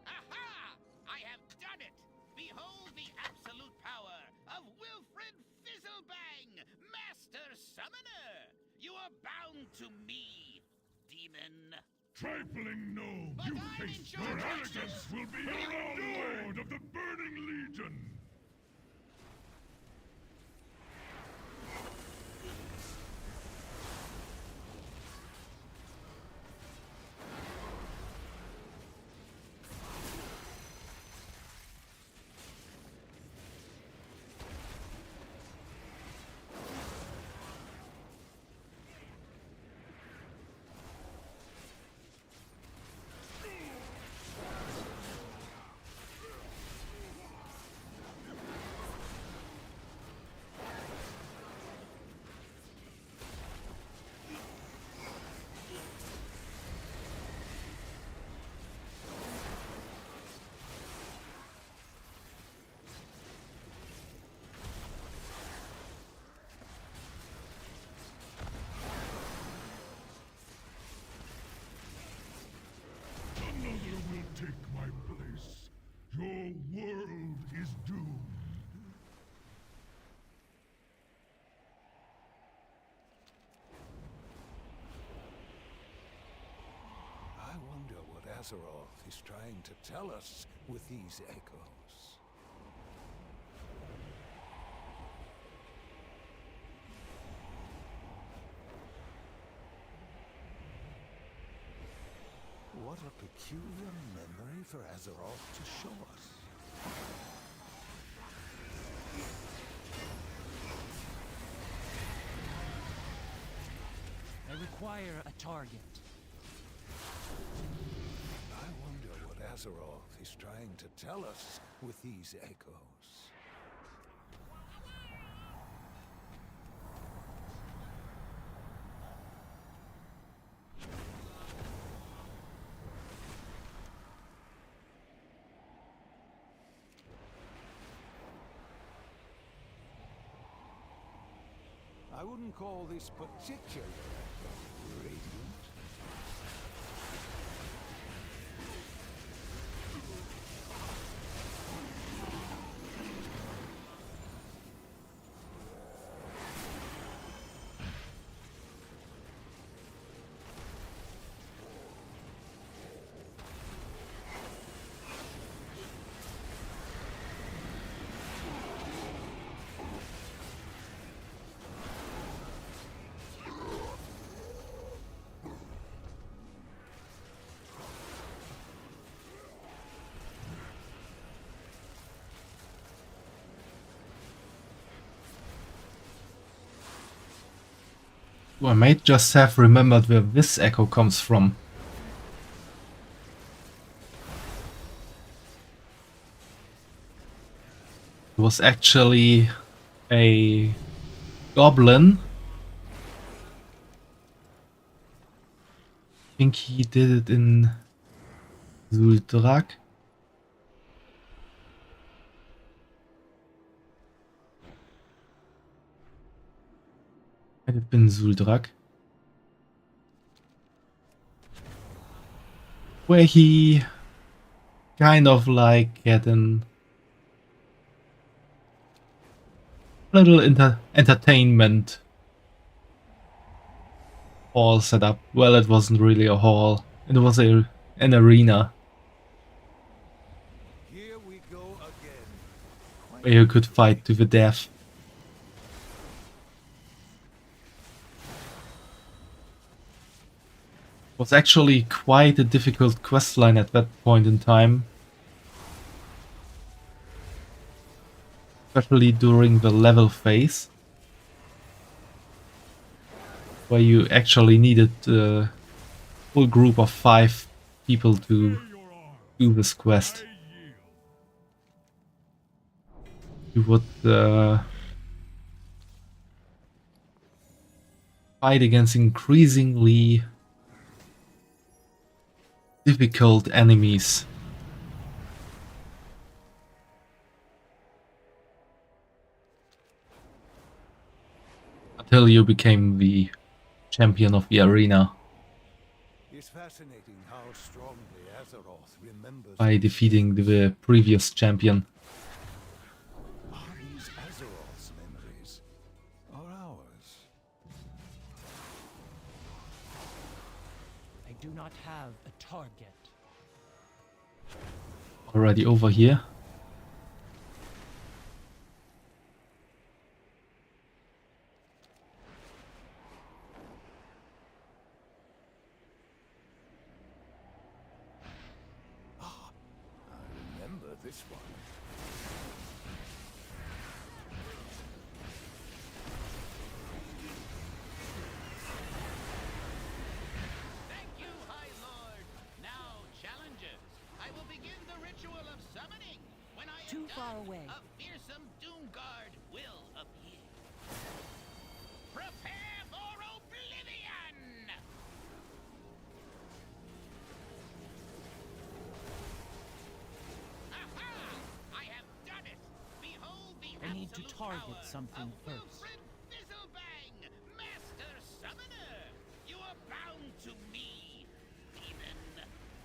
Aha! I have done it! Behold the absolute power of Wilfred Fizzlebang, Master Summoner! You are bound to me, demon. Trifling gnome, you face your arrogance will be your lord of the Burning Legion! Another will take my place. Your world is doomed. I wonder what Azeroth is trying to tell us with these echoes. What a peculiar memory for Azeroth to show us. I require a target. I wonder what Azeroth is trying to tell us with these echoes. I wouldn't call this particular echo radiant. I might just have remembered where this echo comes from. It was actually a goblin. I think he did it in Zuldrak. Might have been Zuldrak. Where he kind of like had an little entertainment hall set up. Well, it wasn't really a hall. It was an arena. Here we go again. Where you could fight to the death. Was actually quite a difficult questline at that point in time. Especially during the level phase. Where you actually needed a full group of 5 people to do this quest. You would fight against increasingly difficult enemies. Until you became the champion of the arena. It's fascinating how strongly Azeroth remembers By defeating the previous champion. Are these Azeroth's memories or ours? I do not have a target. Already over here. Remember this one. Thank you, High Lord. Now, challengers, I will begin the ritual of summoning. When I am Too done, far away. a fearsome doom guard will appear. Prepare for oblivion! Aha! I have done it! Behold the I need to absolute target power something of first. Wilfred Fizzlebang, Master Summoner! You are bound to me, demon.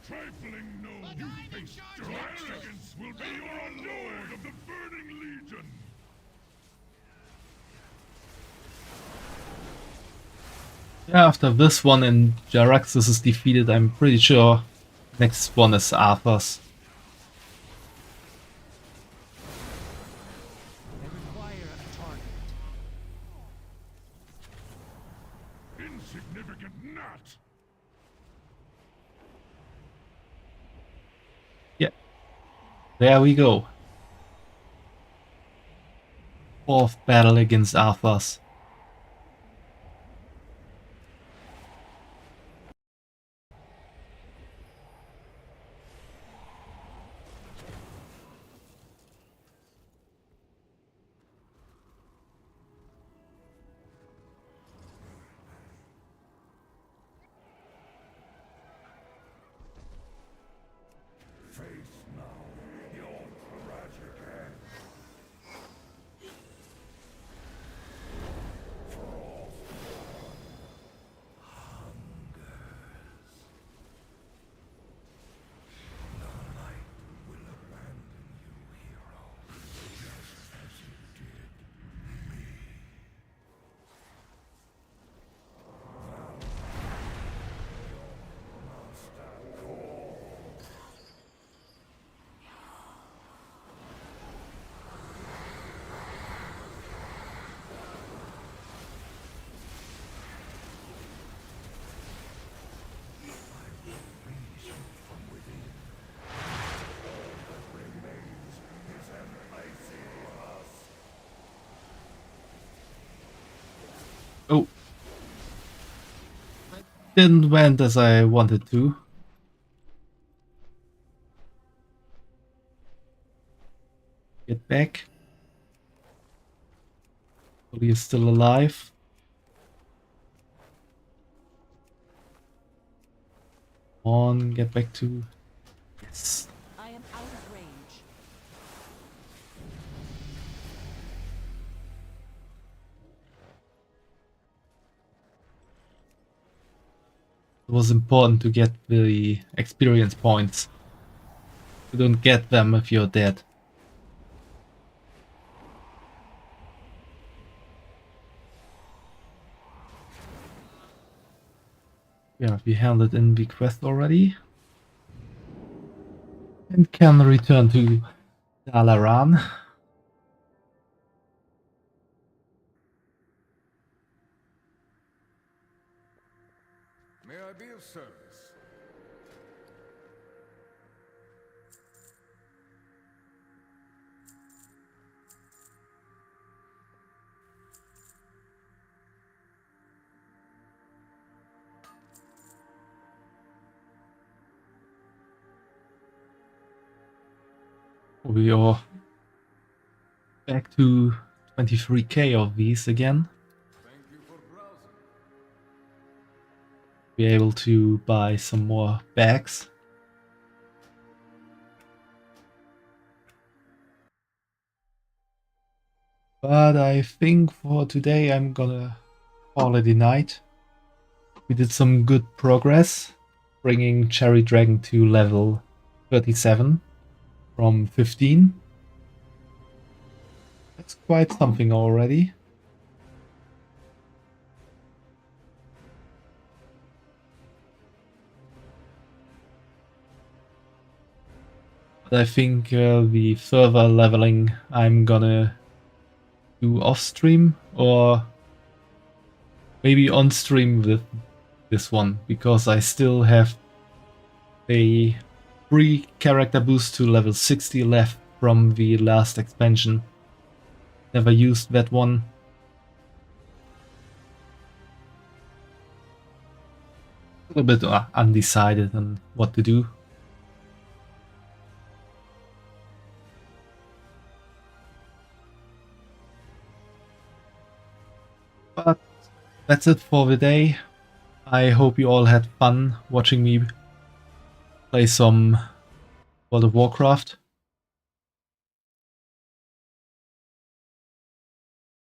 Trifling no, But you I'm in face charge your of this. arrogance will be your lord of the Burning Legion. Yeah, after this one and Jaraxxus is defeated, I'm pretty sure next one is Arthur's. I require a target. Insignificant gnat. Yeah. There we go. 4th battle against Arthur's. Face now your tragic end. Oh. Didn't went as I wanted to. Get back. He is still alive. On, get back to... Yes. I am out of range. It was important to get the experience points. You don't get them if you're dead. Yeah, we handed in the quest already. And can return to Dalaran. May I be of service? We are back to 23k of these again. Be able to buy some more bags. But I think for today I'm gonna call it a night. We did some good progress, bringing Cherry Dragon to level 37 from 15. That's quite something already. But I think the further leveling I'm gonna do off stream or maybe on stream with this one, because I still have a free character boost to level 60 left from the last expansion. Never used that one. A little bit undecided on what to do. But that's it for the day. I hope you all had fun watching me play some World of Warcraft.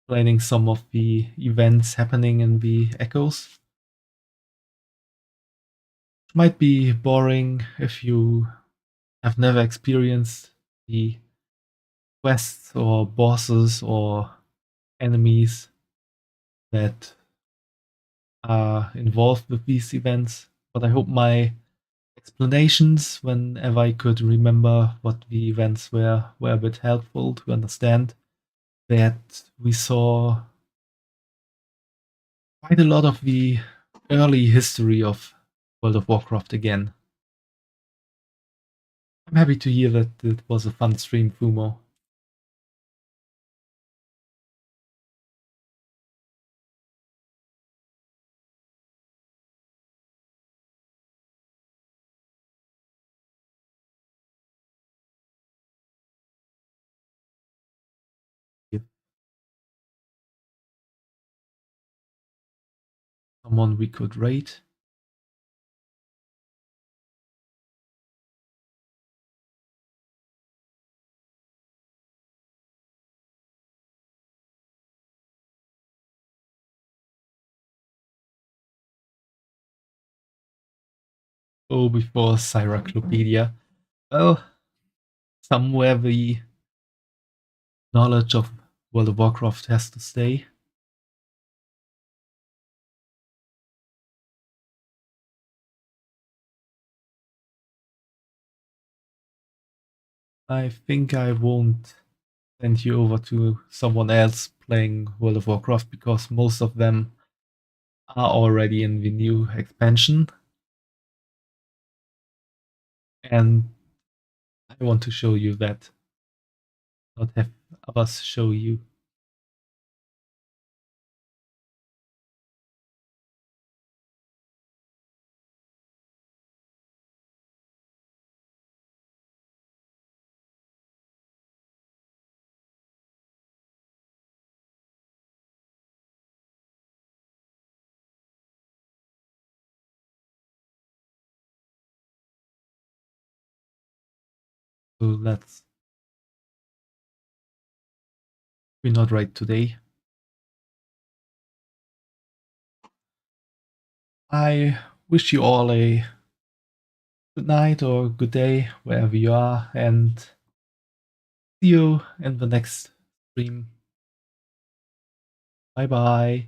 Explaining some of the events happening in the Echoes. It might be boring if you have never experienced the quests or bosses or enemies that are involved with these events, but I hope my explanations, whenever I could remember what the events were a bit helpful to understand that we saw quite a lot of the early history of World of Warcraft again. I'm happy to hear that it was a fun stream, Fumo. Someone we could rate. Oh, before Cyclopedia. Well, somewhere the knowledge of World of Warcraft has to stay. I think I won't send you over to someone else playing World of Warcraft because most of them are already in the new expansion. And I want to show you that, not have others show you. So let's be not right today. I wish you all a good night or good day wherever you are, and see you in the next stream. Bye bye.